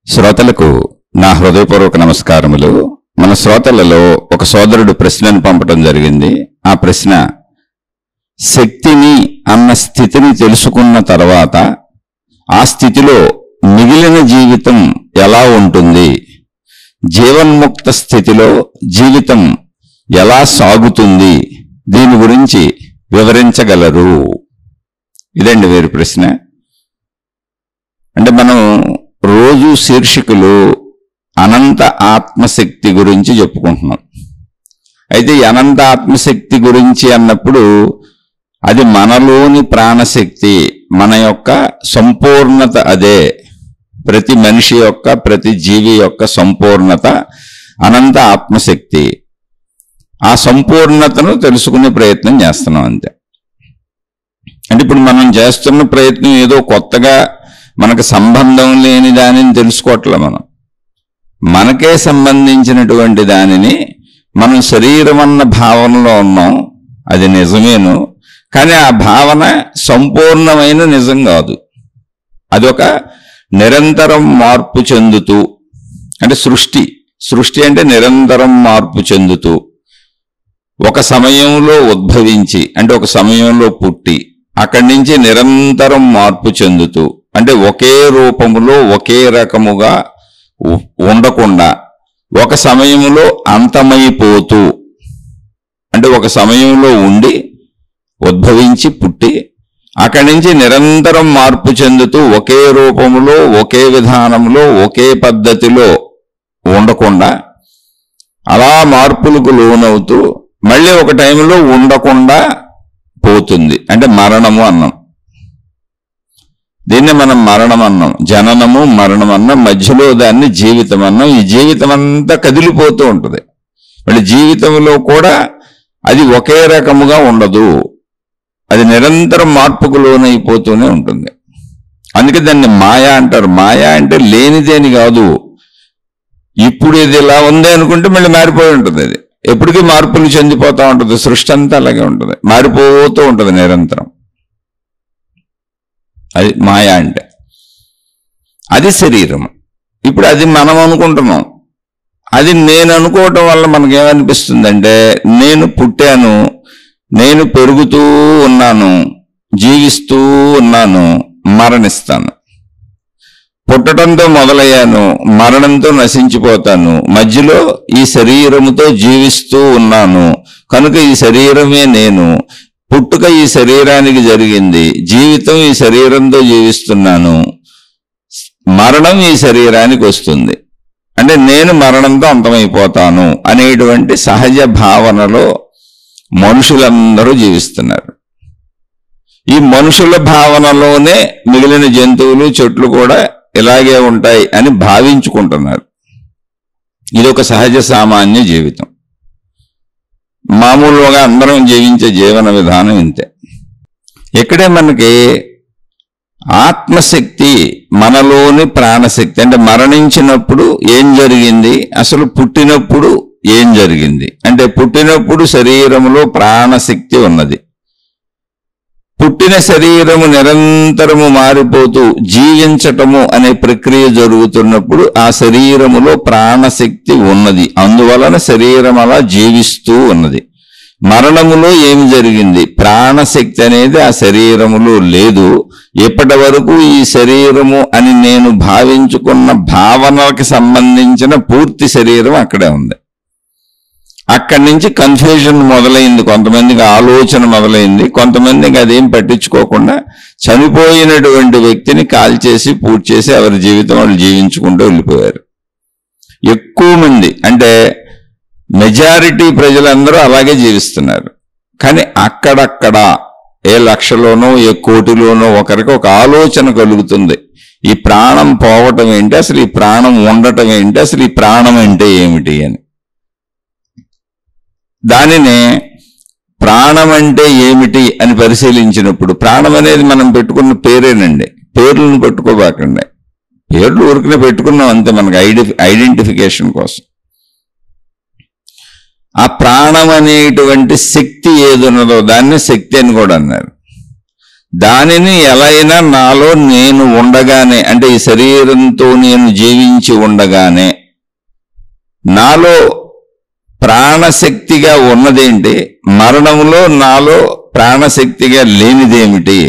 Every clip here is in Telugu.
శ్రోతలకు నా హృదయపూర్వక నమస్కారములు. మన శ్రోతలలో ఒక సోదరుడు ప్రశ్నను పంపడం జరిగింది. ఆ ప్రశ్న, శక్తిని అన్న స్థితిని తెలుసుకున్న తర్వాత ఆ స్థితిలో మిగిలిన జీవితం ఎలా ఉంటుంది, జీవన్ముక్త స్థితిలో జీవితం ఎలా సాగుతుంది, దీని గురించి వివరించగలరు? ఇదండి వీరి ప్రశ్న. అంటే మనం రోజు శీర్షికలు అనంత ఆత్మశక్తి గురించి చెప్పుకుంటున్నాం. అయితే ఈ అనంత ఆత్మశక్తి గురించి అన్నప్పుడు అది మనలోని ప్రాణశక్తి, మన యొక్క సంపూర్ణత. అదే ప్రతి మనిషి యొక్క, ప్రతి జీవి యొక్క సంపూర్ణత అనంత ఆత్మశక్తి. ఆ సంపూర్ణతను తెలుసుకునే ప్రయత్నం చేస్తున్నాం అంతే. అంటే ఇప్పుడు మనం చేస్తున్న ప్రయత్నం ఏదో కొత్తగా మనకు సంబంధం లేని దానిని తెలుసుకోవట్లే. మనకే సంబంధించినటువంటి దానిని మనం శరీరం అన్న భావనలో ఉన్నాం. అది నిజమేను, కానీ ఆ భావన సంపూర్ణమైన నిజం కాదు. అది ఒక నిరంతరం మార్పు చెందుతూ, అంటే సృష్టి అంటే నిరంతరం మార్పు చెందుతూ, ఒక సమయంలో ఉద్భవించి, అంటే ఒక సమయంలో పుట్టి, అక్కడి నుంచి నిరంతరం మార్పు చెందుతూ, అంటే ఒకే రూపములో ఒకే రకముగా ఉండకుండా ఒక సమయంలో అంతమైపోతూ, అంటే ఒక సమయంలో ఉండి ఉద్భవించి పుట్టి అక్కడి నుంచి నిరంతరం మార్పు చెందుతూ ఒకే రూపములో ఒకే విధానంలో ఒకే పద్ధతిలో ఉండకుండా అలా మార్పులకు లోనవుతూ మళ్ళీ ఒక టైంలో ఉండకుండా పోతుంది. అంటే మరణము అన్నాం. దీన్ని మనం మరణం అన్నాం, జననము మరణం అన్నాం. మధ్యలో దాన్ని జీవితం అన్నాం. ఈ జీవితం అంతా కదిలిపోతూ ఉంటుంది. మళ్ళీ జీవితంలో కూడా అది ఒకే రకముగా ఉండదు, అది నిరంతరం మార్పుకు లోనైపోతూనే ఉంటుంది. అందుకే దాన్ని మాయ అంటారు. మాయ అంటే లేనిదేని కాదు. ఇప్పుడు ఇది ఇలా ఉంది అనుకుంటే మళ్ళీ మారిపోయి ఉంటుంది. అది ఎప్పటికీ మార్పులు చెందిపోతూ ఉంటుంది. సృష్టి అంతా అలాగే ఉంటుంది, మారిపోతూ ఉంటుంది నిరంతరం. అది మాయ అంటే. అది శరీరం. ఇప్పుడు అది మనం అనుకుంటున్నాం. అది నేను అనుకోవటం వల్ల మనకేమనిపిస్తుందంటే, నేను పుట్టాను, నేను పెరుగుతూ ఉన్నాను, జీవిస్తూ ఉన్నాను, మరణిస్తాను. పుట్టడంతో మొదలయ్యాను, మరణంతో నశించిపోతాను, మధ్యలో ఈ శరీరముతో జీవిస్తూ ఉన్నాను, కనుక ఈ శరీరమే నేను. పుట్టుక ఈ శరీరానికి జరిగింది, జీవితం ఈ శరీరంతో జీవిస్తున్నాను, మరణం ఈ శరీరానికి వస్తుంది. అంటే నేను మరణంతో అంతమైపోతాను అనేటువంటి సహజ భావనలో మనుషులందరూ జీవిస్తున్నారు. ఈ మనుషుల భావనలోనే మిగిలిన జంతువులు, చెట్లు కూడా ఇలాగే ఉంటాయి అని భావించుకుంటున్నారు. ఇది ఒక సహజ సామాన్య జీవితం. మామూలుగా అందరం జీవించే జీవన విధానం ఇంతే. ఇక్కడే మనకి ఆత్మశక్తి, మనలోని ప్రాణశక్తి, అంటే మరణించినప్పుడు ఏం జరిగింది, అసలు పుట్టినప్పుడు ఏం జరిగింది. అంటే పుట్టినప్పుడు శరీరములో ప్రాణశక్తి ఉన్నది. పుట్టిన శరీరము నిరంతరము మారిపోతూ జీవించటము అనే ప్రక్రియ జరుగుతున్నప్పుడు ఆ శరీరములో ప్రాణశక్తి ఉన్నది. అందువలన శరీరం అలా జీవిస్తూ ఉన్నది. మరణములో ఏమి జరిగింది, ప్రాణశక్తి అనేది ఆ శరీరములో లేదు. ఇప్పటి వరకు ఈ శరీరము అని నేను భావించుకున్న భావనలకు సంబంధించిన పూర్తి శరీరం అక్కడే ఉంది. అక్కడి నుంచి కన్ఫ్యూజన్ మొదలైంది, కొంతమందికి ఆలోచన మొదలైంది. కొంతమందికి అదేం పట్టించుకోకుండా చనిపోయినటువంటి వ్యక్తిని కాల్చేసి పూర్తి చేసి ఎవరి జీవితం వాళ్ళు జీవించుకుంటూ వెళ్ళిపోయారు. ఎక్కువ మంది, అంటే మెజారిటీ ప్రజలందరూ అలాగే జీవిస్తున్నారు. కానీ అక్కడక్కడ ఏ లక్షలోనో ఏ కోటిలోనో ఒకరికి ఒక ఆలోచన కలుగుతుంది, ఈ ప్రాణం పోవటం ఏంటి, అసలు ఈ ప్రాణం ఉండటం ఏంటి, అసలు ఈ ప్రాణం అంటే ఏమిటి అని. దానినే ప్రాణం అంటే ఏమిటి అని పరిశీలించినప్పుడు, ప్రాణం అనేది మనం పెట్టుకున్న పేరేనండి, పేర్లను పెట్టుకోబాకండి. పేర్లు ఊరికనే పెట్టుకున్నాం అంతే, మనకు ఐడెంటిఫికేషన్ కోసం. ఆ ప్రాణం అనేటువంటి శక్తి ఏదున్నదో దాన్ని శక్తి అని కూడా అన్నారు. దానిని ఎలా అయినా నాలో నేను ఉండగానే, అంటే ఈ శరీరంతో నేను జీవించి ఉండగానే నాలో ప్రాణశక్తిగా ఉన్నదేంటి, మరణంలో నాలో ప్రాణశక్తిగా లేనిదేమిటి,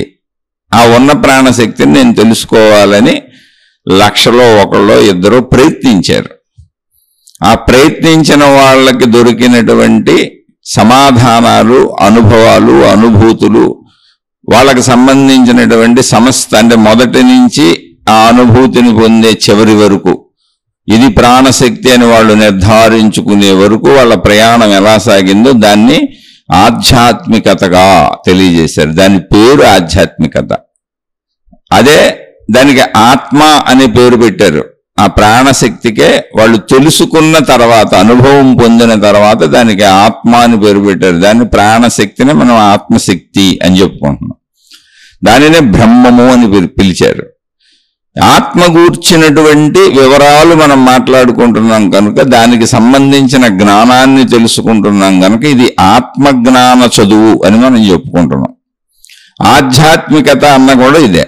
ఆ ఉన్న ప్రాణశక్తిని నేను తెలుసుకోవాలని 1,00,000లో 1 ప్రయత్నించారు. ఆ ప్రయత్నించిన వాళ్ళకి దొరికినటువంటి సమాధానాలు, అనుభవాలు, అనుభూతులు, వాళ్ళకి సంబంధించినటువంటి సమస్త, అంటే మొదటి నుంచి ఆ అనుభూతిని పొందే చివరి వరకు, ఇది ప్రాణశక్తి అని వాళ్ళు నిర్ధారించుకునే వరకు వాళ్ళ ప్రయాణం ఎలా సాగిందో దాన్ని ఆధ్యాత్మికతగా తెలియజేశారు. దాని పేరు ఆధ్యాత్మికత. అదే దానికి ఆత్మ అనే పేరు పెట్టారు. ఆ ప్రాణశక్తికే వాళ్ళు తెలుసుకున్న తర్వాత, అనుభవం పొందిన తర్వాత దానికి ఆత్మ అని పేరు పెట్టారు. దాన్ని ప్రాణశక్తిని మనం ఆత్మశక్తి అని చెప్పుకుంటున్నాం. దానినే బ్రహ్మము అని పిలిచారు. ఆత్మ గూర్చినటువంటి వివరాలు మనం మాట్లాడుకుంటున్నాం కనుక, దానికి సంబంధించిన జ్ఞానాన్ని తెలుసుకుంటున్నాం కనుక ఇది ఆత్మజ్ఞాన చదువు అని మనం చెప్పుకుంటున్నాం. ఆధ్యాత్మికత అన్న కూడా ఇదే.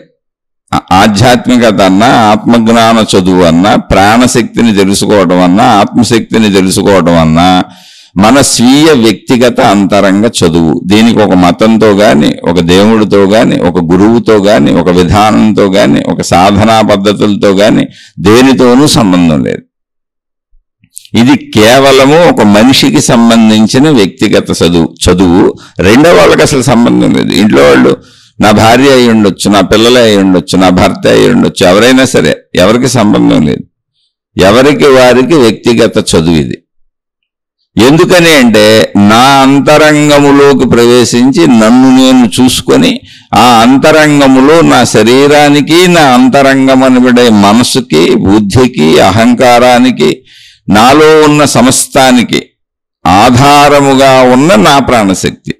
ఆధ్యాత్మికత అన్నా, ఆత్మజ్ఞాన చదువు అన్నా, ప్రాణశక్తిని తెలుసుకోవటం అన్నా, ఆత్మశక్తిని తెలుసుకోవటం అన్నా మన స్వీయ వ్యక్తిగత అంతరంగ చదువు. దీనికి ఒక మతంతో గాని, ఒక దేవుడితో గాని, ఒక గురువుతో గాని, ఒక విధానంతో గాని, ఒక సాధనా పద్ధతులతో గాని దేనితోనూ సంబంధం లేదు. ఇది కేవలము ఒక మనిషికి సంబంధించిన వ్యక్తిగత చదువు. రెండో వాళ్ళకి అసలు సంబంధం లేదు. ఇంట్లో వాళ్ళు నా భార్య అయి ఉండొచ్చు, నా పిల్లలే అయి ఉండొచ్చు, నా భర్త అయి ఉండొచ్చు, ఎవరైనా సరే, ఎవరికి సంబంధం లేదు. ఎవరికి వారికి వ్యక్తిగత చదువు ఇది. ఎందుకని అంటే నా అంతరంగములోకి ప్రవేశించి నన్ను నేను చూసుకొని, ఆ అంతరంగములో నా శరీరానికి, నా అంతరంగం అనబడే మనసుకి, బుద్ధికి, అహంకారానికి, నాలో ఉన్న సమస్తానికి ఆధారముగా ఉన్న నా ప్రాణశక్తి.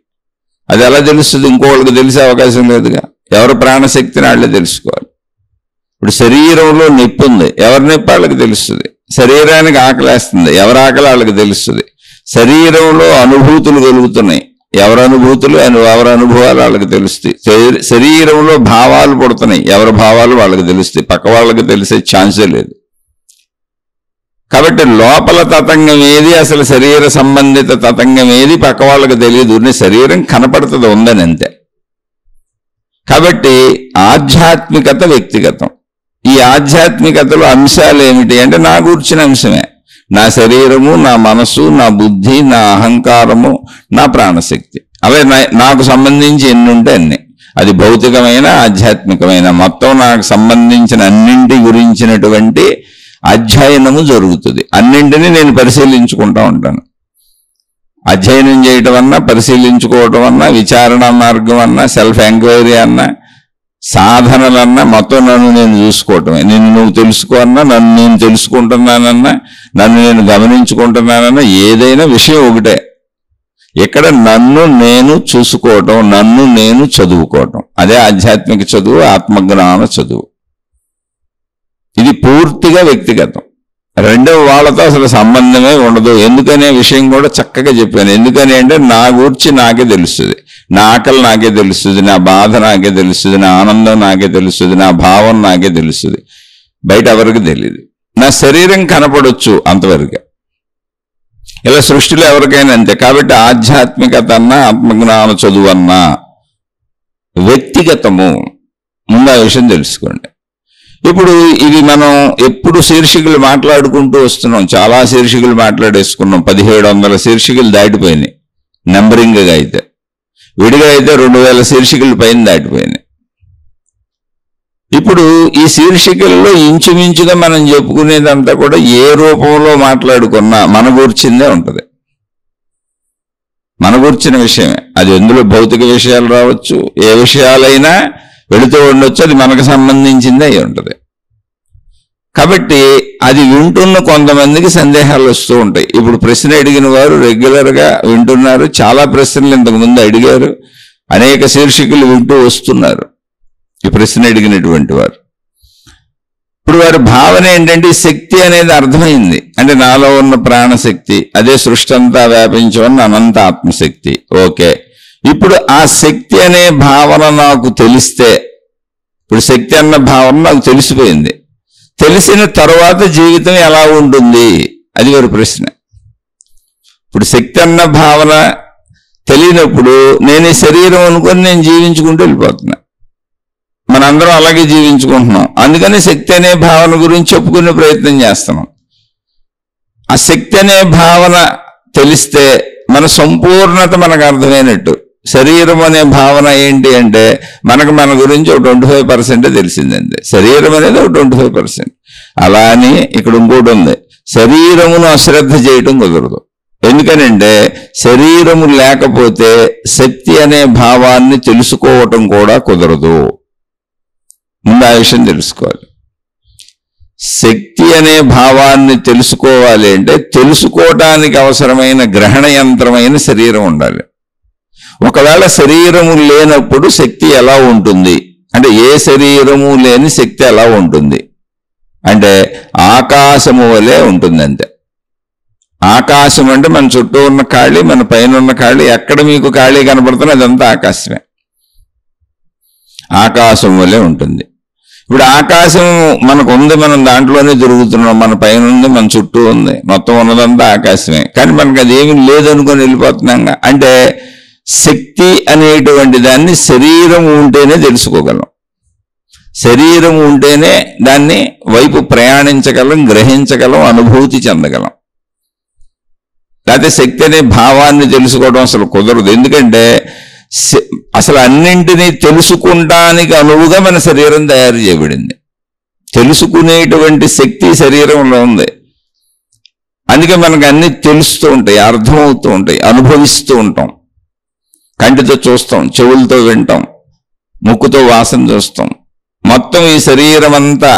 అది ఎలా తెలుస్తుంది? ఇంకోళ్ళకి తెలిసే అవకాశం లేదుగా. ఎవరి ప్రాణశక్తిని వాళ్ళే తెలుసుకోవాలి. ఇప్పుడు శరీరంలో నొప్పి ఉంది, ఎవరి నొప్పి వాళ్ళకి తెలుస్తుంది. శరీరానికి ఆకలేస్తుంది, ఎవరి ఆకలి వాళ్ళకి తెలుస్తుంది. శరీరంలో అనుభూతులు కలుగుతున్నాయి, ఎవరి అనుభూతులు ఎవరి అనుభవాలు వాళ్ళకి తెలుస్తాయి. శరీరంలో భావాలు పుడుతున్నాయి, ఎవరి భావాలు వాళ్ళకి తెలుస్తాయి. పక్క వాళ్ళకి తెలిసే ఛాన్సే లేదు. కాబట్టి లోపల తతంగం ఏది, అసలు శరీర సంబంధిత తతంగం ఏది పక్క వాళ్ళకి తెలియదు. శరీరం కనపడుతుంది, ఉందని అంతే. కాబట్టి ఆధ్యాత్మికత వ్యక్తిగతం. ఈ ఆధ్యాత్మికతలో అంశాలు ఏమిటి అంటే నా గూర్చిన అంశమే. నా శరీరము, నా మనసు, నా బుద్ధి, నా అహంకారము, నా ప్రాణశక్తి. అవే నాకు సంబంధించి ఎన్ని ఉంటే అన్ని. అది భౌతికమైన, ఆధ్యాత్మికమైన, మొత్తం నాకు సంబంధించిన అన్నింటి గురించినటువంటి అధ్యయనము జరుగుతుంది. అన్నింటినీ నేను పరిశీలించుకుంటూ ఉంటాను. అధ్యయనం చేయటం అన్నా, పరిశీలించుకోవటం అన్నా, విచారణ మార్గం అన్నా, సెల్ఫ్ ఎంక్వైరీ అన్నా, సాధనలన్నా మొత్తం నన్ను నేను చూసుకోవటమే. నిన్ను నువ్వు తెలుసుకో అన్నా, నన్ను నేను తెలుసుకుంటున్నానన్నా, నన్ను నేను గమనించుకుంటున్నానన్నా, ఏదైనా విషయం ఒకటే. ఇక్కడ నన్ను నేను చూసుకోవటం, నన్ను నేను చదువుకోవటం, అదే ఆధ్యాత్మిక చదువు, ఆత్మజ్ఞాన చదువు. ఇది పూర్తిగా వ్యక్తిగతం. రెండవ వాళ్ళతో అసలు సంబంధమే ఉండదు. ఎందుకనే విషయం కూడా చక్కగా చెప్పాను. ఎందుకని అంటే నా గూర్చి నాకే తెలుస్తుంది. నా ఆకలి నాకే తెలుస్తుంది, నా బాధ నాకే తెలుస్తుంది, నా ఆనందం నాకే తెలుస్తుంది, నా భావం నాకే తెలుస్తుంది. బయట ఎవరికి తెలియదు. నా శరీరం కనపడొచ్చు అంతవరకు. ఇలా సృష్టిలో ఎవరికైనా అంతే. కాబట్టి ఆధ్యాత్మికత అన్నా, ఆత్మజ్ఞాన చదువు అన్నా వ్యక్తిగతము. ముందు ఆ విషయం తెలుసుకోండి. ఇప్పుడు ఇది మనం ఎప్పుడు శీర్షికలు మాట్లాడుకుంటూ వస్తున్నాం. చాలా శీర్షికలు మాట్లాడేసుకున్నాం. 1700 శీర్షికలు దాటిపోయినాయి నెంబరింగ్గా అయితే. విడిగా అయితే 2000 శీర్షికలు పైన దాటిపోయినాయి. ఇప్పుడు ఈ శీర్షికల్లో ఇంచుమించుగా మనం చెప్పుకునేదంతా కూడా ఏ రూపంలో మాట్లాడుకున్నా మన గూర్చిందే ఉంటుంది. మన గూర్చిన విషయమే. అది ఎందులో భౌతిక విషయాలు రావచ్చు, ఏ విషయాలైనా వెళుతూ ఉండొచ్చు, అది మనకు సంబంధించిందే అయి ఉంటుంది. కాబట్టి అది వింటున్న కొంతమందికి సందేహాలు వస్తూ ఉంటాయి. ఇప్పుడు ప్రశ్న అడిగిన వారు రెగ్యులర్గా వింటున్నారు. చాలా ప్రశ్నలు ఇంతకుముందు అడిగారు, అనేక శీర్షికలు వింటూ వస్తున్నారు ఈ ప్రశ్న అడిగినటువంటి వారు. ఇప్పుడు వారి భావన ఏంటంటే శక్తి అనేది అర్థమైంది. అంటే నాలో ఉన్న ప్రాణశక్తి, అదే సృష్టి అంతా వ్యాపించి ఉన్న అనంత ఆత్మశక్తి. ఓకే, ఇప్పుడు ఆ శక్తి అనే భావన నాకు తెలిస్తే, ఇప్పుడు శక్తి అన్న భావన నాకు తెలిసిపోయింది, తెలిసిన తర్వాత జీవితం ఎలా ఉంటుంది అది వారి ప్రశ్న. ఇప్పుడు శక్తి అన్న భావన తెలియనప్పుడు నేను ఈ శరీరం అనుకొని నేను జీవించుకుంటూ వెళ్ళిపోతున్నా. మనందరం అలాగే జీవించుకుంటున్నాం. అందుకని శక్తి అనే భావన గురించి చెప్పుకునే ప్రయత్నం చేస్తున్నాం. ఆ శక్తి అనే భావన తెలిస్తే మన సంపూర్ణత మనకు అర్థమైనట్టు. శరీరం అనే భావన ఏంటి అంటే మనకు మన గురించి ఒక 25% తెలిసిందండి. శరీరం అనేది ఒక 25%. అలా అని ఇక్కడ ఇంకోటి ఉంది, శరీరమును అశ్రద్ధ చేయటం కుదరదు. ఎందుకనంటే శరీరము లేకపోతే శక్తి అనే భావాన్ని తెలుసుకోవటం కూడా కుదరదు. ముందు ఆ విషయం తెలుసుకోవాలి. శక్తి అనే భావాన్ని తెలుసుకోవాలి అంటే తెలుసుకోవటానికి అవసరమైన గ్రహణ యంత్రమైన శరీరం ఉండాలి. ఒకవేళ శరీరము లేనప్పుడు శక్తి ఎలా ఉంటుంది అంటే ఏ శరీరము లేని శక్తి ఎలా ఉంటుంది అంటే ఆకాశము వలె ఉంటుంది అంతే. ఆకాశం అంటే మన చుట్టూ ఉన్న ఖాళీ, మన పైన ఉన్న ఖాళీ, ఎక్కడ మీకు ఖాళీ కనపడుతున్నా అదంతా ఆకాశమే. ఆకాశం వలె ఉంటుంది. ఇప్పుడు ఆకాశం మనకు ఉంది, మనం దాంట్లోనే తిరుగుతున్నాం, మన పైన ఉంది, మన చుట్టూ ఉంది, మొత్తం ఉన్నదంతా ఆకాశమే. కానీ మనకు అది ఏమీ లేదనుకొని వెళ్ళిపోతున్నాం. అంటే శక్తి అనేటువంటి దాన్ని శరీరం ఉంటేనే తెలుసుకోగలం. శరీరం ఉంటేనే దాన్ని వైపు ప్రయాణించగలం, గ్రహించగలం, అనుభూతి చెందగలం. లేకపోతే శక్తి అనే భావాన్ని తెలుసుకోవడం అసలు కుదరదు. ఎందుకంటే అసలు అన్నింటినీ తెలుసుకుంటానికి అనువుగా మన శరీరం తయారు చేయబడింది. తెలుసుకునేటువంటి శక్తి శరీరంలో ఉంది. అందుకే మనకు అన్ని తెలుస్తూ ఉంటాయి, అర్థమవుతూ ఉంటాయి, అనుభవిస్తూ ఉంటాం. కంటితో చూస్తాం, చెవులతో వింటాం, ముక్కుతో వాసన చూస్తాం. మొత్తం ఈ శరీరం అంతా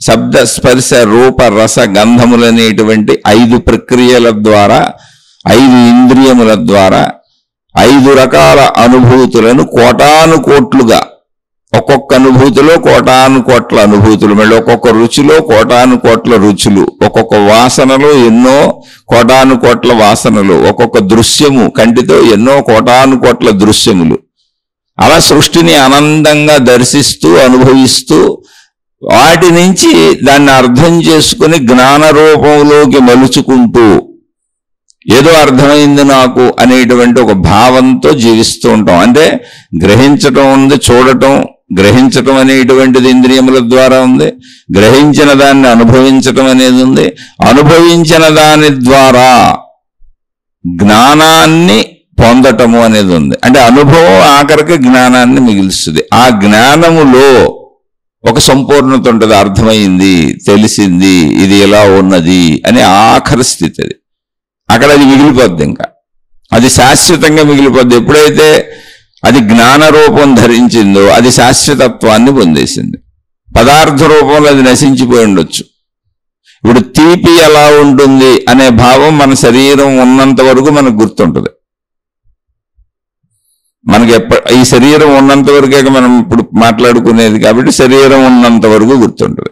శబ్ద స్పర్శ రూప రస గంధములనేటువంటి 5 ప్రక్రియల ద్వారా, 5 ఇంద్రియముల ద్వారా 5 రకాల అనుభూతులను కోటాను కోట్లుగా, ఒక్కొక్క అనుభూతిలో కోటాను కోట్ల అనుభూతులు, మళ్ళీ ఒక్కొక్క రుచిలో కోటాను కోట్ల రుచులు, ఒక్కొక్క వాసనలో ఎన్నో కోటాను కోట్ల వాసనలు, ఒక్కొక్క దృశ్యము కంటితో ఎన్నో కోటాను కోట్ల దృశ్యములు. అలా సృష్టిని ఆనందంగా దర్శిస్తూ అనుభవిస్తూ వాటి నుంచి దాన్ని అర్థం చేసుకుని జ్ఞాన రూపంలోకి మలుచుకుంటూ ఏదో అర్థమైంది నాకు అనేటువంటి ఒక భావంతో జీవిస్తూ ఉంటాం. అంటే గ్రహించటం ఉంది, చూడటం, గ్రహించటం అనేటువంటిది ఇంద్రియముల ద్వారా ఉంది, గ్రహించిన దాన్ని అనుభవించటం అనేది ఉంది, అనుభవించిన దాని ద్వారా జ్ఞానాన్ని పొందటము అనేది ఉంది. అంటే అనుభవం ఆఖరికి జ్ఞానాన్ని మిగిలిస్తుంది. ఆ జ్ఞానములో ఒక సంపూర్ణత ఉంటుంది, అర్థమైంది, తెలిసింది, ఇది ఎలా ఉన్నది అని ఆఖరి స్థితి అది. అక్కడ అది మిగిలిపోద్ది, ఇంకా అది శాశ్వతంగా మిగిలిపోద్ది. ఎప్పుడైతే అది జ్ఞాన రూపం ధరించిందో అది శాశ్వతత్వాన్ని పొందేసింది. పదార్థ రూపంలో అది నశించిపోయి ఉండొచ్చు. ఇప్పుడు తీపి ఎలా ఉంటుంది అనే భావం మన శరీరం ఉన్నంత వరకు మనకు గుర్తుంటుంది. మనకి ఈ శరీరం ఉన్నంత వరకే మనం ఇప్పుడు మాట్లాడుకునేది కాబట్టి శరీరం ఉన్నంత వరకు గుర్తుంటుంది.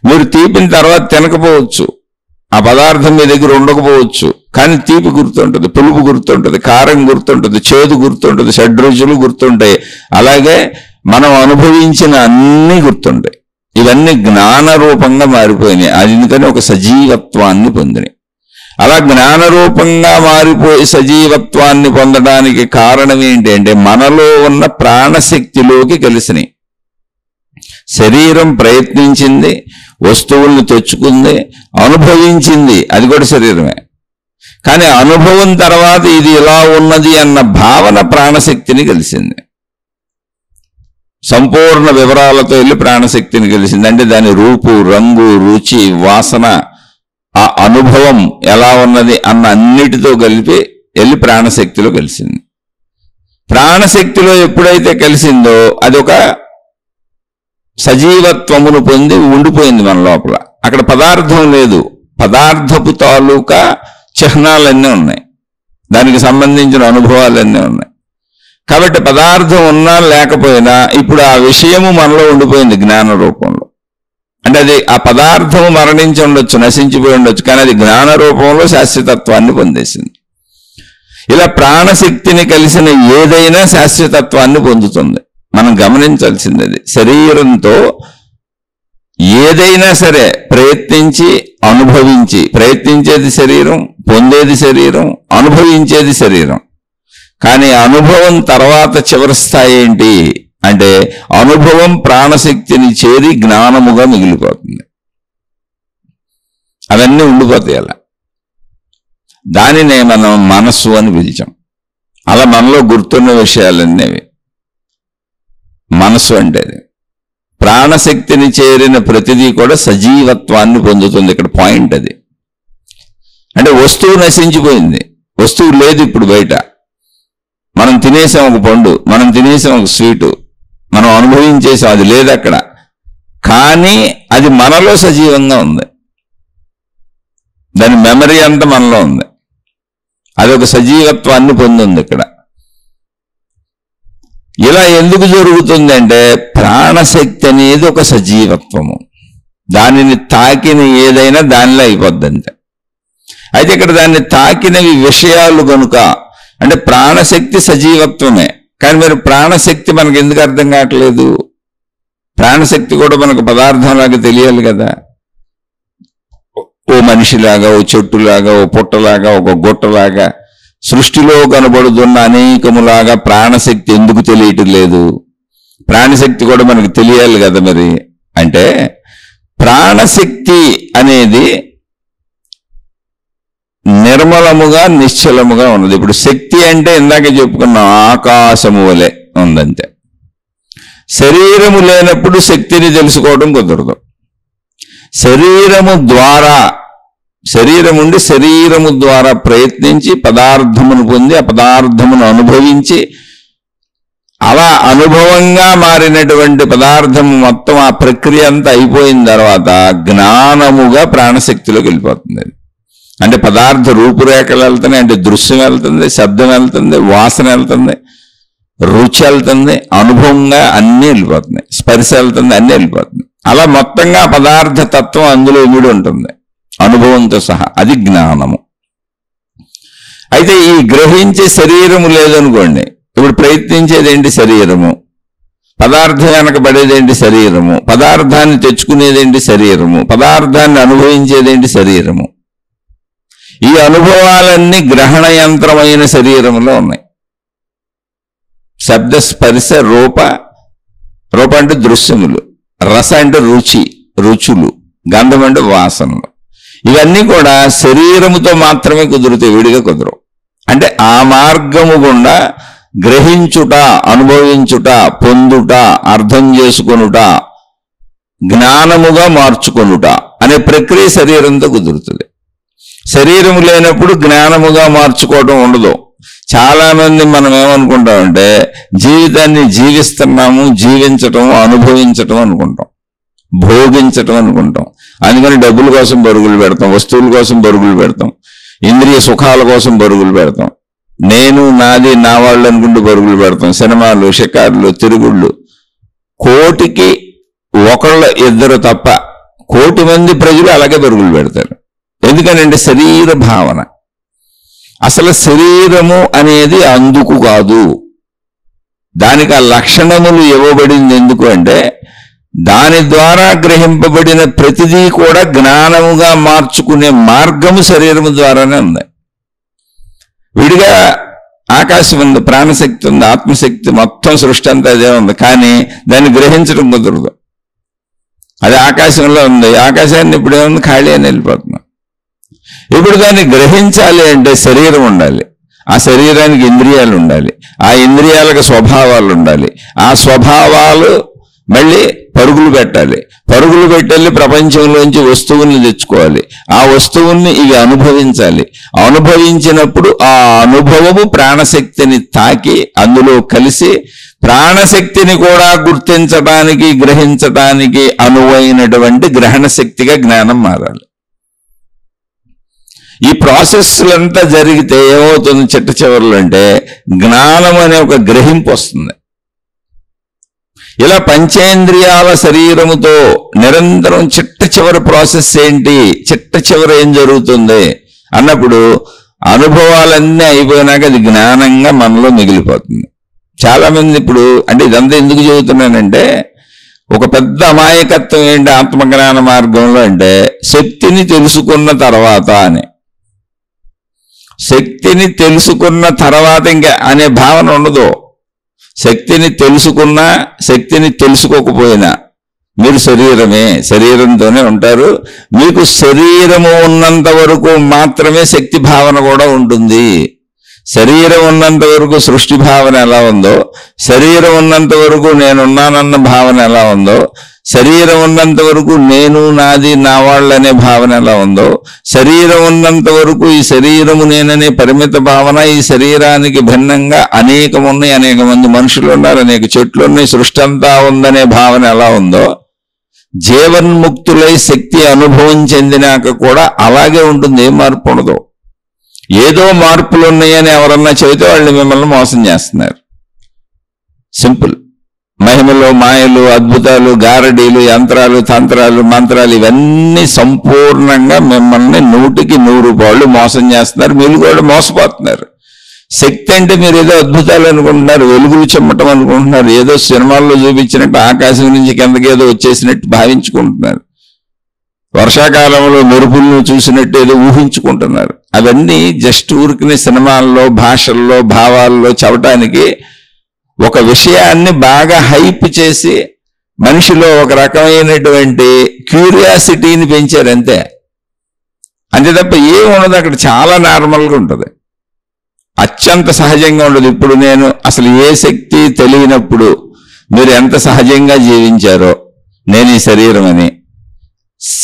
మీరు తీపిన తర్వాత తినకపోవచ్చు, ఆ పదార్థం మీ దగ్గర ఉండకపోవచ్చు, కానీ తీపి గుర్తుంటుంది, పులుపు గుర్తుంటుంది, కారం గుర్తుంటుంది, చేదు గుర్తుంటుంది, షడ్రుచులు గుర్తుంటాయి. అలాగే మనం అనుభవించిన అన్నీ గుర్తుంటాయి. ఇవన్నీ జ్ఞాన రూపంగా మారిపోయినాయి. అది ఎందుకని ఒక సజీవత్వాన్ని పొందినాయి. అలా జ్ఞాన రూపంగా మారిపోయి సజీవత్వాన్ని పొందడానికి కారణం ఏంటి అంటే మనలో ఉన్న ప్రాణశక్తిలోకి కలిసినాయి. శరీరం ప్రయత్నించింది, వస్తువుల్ని తెచ్చుకుంది, అనుభవించింది, అది కూడా శరీరమే. కానీ అనుభవం తర్వాత ఇది ఇలా ఉన్నది అన్న భావన ప్రాణశక్తిని కలిసింది. సంపూర్ణ వివరాలతో వెళ్ళి ప్రాణశక్తిని కలిసింది. అంటే దాని రూపు, రంగు, రుచి, వాసన, ఆ అనుభవం ఎలా ఉన్నది అన్న అన్నిటితో కలిపి వెళ్ళి ప్రాణశక్తిలో కలిసింది. ప్రాణశక్తిలో ఎప్పుడైతే కలిసిందో అది ఒక సజీవత్వమును పొంది ఉండిపోయింది మన లోపల. అక్కడ పదార్థం లేదు, పదార్థపు తాలూకా చిహ్నాలన్నీ ఉన్నాయి, దానికి సంబంధించిన అనుభవాలన్నీ ఉన్నాయి. కాబట్టి పదార్థం ఉన్నా లేకపోయినా ఇప్పుడు ఆ విషయము మనలో ఉండిపోయింది జ్ఞాన రూపంలో. అంటే అది ఆ పదార్థము మరణించి ఉండొచ్చు, నశించిపోయి ఉండొచ్చు, కానీ అది జ్ఞాన రూపంలో శాశ్వతత్వాన్ని పొందేసింది. ఇలా ప్రాణశక్తిని కలిసిన ఏదైనా శాశ్వతత్వాన్ని పొందుతుంది. మనం గమనించాల్సింది అది. శరీరంతో ఏదైనా సరే ప్రయత్నించి అనుభవించి, ప్రయత్నించేది శరీరం, పొందేది శరీరం, అనుభవించేది శరీరం. కానీ అనుభవం తర్వాత చివరి స్థాయి ఏంటి అంటే అనుభవం ప్రాణశక్తిని చేరి జ్ఞానముగా మిగిలిపోతుంది. అవన్నీ ఉండిపోతాయి. అలా దానినే మనం మనస్సు అని పిలిచాం. అలా మనలో గుర్తున్న విషయాలన్నీ అవి మనస్సు అంటే. ప్రాణశక్తిని చేరిన ప్రతిదీ కూడా సజీవత్వాన్ని పొందుతుంది. ఇక్కడ పాయింట్ అది. అంటే వస్తువు నశించిపోయింది, వస్తువు లేదు ఇప్పుడు బయట. మనం తినేసాం ఒక పండు, మనం తినేసాం ఒక స్వీటు, మనం అనుభవించేసాం, అది లేదు అక్కడ. కానీ అది మనలో సజీవంగా ఉంది. దాని మెమరీ అంతా మనలో ఉంది. అది ఒక సజీవత్వాన్ని పొందింది ఇక్కడ. ఇలా ఎందుకు జరుగుతుంది అంటే ప్రాణశక్తి అనేది ఒక సజీవత్వము. దానిని తాకిన ఏదైనా దానిలో అయిపోద్ది అంతే. అయితే ఇక్కడ దాన్ని తాకినవి విషయాలు కనుక, అంటే ప్రాణశక్తి సజీవత్వమే. కానీ మరి ప్రాణశక్తి మనకు ఎందుకు అర్థం కావట్లేదు? ప్రాణశక్తి కూడా మనకు పదార్థంలాగా తెలియాలి కదా. ఓ మనిషిలాగా, ఓ చెట్టులాగా, ఓ పుట్టలాగా, ఒక గుట్టలాగా, సృష్టిలో కనబడుతున్న అనేకములాగా ప్రాణశక్తి ఎందుకు తెలియటం లేదు? ప్రాణశక్తి కూడా మనకు తెలియాలి కదా. మరి అంటే ప్రాణశక్తి అనేది నిర్మలముగా నిశ్చలముగా ఉన్నది. ఇప్పుడు శక్తి అంటే ఇందాక చెప్పుకున్నాం, ఆకాశము వలె ఉందంతే. శరీరము లేనప్పుడు శక్తిని తెలుసుకోవడం కుదరదు. శరీరము ద్వారా, శరీరం ఉండి శరీరము ద్వారా ప్రయత్నించి పదార్థమును పొంది ఆ పదార్థమును అనుభవించి అలా అనుభవంగా మారినటువంటి పదార్థము మొత్తం ఆ ప్రక్రియ అంతా అయిపోయిన తర్వాత జ్ఞానముగా ప్రాణశక్తిలోకి వెళ్ళిపోతుంది. అంటే పదార్థ రూపురేఖలు వెళ్తున్నాయి, అంటే దృశ్యం వెళ్తుంది, శబ్దం వెళ్తుంది, వాసన వెళ్తుంది, రుచి వెళ్తుంది, అనుభవంగా అన్నీ వెళ్ళిపోతున్నాయి, స్పర్శ వెళ్తుంది, అన్నీ వెళ్ళిపోతుంది. అలా మొత్తంగా పదార్థ తత్వం అందులో ఇమిడి ఉంటుంది అనుభవంతో సహా. అది జ్ఞానము. అయితే ఈ గ్రహించే శరీరము లేదనుకోండి, ఇప్పుడు ప్రయత్నించేది ఏంటి? శరీరము. పదార్థం వెనకబడేదేంటి? శరీరము. పదార్థాన్ని తెచ్చుకునేదేంటి? శరీరము. పదార్థాన్ని అనుభవించేదేంటి? శరీరము. ఈ అనుభవాలన్నీ గ్రహణ యంత్రమైన శరీరంలో ఉన్నాయి. శబ్ద స్పర్శ రూప, రూప అంటే దృశ్యములు, రస అంటే రుచి, రుచులు, గంధం అంటే వాసనలు. ఇవన్నీ కూడా శరీరముతో మాత్రమే కుదురుతాయి, విడిగా కుదరవు. అంటే ఆ మార్గము గుండా గ్రహించుట, అనుభవించుట, పొందుట, అర్థం చేసుకొనుట, జ్ఞానముగా మార్చుకొనుట అనే ప్రక్రియ శరీరంతో కుదురుతుంది. శరీరము లేనప్పుడు జ్ఞానముగా మార్చుకోవడం ఉండదు. చాలా మంది మనం ఏమనుకుంటామంటే జీవితాన్ని జీవిస్తున్నాము, జీవించటం, అనుభవించటం అనుకుంటాం, భోగించటం అనుకుంటాం. అందుకని డబ్బుల కోసం పరుగులు పెడతాం, వస్తువుల కోసం పరుగులు పెడతాం, ఇంద్రియ సుఖాల కోసం పరుగులు పెడతాం, నేను నాది నా వాళ్ళు అనుకుంటూ పరుగులు పెడతాం. సినిమాలు, షికారులు, తిరుగుళ్ళు. కోటికి ఒకళ్ళు ఇద్దరు తప్ప 1,000,000 మంది ప్రజలు అలాగే పరుగులు పెడతారు. ఎందుకనంటే శరీర భావన. అసలు శరీరము అనేది అందుకు కాదు, దానికి ఆ లక్షణములు ఇవ్వబడింది. ఎందుకు అంటే దాని ద్వారా గ్రహింపబడిన ప్రతిదీ కూడా జ్ఞానముగా మార్చుకునే మార్గము శరీరము ద్వారానే ఉంది. విడిగా ఆకాశం ఉంది, ప్రాణశక్తి ఉంది, ఆత్మశక్తి, మొత్తం సృష్టి అంతా అదే ఉంది. కానీ దాన్ని గ్రహించడం కుదరదు. అది ఆకాశంలో ఉంది. ఆకాశాన్ని ఇప్పుడు ఏముంది, ఖాళీ అని వెళ్ళిపోతున్నాం. ఇప్పుడు దాన్ని గ్రహించాలి అంటే శరీరం ఉండాలి, ఆ శరీరానికి ఇంద్రియాలు ఉండాలి, ఆ ఇంద్రియాలకు స్వభావాలు ఉండాలి, ఆ స్వభావాలు మళ్ళీ పరుగులు పెట్టాలి, పరుగులు పెట్టాలి, ప్రపంచంలోంచి వస్తువుల్ని తెచ్చుకోవాలి, ఆ వస్తువుల్ని ఇవి అనుభవించాలి. అనుభవించినప్పుడు ఆ అనుభవము ప్రాణశక్తిని తాకి అందులో కలిసి ప్రాణశక్తిని కూడా గుర్తించడానికి, గ్రహించడానికి అనువైనటువంటి గ్రహణ శక్తిగా జ్ఞానం మారాలి. ఈ ప్రాసెస్లంతా జరిగితే ఏమవుతుంది చిట్ట చివరిలో అంటే జ్ఞానం అనే ఒక గ్రహింపు వస్తుంది. ఇలా పంచేంద్రియాల శరీరముతో నిరంతరం చిట్ట చివరి ప్రాసెస్ ఏంటి, చిట్ట చివరి ఏం జరుగుతుంది అన్నప్పుడు అనుభవాలన్నీ అయిపోయినాక అది జ్ఞానంగా మనలో మిగిలిపోతుంది. చాలా మంది ఇప్పుడు అంటే ఇదంతా ఎందుకు చెబుతున్నానంటే, ఒక పెద్ద అమాయకత్వం ఏంటి ఆత్మజ్ఞాన మార్గంలో అంటే, శక్తిని తెలుసుకున్న తర్వాత అని. శక్తిని తెలుసుకున్న తర్వాత ఇంకా అనే భావన ఉండదు. శక్తిని తెలుసుకున్నా శక్తిని తెలుసుకోకపోయినా మీరు శరీరమే, శరీరంతోనే ఉంటారు. మీకు శరీరము ఉన్నంత వరకు మాత్రమే శక్తి భావన కూడా ఉంటుంది. శరీరం ఉన్నంత వరకు సృష్టి భావన ఎలా ఉందో, శరీరం ఉన్నంత వరకు నేనున్నానన్న భావన ఎలా ఉందో, శరీరం ఉన్నంత వరకు నేను నాది నా వాళ్ళనే భావన ఎలా ఉందో, శరీరం ఉన్నంత వరకు ఈ శరీరము నేననే పరిమిత భావన, ఈ శరీరానికి భిన్నంగా అనేకం ఉన్నాయి, అనేక మంది మనుషులు ఉన్నారు, అనేక చెట్లు ఉన్నాయి, సృష్టి అంతా ఉందనే భావన ఎలా ఉందో, జీవన్ముక్తులై శక్తి అనుభవం చెందినాక కూడా అలాగే ఉంటుంది. ఏం మార్పు ఉండదు. ఏదో మార్పులు ఉన్నాయని ఎవరన్నా చెబితే వాళ్ళు మిమ్మల్ని మోసం చేస్తున్నారు. సింపుల్. మహిమలు, మాయలు, అద్భుతాలు, గారడీలు, యంత్రాలు, తంత్రాలు, మంత్రాలు ఇవన్నీ సంపూర్ణంగా మిమ్మల్ని 100కి 100 మోసం చేస్తున్నారు. మీరు కూడా మోసపోతున్నారు. శక్తి అంటే మీరు ఏదో అద్భుతాలు అనుకుంటున్నారు, వెలుగులు చెమ్మటం అనుకుంటున్నారు, ఏదో సినిమాల్లో చూపించినట్టు ఆకాశం నుంచి కిందకి ఏదో వచ్చేసినట్టు భావించుకుంటున్నారు, వర్షాకాలంలో మెరుపులను చూసినట్టు ఏదో ఊహించుకుంటున్నారు. అవన్నీ జస్ట్ ఊరికినే సినిమాల్లో, భాషల్లో, భావాల్లో చెప్పటానికి ఒక విషయాన్ని బాగా హైప్ చేసి మనిషిలో ఒక రకమైనటువంటి క్యూరియాసిటీని పెంచారు అంతే. అంతే తప్ప ఏం ఉండదు అక్కడ. చాలా నార్మల్గా ఉంటుంది, అత్యంత సహజంగా ఉండదు. ఇప్పుడు నేను అసలు ఏ శక్తి తెలియనప్పుడు మీరు ఎంత సహజంగా జీవించారో, నేను ఈ శరీరం అని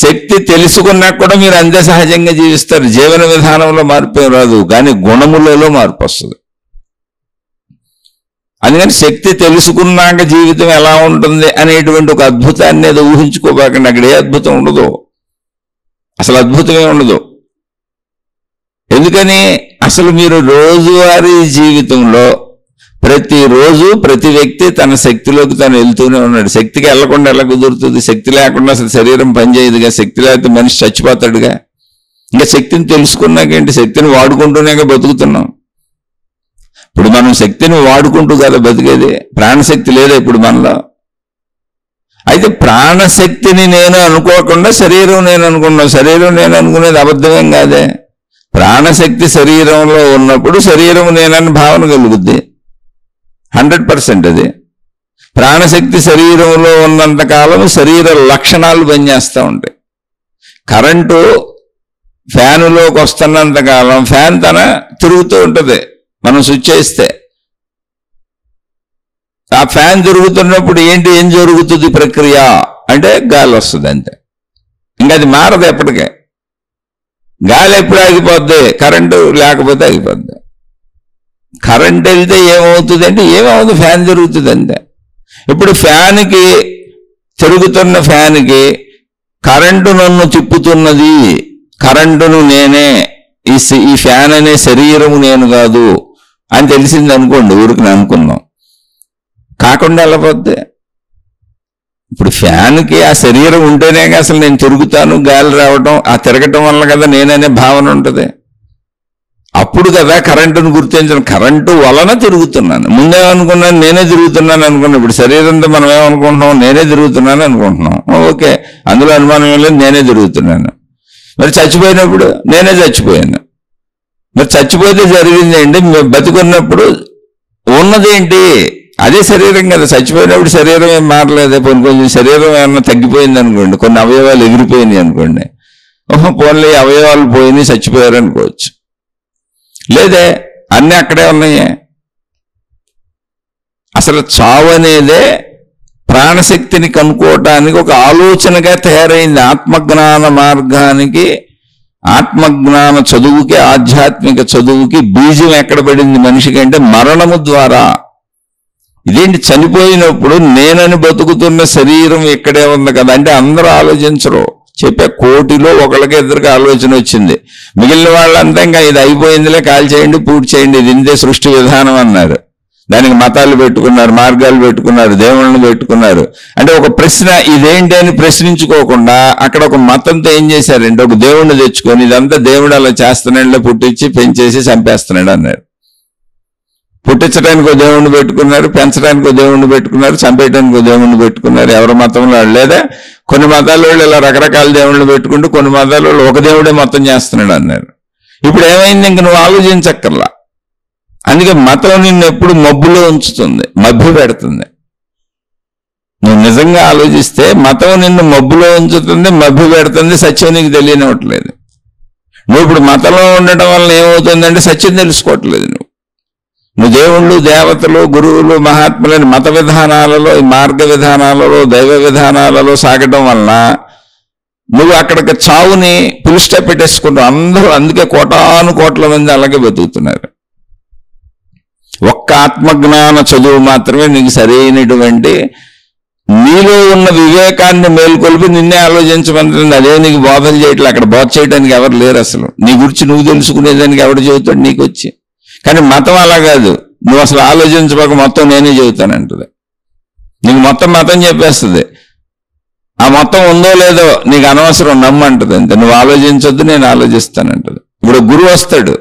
శక్తి తెలుసుకున్నా కూడా మీరు అంతే సహజంగా జీవిస్తారు. జీవన విధానంలో మార్పు రాదు, కానీ గుణములలో మార్పు వస్తుంది. అందుకని శక్తి తెలుసుకున్నాక జీవితం ఎలా ఉంటుంది అనేటువంటి ఒక అద్భుతాన్ని ఏదో ఊహించుకోబాకండి. అక్కడ ఏ అద్భుతం ఉండదు, అసలు అద్భుతమే ఉండదు. ఎందుకని అసలు మీరు రోజువారీ జీవితంలో ప్రతిరోజు ప్రతి వ్యక్తి తన శక్తిలోకి తను వెళ్తూనే ఉన్నాడు. శక్తికి వెళ్లకుండా ఎలా కుదురుతుంది? శక్తి లేకుండా అసలు శరీరం పనిచేయదుగా. శక్తి లేకపోతే మనిషి చచ్చిపోతాడుగా. ఇంకా శక్తిని తెలుసుకున్నాకేంటి? శక్తిని వాడుకుంటూనేగా బతుకుతున్నాం. ఇప్పుడు మనం శక్తిని వాడుకుంటూ కదా బతికేది. ప్రాణశక్తి లేదా ఇప్పుడు మనలో? అయితే ప్రాణశక్తిని నేను అనుకోకుండా శరీరం నేను అనుకున్నాను. శరీరం నేను అనుకునేది అబద్ధమేం కాదే. ప్రాణశక్తి శరీరంలో ఉన్నప్పుడు శరీరం నేనని భావన కలుగుద్ది. 100% అది. ప్రాణశక్తి శరీరంలో ఉన్నంతకాలం శరీర లక్షణాలు పనిచేస్తూ ఉంటాయి. కరెంటు ఫ్యానులోకి వస్తున్నంతకాలం ఫ్యాన్ తన తిరుగుతూ ఉంటుంది. మనం స్విచ్ చేస్తే ఆ ఫ్యాన్ తిరుగుతున్నప్పుడు ఏం జరుగుతుంది ప్రక్రియ అంటే గాలి వస్తుంది అంతే. ఇంకా అది మారదు ఎప్పటికే. గాలి ఎప్పుడు ఆగిపోద్ది? కరెంటు లేకపోతే ఆగిపోద్ది. కరెంట్ వెళ్తే ఏమవుతుంది అంటే ఏమవుతుంది? ఫ్యాన్ తిరుగుతుంది అంతే. ఇప్పుడు ఫ్యాన్కి తిరుగుతున్న ఫ్యాన్కి కరెంటు నన్ను తిప్పుతున్నది, కరెంటును నేనే, ఈ ఫ్యాన్ అనే శరీరము నేను కాదు అని తెలిసింది అనుకోండి, ఊరికి అనుకుందాం. కాకుండా వెళ్ళిపోద్ది. ఇప్పుడు ఫ్యాన్కి ఆ శరీరం ఉంటేనే అసలు నేను తిరుగుతాను, గాలి రావటం, ఆ తిరగటం వల్ల కదా నేననే భావన ఉంటుంది. అప్పుడు కదా కరెంటును గుర్తించడం. కరెంటు వలన తిరుగుతున్నాను. ముందేమనుకున్నాను? నేనే తిరుగుతున్నాను అనుకున్నాను. ఇప్పుడు శరీరంతో మనం ఏమనుకుంటున్నాం? నేనే తిరుగుతున్నాను అనుకుంటున్నాం. ఓకే, అందులో అనుమానం ఏం లేదు, నేనే తిరుగుతున్నాను. మరి చచ్చిపోయినప్పుడు నేనే చచ్చిపోయాను. మరి చచ్చిపోతే జరిగింది ఏంటి? బతికున్నప్పుడు ఉన్నదేంటి? అదే శరీరం కదా. చచ్చిపోయినప్పుడు శరీరం ఏం మారలేదు. కొంచెం శరీరం ఏమన్నా తగ్గిపోయింది అనుకోండి, కొన్ని అవయవాలు ఎగిరిపోయినాయి అనుకోండి, పోన్లే అవయవాలు పోయినాయి, చచ్చిపోయారు అనుకోవచ్చు. లేదే, అన్నీ అక్కడే ఉన్నాయి. అసలు చావు అనేదే ప్రాణశక్తిని కనుక్కోవటానికి ఒక ఆలోచనగా తయారైంది. ఆత్మజ్ఞాన మార్గానికి, ఆత్మజ్ఞాన చదువుకి, ఆధ్యాత్మిక చదువుకి బీజం ఎక్కడ పడింది మనిషికి అంటే మరణము ద్వారా. ఇదేంటి? చనిపోయినప్పుడు నేనని బతుకుతున్న శరీరం ఇక్కడే ఉంది కదా అంటే అందరూ ఆలోచించరు. చెప్పే 1,00,00,000లో ఒకళ్ళకి ఇద్దరికి ఆలోచన వచ్చింది. మిగిలిన వాళ్ళంతా ఇంకా ఇది అయిపోయిందిలే, కాల్ చేయండి, పూర్తి చేయండి, ఇది ఇంతే సృష్టి విధానం అన్నారు. దానికి మతాలు పెట్టుకున్నారు, మార్గాలు పెట్టుకున్నారు, దేవుళ్ళని పెట్టుకున్నారు. అంటే ఒక ప్రశ్న ఇదేంటి అని ప్రశ్నించుకోకుండా అక్కడ ఒక మతంతో ఏం చేశారంటే ఒక దేవుణ్ణి తెచ్చుకొని ఇదంతా దేవుడు అలా చేస్తున్నాడులే, పుట్టించి పెంచేసి చంపేస్తున్నాడు అన్నాడు. పుట్టించడానికి ఒక దేవుణ్ణి పెట్టుకున్నారు, పెంచడానికి ఒక దేవుణ్ణి పెట్టుకున్నారు, చంపేయడానికి ఒక దేవుణ్ణి పెట్టుకున్నారు. ఎవరి మతంలో వాళ్ళు. లేదా కొన్ని మతాల వాళ్ళు ఇలా రకరకాల దేవుళ్ళని పెట్టుకుంటూ కొన్ని మతాల వాళ్ళు ఒక దేవుడే మొత్తం చేస్తున్నాడు అన్నారు. ఇప్పుడు ఏమైంది? ఇంక నువ్వు ఆలోచించక్కర్లా. అందుకే మతం నిన్ను ఎప్పుడు మబ్బులో ఉంచుతుంది, మభ్య పెడుతుంది. నువ్వు నిజంగా ఆలోచిస్తే మతం నిన్ను మబ్బులో ఉంచుతుంది, మభ్య పెడుతుంది, సత్యం నీకు తెలియనివ్వట్లేదు. నువ్వు ఇప్పుడు మతంలో ఉండటం వల్ల ఏమవుతుందంటే సత్యం తెలుసుకోవట్లేదు. నువ్వు దేవుళ్ళు, దేవతలు, గురువులు, మహాత్ములని మత విధానాలలో, మార్గ విధానాలలో, దైవ విధానాలలో సాగడం వలన నువ్వు అక్కడికి చావుని పులిస్టా పెట్టేసుకుంటావు. అందరూ అందుకే కోటాను కోట్ల మంది అలాగే బతుకుతున్నారు. ఒక్క ఆత్మజ్ఞాన చదువు మాత్రమే నీకు సరైనటువంటి నీలో ఉన్న వివేకాన్ని మేల్కొల్పి నిన్నే ఆలోచించమంటుంది. అదే నీకు బోధన చేయట్లేదు. అక్కడ బోధ చేయడానికి ఎవరు లేరు. అసలు నీ గురించి నువ్వు తెలుసుకునేదానికి ఎవడు చెబుతాడు నీకు వచ్చి? కానీ మతం అలా కాదు. నువ్వు అసలు ఆలోచించబోక మొత్తం నేనే చెబుతానంటుంది. నీకు మొత్తం మతం చెప్పేస్తుంది. ఆ మొత్తం ఉందో లేదో నీకు అనవసరం, నమ్మంటుంది. అంతే. నువ్వు ఆలోచించొద్దు, నేను ఆలోచిస్తానంటుంది. ఇప్పుడు గురువు వస్తాడు,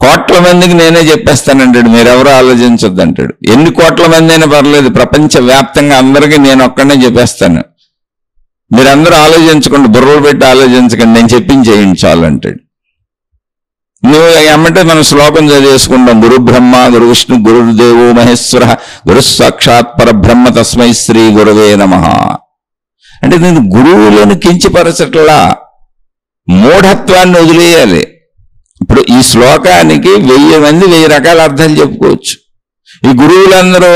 కోట్ల మందికి నేనే చెప్పేస్తానంటాడు, మీరెవరో ఆలోచించొద్దు అంటాడు. ఎన్ని కోట్ల మంది అయినా పర్లేదు, ప్రపంచ వ్యాప్తంగా అందరికీ నేను ఒక్కడనే చెప్పేస్తాను, మీరందరూ ఆలోచించకుండా, బుర్రలు పెట్టి ఆలోచించకండి, నేను చెప్పింది చేయండి చాలు అంటాడు. నువ్వు ఏమంటే మనం శ్లోకం చదివేసుకుంటాం, గురు బ్రహ్మ గురు విష్ణు గురుదేవో మహేశ్వర గురు సాక్షాత్ పరబ్రహ్మ తస్మై శ్రీ గురవే నమః. అంటే నేను గురువులను కించపరచట్లా, మూఢత్వాన్ని వదిలేయాలి. ఇప్పుడు ఈ శ్లోకానికి 1000 మంది 1000 రకాల అర్థాలు చెప్పుకోవచ్చు. ఈ గురువులందరూ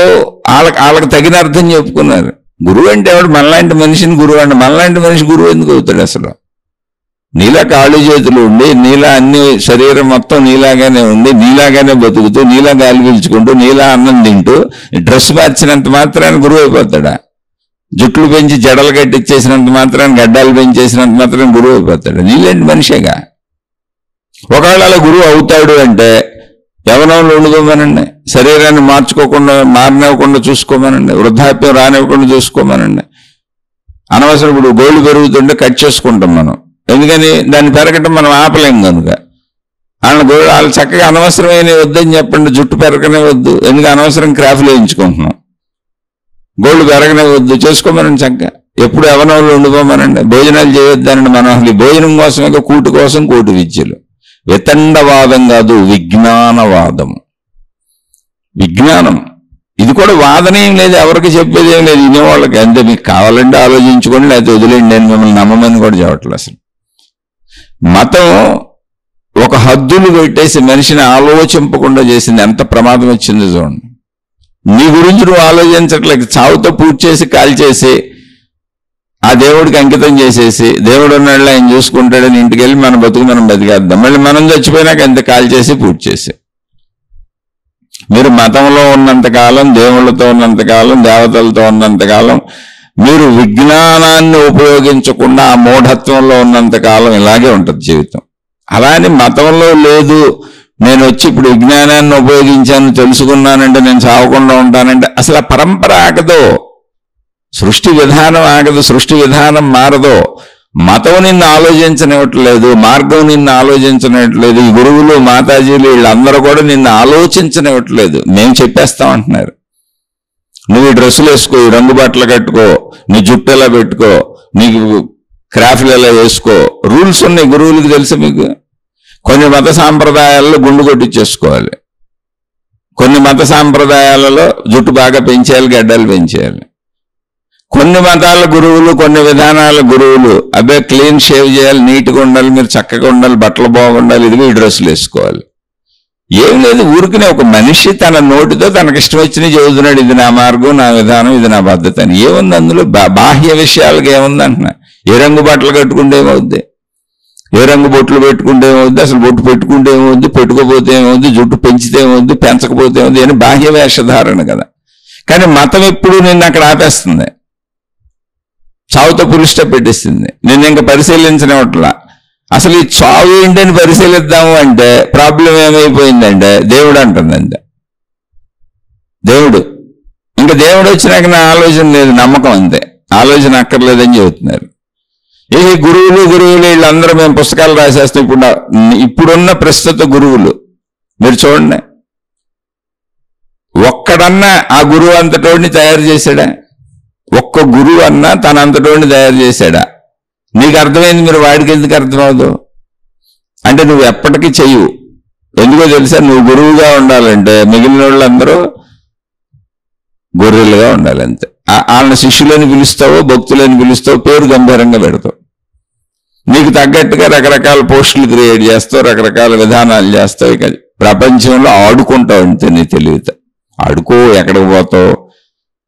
వాళ్ళకి తగిన అర్థం చెప్పుకున్నారు. గురువు అంటే ఎవడు? మనలాంటి మనిషిని గురువు అంటే. మనలాంటి మనిషి గురువు ఎందుకు అవుతాడు? అసలు నీలా కాళ్ళు చేతులు ఉండి, నీలా అన్ని శరీరం మొత్తం నీలాగానే ఉండి, నీలాగానే బతుకుతూ, నీలా గాలి పీల్చుకుంటూ, నీలా అన్నం తింటూ, డ్రెస్ మార్చినంత మాత్రాన్ని గురువు అయిపోతాడా? జుట్లు పెంచి జడలు కట్టించేసినంత మాత్రాన్ని, గడ్డాలు పెంచేసినంత మాత్రాన్ని గురువు అయిపోతాడు? నీలాంటి మనిషేగా. ఒకవేళ అలా గురువు అవుతాడు అంటే యవనంలో ఉండుకోమనండి, శరీరాన్ని మార్చుకోకుండా, మారనివ్వకుండా చూసుకోమనండి, వృద్ధాప్యం రానివ్వకుండా చూసుకోమనండి. అనవసరం ఇప్పుడు గోళ్ళు పెరుగుతుంటే కట్ చేసుకుంటాం మనం. ఎందుకని? దాన్ని పెరగటం మనం ఆపలేం కనుక. వాళ్ళు చక్కగా అనవసరమైన వద్దని చెప్పండి, జుట్టు పెరగనే వద్దు, ఎందుకు అనవసరం క్రాఫ్లు వేయించుకుంటున్నాం. గోళ్ళు పెరగనే వద్దు, చేసుకోమనండి చక్కగా. ఎప్పుడు యవనంలో ఉండిపోమనండి. భోజనాలు చేయొద్దానండి. మనం అసలు భోజనం కోసమే, కూటు కోసం కోటి విద్యలు. వితండవాదం కాదు, విజ్ఞానవాదం. విజ్ఞానం ఇది కూడా వాదనేం లేదు, ఎవరికి చెప్పేది ఏం లేదు, వినేవాళ్ళకి అంతే. మీకు కావాలంటే ఆలోచించుకోండి, లేకపోతే వదిలేండి, నేను మిమ్మల్ని నమ్మమని కూడా చెప్పట్లేదు. అసలు మతం ఒక హద్దులు పెట్టేసి మనిషిని ఆలోచింపకుండా చేసింది. ఎంత ప్రమాదం వచ్చింది చూడండి. నీ గురించి నువ్వు ఆలోచించట్లేదు, చావుతో పూర్తి చేసి కాల్చేసి ఆ దేవుడికి అంకితం చేసేసి, దేవుడు ఉన్నాడు ఆయన చూసుకుంటాడని ఇంటికి వెళ్ళి మన బతుకు మనం బతికేద్దాం. మళ్ళీ మనం చచ్చిపోయినాక ఎంత కాల్చేసి పూర్తి చేసి. మీరు మతంలో ఉన్నంతకాలం, దేవుళ్ళతో ఉన్నంతకాలం, దేవతలతో ఉన్నంతకాలం, మీరు విజ్ఞానాన్ని ఉపయోగించకుండా ఆ మూఢత్వంలో ఉన్నంతకాలం ఇలాగే ఉంటుంది జీవితం. అలానే మతంలో లేదు, నేను వచ్చి ఇప్పుడు విజ్ఞానాన్ని ఉపయోగించాను, తెలుసుకున్నానంటే నేను చావకుండా ఉంటానంటే అసలు ఆ పరంపర ఆగదో, సృష్టి విధానం ఆగదు, సృష్టి విధానం మారదో. మతం నిన్ను ఆలోచించనివ్వట్లేదు, మార్గం నిన్ను ఆలోచించనివ్వట్లేదు, ఈ గురువులు, మాతాజీలు వీళ్ళందరూ కూడా నిన్ను ఆలోచించనివ్వట్లేదు. మేము చెప్పేస్తామంటున్నారు. నువ్వు ఈ డ్రెస్సులు వేసుకో, ఈ రంగు బట్టలు కట్టుకో, నీ జుట్టు ఎలా పెట్టుకో, నీకు క్రాఫ్ట్లు ఎలా వేసుకో, రూల్స్ ఉన్నాయి. గురువులకు తెలుసు మీకు. కొన్ని మత సాంప్రదాయాల్లో గుండు కొట్టించేసుకోవాలి, కొన్ని మత సాంప్రదాయాలలో జుట్టు బాగా పెంచేయాలి, గడ్డలు పెంచేయాలి. కొన్ని మతాల గురువులు, కొన్ని విధానాల గురువులు అబ్బే క్లీన్ షేవ్ చేయాలి, నీట్గా ఉండాలి, మీరు చక్కగా ఉండాలి, బట్టలు బాగుండాలి, ఇదిగో ఈ డ్రెస్సులు వేసుకోవాలి. ఏం లేదు, ఊరికనే ఒక మనిషి తన నోటితో తనకి ఇష్టం వచ్చినవి చెబుతున్నాడు, ఇది నా మార్గం, నా విధానం, ఇది నా పద్ధతి అని. ఏముంది అందులో? బాహ్య విషయాలకు ఏముంది అంటున్నా. ఏ రంగు బట్టలు కట్టుకుంటే ఏమవుద్ది, ఏ రంగు బొట్లు పెట్టుకుంటే ఏమవుద్ది, అసలు బొట్టు పెట్టుకుంటే ఏమవుద్ది, పెట్టుకోపోతే ఏమవుద్ది, జుట్టు పెంచితే ఏమవుద్ది, పెంచకపోతే ఏమవుద్ది అని బాహ్య వేషధారణ కదా. కానీ మతం ఎప్పుడు నిన్ను అక్కడ ఆపేస్తుంది, చావుతో పులిస్టా పెట్టేస్తుంది. నేను ఇంకా పరిశీలించనివట్లా. అసలు ఈ చావు ఏంటని పరిశీలిద్దాము అంటే ప్రాబ్లం ఏమైపోయిందంటే దేవుడు అంటుందంటే దేవుడు. ఇంకా దేవుడు వచ్చినాక నా ఆలోచన లేదు, నమ్మకం అంతే, ఆలోచన అక్కర్లేదని చెబుతున్నారు. ఈ గురువులు వీళ్ళందరూ మేము పుస్తకాలు రాసేస్తాం. ఇప్పుడున్న ప్రస్తుత గురువులు మీరు చూడండి, ఒక్కడన్నా ఆ గురువు అంతటోడిని తయారు చేశాడా? ఒక్క గురువు అన్నా తన అంతటోడిని తయారు చేశాడా? నీకు అర్థమైంది, మీరు వాడికి ఎందుకు అర్థమవుదు అంటే నువ్వు ఎప్పటికీ చెయ్యవు. ఎందుకో తెలుసా? నువ్వు గురువుగా ఉండాలంటే మిగిలిన వాళ్ళందరూ గొర్రెలుగా ఉండాలి అంతే. వాళ్ళని శిష్యులని పిలుస్తావో భక్తులని పిలుస్తావో, పేరు గంభీరంగా పెడతావు. నీకు తగ్గట్టుగా రకరకాల పోస్టులు క్రియేట్ చేస్తావు, రకరకాల విధానాలు చేస్తావు. ఇక ప్రపంచంలో ఆడుకుంటావు అంతే. నీ తెలివితే ఆడుకో, ఎక్కడికి పోతావు?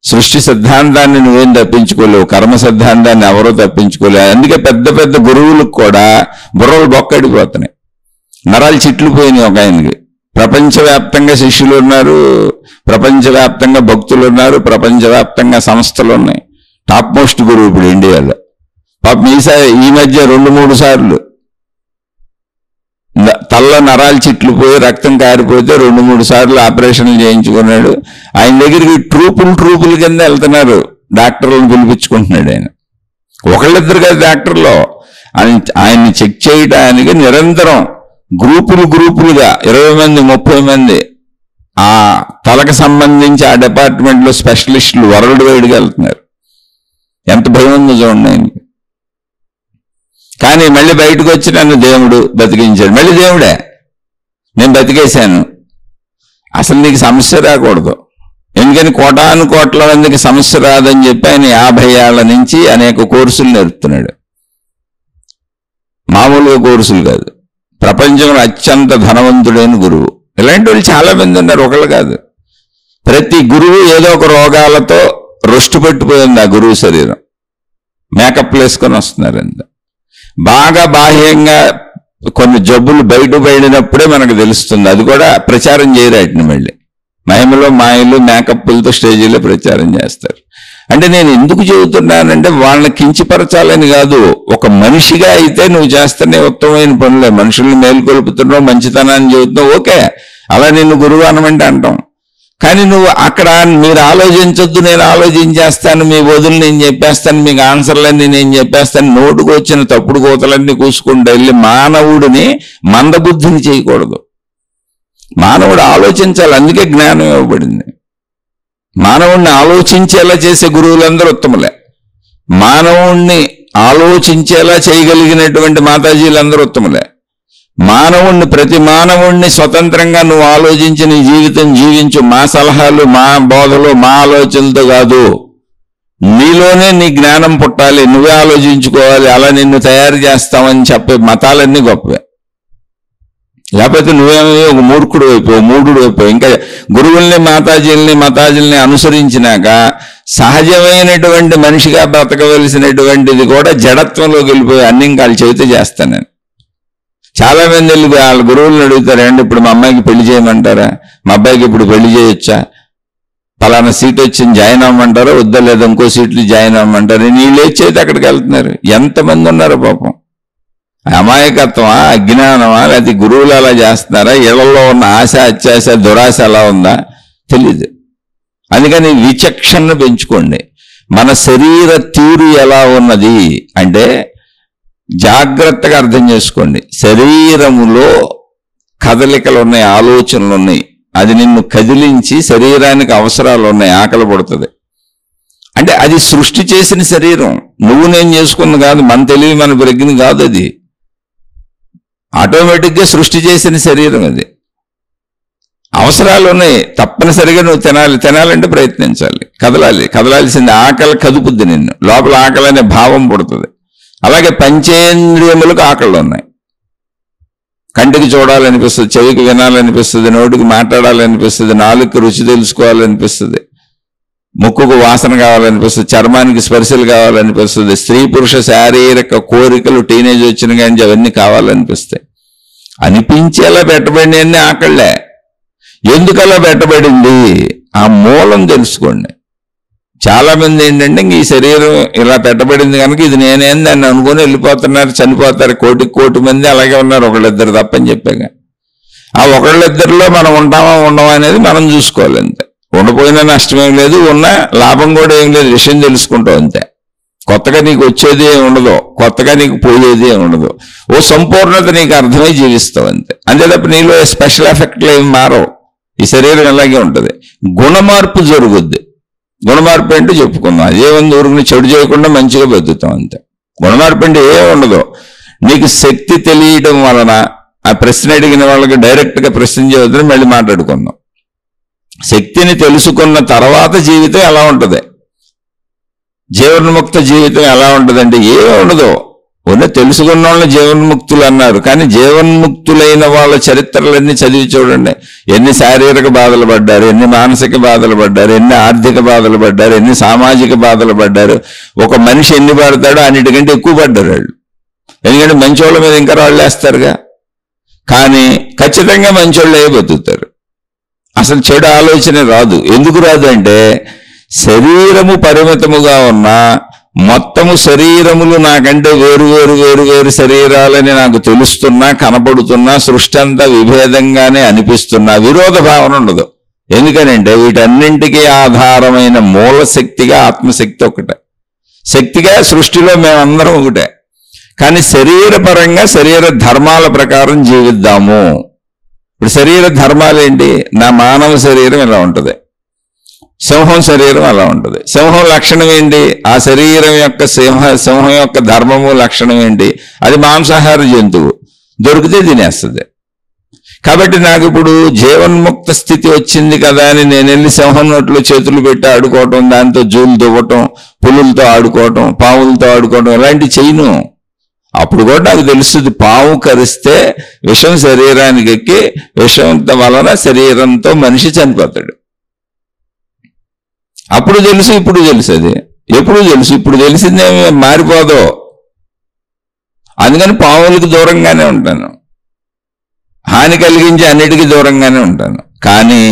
సృష్టి సిద్ధాంతాన్ని నువ్వేం తప్పించుకోలేవు, కర్మ సిద్ధాంతాన్ని ఎవరో తప్పించుకోలేవు. అందుకే పెద్ద పెద్ద గురువులకు కూడా బుర్రలు బొక్కడిపోతున్నాయి, నరాలు చిట్లు పోయినాయి. ఒక ఆయనకి ప్రపంచవ్యాప్తంగా శిష్యులు ఉన్నారు, ప్రపంచవ్యాప్తంగా భక్తులు ఉన్నారు, ప్రపంచవ్యాప్తంగా సంస్థలు ఉన్నాయి. టాప్ మోస్ట్ గురువు ఇప్పుడు ఇండియాలో. పాపం ఈ మధ్య 2-3 సార్లు తల్ల నరాలు చిట్లు పోయి రక్తం కారిపోతే 2-3 సార్లు ఆపరేషన్లు చేయించుకున్నాడు. ఆయన దగ్గరికి ట్రూపులు కింద వెళ్తున్నారు, డాక్టర్లను పిలిపించుకుంటున్నాడు ఆయన. ఒకళ్ళిద్దరు కదా డాక్టర్లో, ఆయన్ని చెక్ చేయడానికి నిరంతరం గ్రూపులుగా 20 మంది 30 మంది ఆ తలకు సంబంధించి ఆ డిపార్ట్మెంట్లో స్పెషలిస్టులు వరల్డ్ వైడ్గా వెళ్తున్నారు. ఎంత భయం ఉందో చూడండి ఆయనకి. కానీ మళ్ళీ బయటకు వచ్చి నన్ను దేవుడు బతికించాడు. మళ్ళీ దేవుడే, నేను బతికేశాను. అసలు నీకు సమస్య రాకూడదు. ఎందుకని కోటాను మందికి సమస్య రాదని చెప్పి ఆయన 50 ఏళ్ల నుంచి అనేక కోర్సులు నేర్పుతున్నాడు. మామూలుగా కోర్సులు కాదు, ప్రపంచంలో అత్యంత ధనవంతుడైన గురువు. ఇలాంటి వాళ్ళు చాలా మంది ఉన్నారు, ఒకళ్ళు కాదు. ప్రతి గురువు ఏదో ఒక రోగాలతో రొష్టు పెట్టిపోయింది ఆ గురువు శరీరం. మేకప్ వేసుకొని వస్తున్నారు అంత. బాగా బాహ్యంగా కొన్ని జబ్బులు బయటపడినప్పుడే మనకు తెలుస్తుంది. అది కూడా ప్రచారం చేయరాటిని మళ్ళీ మహిమలో మాయలు మేకప్లతో స్టేజీలో ప్రచారం చేస్తారు. అంటే నేను ఎందుకు చెబుతున్నానంటే వాళ్ళని కించిపరచాలని కాదు. ఒక మనిషిగా అయితే నువ్వు చేస్తేనే ఉత్తమమైన పనులే. మనుషుల్ని మేలుకొల్పుతున్నావు, మంచితనాన్ని చెబుతున్నావు, ఓకే, అలా నిన్ను గురువు అనమంటే అంటాం. కానీ నువ్వు అక్కడ మీరు ఆలోచించొద్దు, నేను ఆలోచించేస్తాను, మీ వదులు నేను చెప్పేస్తాను, మీకు ఆన్సర్లన్నీ నేను చెప్పేస్తాను, నోటుకు వచ్చిన తప్పుడు కోతలన్నీ కూసుకుంటూ వెళ్ళి మానవుడిని మందబుద్ధిని చేయకూడదు. మానవుడు ఆలోచించాలి, అందుకే జ్ఞానం ఇవ్వబడింది. మానవుణ్ణి ఆలోచించేలా చేసే గురువులందరూ ఉత్తములే. మానవుణ్ణి ఆలోచించేలా చేయగలిగినటువంటి మాతాజీలందరూ ఉత్తములే. ప్రతి మానవుణ్ణి స్వతంత్రంగా నువ్వు ఆలోచించి నీ జీవితం జీవించు. మా సలహాలు, మా బోధలు, మా ఆలోచనలతో కాదు, నీలోనే నీ జ్ఞానం పుట్టాలి, నువ్వే ఆలోచించుకోవాలి, అలా నిన్ను తయారు చేస్తామని చెప్పే మతాలన్నీ గొప్పవే. లేకపోతే నువ్వేమో ఒక మూర్ఖుడు అయిపోయి మూఢుడు అయిపోయి ఇంకా గురువుల్ని మతాజీల్ని అనుసరించినాక సహజమైనటువంటి మనిషిగా బ్రతకవలసినటువంటిది కూడా జడత్వంలోకి వెళ్ళిపోయి అన్ని ఇంకా వాళ్ళు చెబితే చేస్తానని. చాలా మంది వెళ్ళి వాళ్ళ గురువులను అడుగుతారు, ఏంటి ఇప్పుడు మా అమ్మాయికి పెళ్లి చేయమంటారా, మా అబ్బాయికి ఇప్పుడు పెళ్లి చేయొచ్చా, పలానా సీట్ వచ్చింది జాయిన్ అవ్వమంటారా, వద్దా లేదా ఇంకో సీట్లు జాయిన్ అవ్వమంటారు. నీళ్ళు లేచైతే అక్కడికి వెళ్తున్నారు. ఎంతమంది ఉన్నారు పాపం. అమాయకత్వమా, అజ్ఞానమా, లేకపోతే గురువులు అలా చేస్తున్నారా, ఇళ్లలో ఉన్న ఆశ అత్యాశ దురాశ అలా ఉందా తెలీదు. అందుకని విచక్షణను పెంచుకోండి. మన శరీర తీరు ఎలా ఉన్నది అంటే జాగ్రత్తగా అర్థం చేసుకోండి. శరీరములో కదలికలు ఉన్నాయి, ఆలోచనలు ఉన్నాయి, అది నిన్ను కదిలించి శరీరానికి అవసరాలు ఉన్నాయి, ఆకలి పడుతుంది అంటే అది సృష్టి చేసిన శరీరం. నువ్వు నేను చేసుకున్న కాదు, మన తెలివి మన ప్రజ్ఞ కాదు, అది ఆటోమేటిక్గా సృష్టి చేసిన శరీరం. అది అవసరాలు ఉన్నాయి, తప్పనిసరిగా నువ్వు తినాలంటే ప్రయత్నించాలి, కదలాల్సింది. ఆకలి కదుపుద్ది నిన్ను, లోపల ఆకలి అనే భావం పుడుతుంది. అలాగే పంచేంద్రియములకు ఆకళ్ళు ఉన్నాయి. కంటికి చూడాలనిపిస్తుంది, చెవికి వినాలనిపిస్తుంది, నోటికి మాట్లాడాలనిపిస్తుంది, నాలుగుకి రుచి తెలుసుకోవాలనిపిస్తుంది, ముక్కుకు వాసన కావాలనిపిస్తుంది, చర్మానికి స్పర్శలు కావాలనిపిస్తుంది, స్త్రీ పురుష శారీరక కోరికలు టీనేజ్ వచ్చిన కానీ అవన్నీ కావాలనిపిస్తాయి. అనిపించేలా పెట్టబడి అన్ని ఆకళ్లే. ఎందుకలా పెట్టబడింది ఆ మూలం తెలుసుకోండి. చాలా మంది ఏంటంటే ఈ శరీరం ఇలా పెట్టబడింది కనుక ఇది నేనేంది అని అనుకుని వెళ్ళిపోతున్నారు, చనిపోతారు. 1,000,000 మంది అలాగే ఉన్నారు, ఒకళ్ళిద్దరు తప్పని చెప్పాక. ఆ ఒకళ్ళిద్దరిలో మనం ఉంటామా ఉండమా అనేది మనం చూసుకోవాలి అంతే. ఉండపోయినా నష్టమేం లేదు, ఉన్న లాభం కూడా ఏం లేదు. విషయం తెలుసుకుంటావు అంతే. కొత్తగా నీకు వచ్చేది ఏమి ఉండదు, కొత్తగా నీకు పోయేది ఏమి ఉండదు. ఓ సంపూర్ణత నీకు అర్థమై జీవిస్తావు అంతే. అంతే తప్ప నీలో స్పెషల్ ఎఫెక్ట్లు ఏమి మారవు. ఈ శరీరం అలాగే ఉంటుంది. గుణమార్పు జరుగుద్ది. గుణమార్పు అంటే చెప్పుకుందాం, అదేముంది, ఊరికి చెడు చేయకుండా మంచిగా బతుకుతాం అంతే. గుణమార్పు అంటే ఏమి ఉండదు. నీకు శక్తి తెలియడం వలన, ఆ ప్రశ్న అడిగిన వాళ్ళకి డైరెక్ట్గా ప్రశ్న చేయవద్దని మళ్ళీ మాట్లాడుకుందాం. శక్తిని తెలుసుకున్న తర్వాత జీవితం ఎలా ఉంటుంది, జీవన్ముక్త జీవితం ఎలా ఉంటుందంటే ఏమీ ఉండదు. ఉన్న తెలుసుకున్న వాళ్ళని జీవన్ముక్తులు అన్నారు. కానీ జీవన్ముక్తులైన వాళ్ళ చరిత్రలన్నీ చదివి చూడండి. ఎన్ని శారీరక బాధలు పడ్డారు, ఎన్ని మానసిక బాధలు పడ్డారు, ఎన్ని ఆర్థిక బాధలు పడ్డారు, ఎన్ని సామాజిక బాధలు పడ్డారు. ఒక మనిషి ఎన్ని పడతాడో అన్నిటికంటే ఎక్కువ పడ్డారు వాళ్ళు. ఎందుకంటే మంచోళ్ళ మీద ఇంకా రాళ్ళు వేస్తారుగా. కానీ ఖచ్చితంగా మంచోళ్ళే బతుకుతారు. అసలు చెడు ఆలోచన రాదు. ఎందుకు రాదు అంటే శరీరము పరిమితముగా ఉన్నా మొత్తము శరీరములు నాకంటే వేరు వేరు వేరు వేరు శరీరాలని నాకు తెలుస్తున్నా, కనపడుతున్నా, సృష్టి అంతా విభేదంగానే అనిపిస్తున్నా విరోధ భావన ఉండదు. ఎందుకనంటే వీటన్నింటికీ ఆధారమైన మూల శక్తిగా ఆత్మశక్తి ఒకటే. శక్తిగా సృష్టిలో మేమందరం ఒకటే. కానీ శరీరపరంగా శరీర ధర్మాల ప్రకారం జీవిద్దాము. ఇప్పుడు శరీర ధర్మాలు ఏంటి? నా మానవ శరీరం ఇలా ఉంటుంది, సింహం శరీరం అలా ఉంటుంది. సింహం లక్షణం ఏంటి? ఆ శరీరం యొక్క సింహం యొక్క ధర్మము లక్షణం ఏంటి? అది మాంసాహార జంతువు, దొరికితే తినేస్తుంది. కాబట్టి నాకు ఇప్పుడు జీవన్ముక్త స్థితి వచ్చింది కదా అని నేను వెళ్ళి సింహం నోట్లో చేతులు పెట్టి ఆడుకోవటం, దాంతో జూలు దువ్వటం, పులులతో ఆడుకోవటం, పావులతో ఆడుకోవటం ఇలాంటివి చేయను. అప్పుడు కూడా నాకు తెలుస్తుంది, పాము కరిస్తే విషం శరీరానికి ఎక్కి విషం వలన శరీరంతో మనిషి చనిపోతాడు. అప్పుడు తెలుసు, ఇప్పుడు తెలుసు. అది ఎప్పుడు తెలుసు, ఇప్పుడు తెలిసిందేమీ మారిపోదో. అందుకని పాములకు దూరంగానే ఉంటాను, హాని కలిగించి అన్నిటికీ దూరంగానే ఉంటాను. కానీ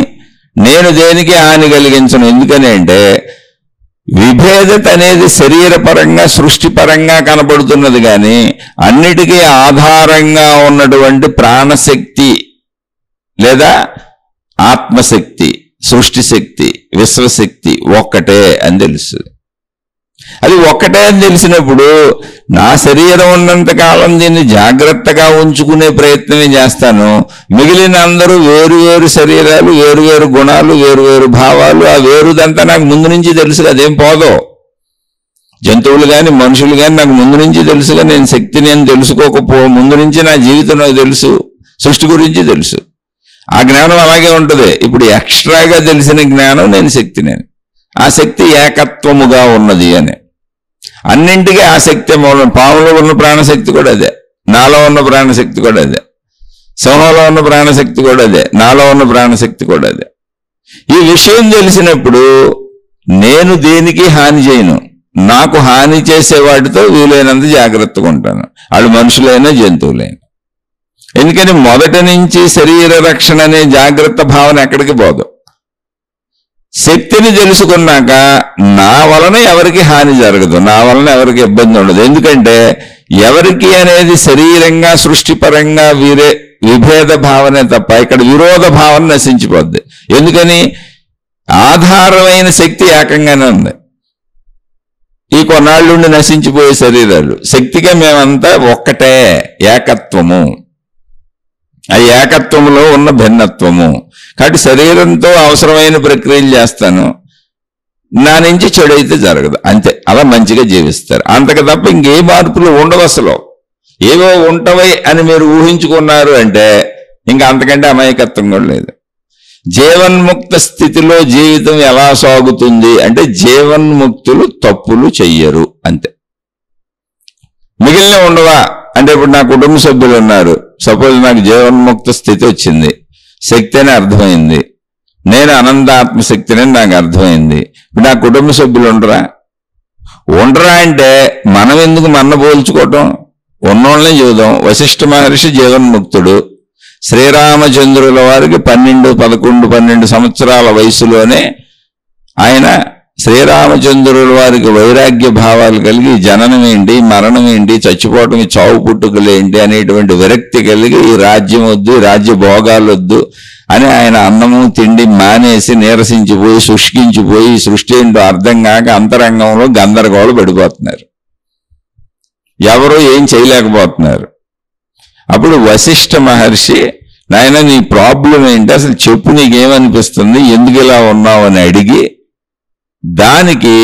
నేను దేనికి హాని కలిగించను. ఎందుకని అంటే విభేదత అనేది శరీరపరంగా సృష్టిపరంగా కనపడుతున్నది. కానీ అన్నిటికీ ఆధారంగా ఉన్నటువంటి ప్రాణశక్తి లేదా ఆత్మశక్తి, సృష్టి శక్తి, విశ్వశక్తి ఒక్కటే అని తెలుస్తుంది. అది ఒక్కటే అని తెలిసినప్పుడు నా శరీరం ఉన్నంత కాలం దీన్ని జాగ్రత్తగా ఉంచుకునే ప్రయత్నమే చేస్తాను. మిగిలిన అందరూ వేరు వేరు శరీరాలు, వేరు వేరు గుణాలు, వేరు వేరు భావాలు. ఆ వేరుదంతా నాకు ముందు నుంచి తెలుసు, అదేం పోదో. జంతువులు కానీ మనుషులు కానీ నాకు ముందు నుంచి తెలుసుగా. నేను శక్తిని నేను తెలుసుకోకపో ముందు నుంచి నా జీవితం నాకు తెలుసు, సృష్టి గురించి తెలుసు. ఆ జ్ఞానం అలాగే ఉంటుంది. ఇప్పుడు ఎక్స్ట్రాగా తెలిసిన జ్ఞానం నేను శక్తిని, ఆ శక్తి ఏకత్వముగా ఉన్నది అని. అన్నింటికీ ఆ శక్తి మూలం. పాములో ఉన్న ప్రాణశక్తి కూడా అదే, నాలో ఉన్న ప్రాణశక్తి కూడా అదే, సింహంలో ఉన్న ప్రాణశక్తి కూడా అదే, నాలో ఉన్న ప్రాణశక్తి కూడా అదే. ఈ విషయం తెలిసినప్పుడు నేను దేనికి హాని చేయను. నాకు హాని చేసే వాటితో వీలైనంత జాగ్రత్తగా ఉంటాను, వాళ్ళు మనుషులైనా జంతువులైనా. ఎందుకని మొదటి నుంచి శరీర రక్షణ అనే జాగ్రత్త భావన ఎక్కడికి పోదు. శక్తిని తెలుసుకున్నాక నా వలన ఎవరికి హాని జరగదు, నా వలన ఎవరికి ఇబ్బంది ఉండదు. ఎందుకంటే ఎవరికి అనేది శరీరంగా సృష్టిపరంగా విభేద భావనే తప్ప ఇక్కడ విరోధ భావన నశించిపోద్ది. ఎందుకని ఆధారమైన శక్తి ఏకంగానే ఉంది. ఈ కొన్నాళ్ళుండి నశించిపోయే శరీరాలు శక్తిగా మేమంతా ఒక్కటే, ఏకత్వము. ఆ ఏకత్వములో ఉన్న భిన్నత్వము. కాబట్టి శరీరంతో అవసరమైన ప్రక్రియలు చేస్తాను, నా నుంచి చెడైతే జరగదు అంతే. అలా మంచిగా జీవిస్తారు, అంతకు తప్ప ఇంకే మార్పులు ఉండవు. అసలు ఏవో ఉంటవై అని మీరు ఊహించుకున్నారు అంటే ఇంకా అంతకంటే అమాయకత్వం కూడా లేదు. జీవన్ముక్త స్థితిలో జీవితం ఎలా సాగుతుంది అంటే జీవన్ముక్తులు తప్పులు చెయ్యరు అంతే. మిగిలిన ఉండవా అంటే ఇప్పుడు నా కుటుంబ సభ్యులు ఉన్నారు, సపోజ్ నాకు జీవన్ముక్త స్థితి వచ్చింది, శక్తి అని అర్థమైంది, నేను అనంతాత్మశక్తిని నాకు అర్థమైంది. ఇప్పుడు నా కుటుంబ సభ్యులు ఉండరా అంటే మనం ఎందుకు మన పోల్చుకోవటం? ఉన్నోళ్ళనే చూద్దాం. వశిష్ఠ మహర్షి జీవన్ముక్తుడు, శ్రీరామచంద్రుల వారికి 12 సంవత్సరాల వయసులోనే ఆయన శ్రీరామచంద్రుల వారికి వైరాగ్య భావాలు కలిగి జననం ఏంటి, మరణం ఏంటి, చచ్చిపోవటం, చావు పుట్టుకలు ఏంటి అనేటువంటి విరక్తి కలిగి ఈ రాజ్యం వద్దు, రాజ్య భోగాలు వద్దు అని ఆయన అన్నము తిండి మానేసి నీరసించిపోయి శుష్కించిపోయి సృష్టి ఏంటో అర్థం కాక అంతరంగంలో గందరగోళం పడిపోతున్నారు. ఎవరు ఏం చేయలేకపోతున్నారు. అప్పుడు వశిష్ఠ మహర్షి, నాయన నీ ప్రాబ్లం ఏంటి, అసలు చెప్పు, నీకేమనిపిస్తుంది, ఎందుకు ఇలా ఉన్నావు అని అడిగి, దానికి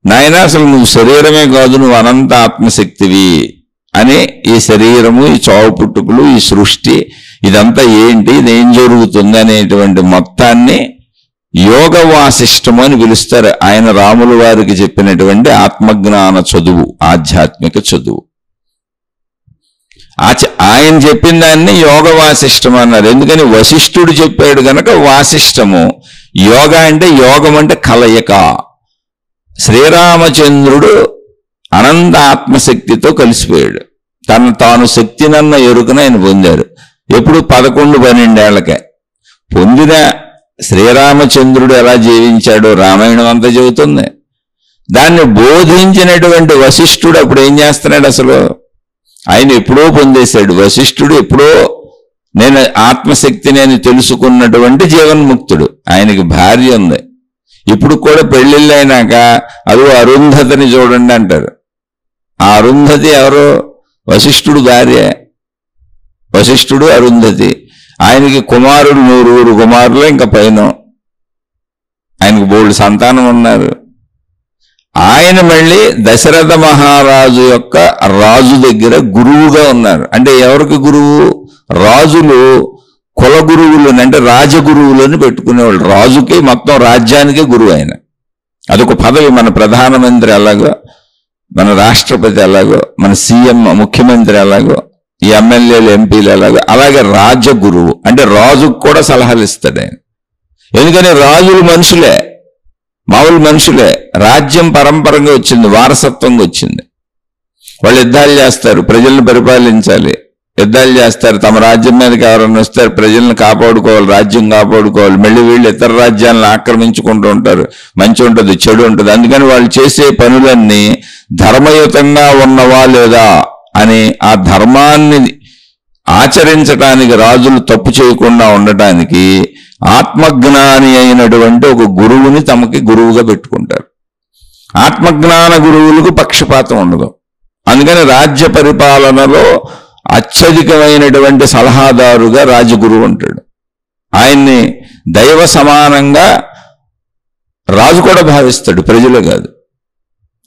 నాయన అసలు నువ్వు శరీరమే కాదు, నువ్వు అనంత ఆత్మశక్తివి అని, ఈ శరీరము, ఈ చావు పుట్టుకులు, ఈ సృష్టి ఇదంతా ఏంటి, ఇదేం జరుగుతుంది అనేటువంటి మొత్తాన్ని యోగ వాసిష్టము అని పిలుస్తారు. ఆయన రాముల వారికి చెప్పినటువంటి ఆత్మజ్ఞాన చదువు, ఆధ్యాత్మిక చదువు. ఆయన చెప్పిన దాన్ని యోగ వాసిష్టం అన్నారు. ఎందుకని వశిష్ఠుడు చెప్పాడు గనక వాసిష్టము. యోగ అంటే, యోగం అంటే కలయిక. శ్రీరామచంద్రుడు అనంత ఆత్మశక్తితో కలిసిపోయాడు. తాను శక్తినన్న ఎరుకను ఆయన పొందారు. ఎప్పుడు 11-12 ఏళ్లకే పొందిన శ్రీరామచంద్రుడు ఎలా జీవించాడో రామాయణం అంతా చెబుతుంది. దాన్ని బోధించినటువంటి వశిష్ఠుడు అప్పుడు ఏం చేస్తున్నాడు, అసలు ఆయన ఎప్పుడో పొందేశాడు. వశిష్ఠుడు ఎప్పుడో నేను ఆత్మశక్తి నేను తెలుసుకున్నటువంటి జీవన్ముక్తుడు. ఆయనకి భార్య ఉంది. ఇప్పుడు కూడా పెళ్లిళ్ళు అయినాక అదో అరుంధతిని చూడండి అంటారు. ఆ అరుంధతి ఎవరు? వశిష్ఠుడు భార్య. వశిష్ఠుడు అరుంధతి. ఆయనకి కుమారుడు 100 కుమారులు, ఇంకా పైన ఆయనకు బోల్డ్ సంతానం ఉన్నారు. ఆయన మళ్ళీ దశరథ మహారాజు యొక్క రాజు దగ్గర గురువుగా ఉన్నారు. అంటే ఎవరికి గురువు? రాజులు కుల గురువులని, అంటే రాజగురువులని పెట్టుకునేవాళ్ళు. రాజుకి మొత్తం రాజ్యానికే గురువు ఆయన. అదొక పదవి. మన ప్రధానమంత్రి అలాగో, మన రాష్ట్రపతి అలాగో, మన సీఎం ముఖ్యమంత్రి అలాగో, ఈ ఎమ్మెల్యేలు ఎంపీలు అలాగో, అలాగే రాజగురువు. అంటే రాజుకు కూడా సలహాలు ఇస్తాడు ఆయన. ఎందుకని రాజులు మనుషులే, మామూలు మనుషులే. రాజ్యం పరంపరంగా వచ్చింది, వారసత్వంగా వచ్చింది. వాళ్ళు యుద్ధాలు చేస్తారు, ప్రజలను పరిపాలించాలి, యుద్ధాలు చేస్తారు. తమ రాజ్యం మీదకి ఎవరన్నా వస్తారు, ప్రజలను కాపాడుకోవాలి, రాజ్యం కాపాడుకోవాలి. మళ్ళీ వీళ్ళు ఇతర రాజ్యాలను ఆక్రమించుకుంటూ ఉంటారు. మంచి ఉంటుంది, చెడు ఉంటుంది. అందుకని వాళ్ళు చేసే పనులన్నీ ధర్మయుతంగా ఉన్నవా లేదా అని ఆ ధర్మాన్ని ఆచరించడానికి, రాజులు తప్పు చేయకుండా ఉండటానికి ఆత్మజ్ఞాని అయినటువంటి ఒక గురువుని తమకి గురువుగా పెట్టుకుంటారు. ఆత్మజ్ఞాన గురువులకు పక్షపాతం ఉండదు. అందుకని రాజ్య పరిపాలనలో అత్యధికమైనటువంటి సలహాదారుగా రాజగురువు ఉంటాడు. ఆయన్ని దైవ సమానంగా రాజు కూడా భావిస్తాడు, ప్రజలు కాదు.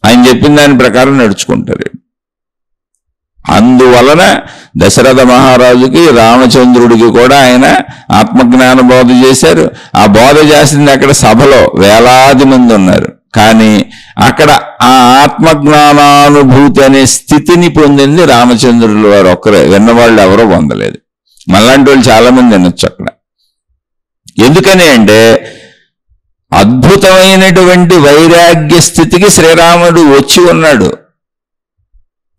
ఆయన చెప్పిన దాని ప్రకారం నడుచుకుంటారు. అందువలన దశరథ మహారాజుకి, రామచంద్రుడికి కూడా ఆయన ఆత్మజ్ఞాన బోధ చేశారు. ఆ బోధ చేసింది అక్కడ సభలో వేలాది మంది ఉన్నారు. కానీ అక్కడ ఆ ఆత్మజ్ఞానానుభూతి అనే స్థితిని పొందింది రామచంద్రుల వారు ఒక్కరే. విన్నవాళ్ళు ఎవరో పొందలేదు. మళ్ళాంటి వాళ్ళు చాలా మంది వినొచ్చు అక్కడ. ఎందుకని అంటే అద్భుతమైనటువంటి వైరాగ్య స్థితికి శ్రీరాముడు వచ్చి ఉన్నాడు.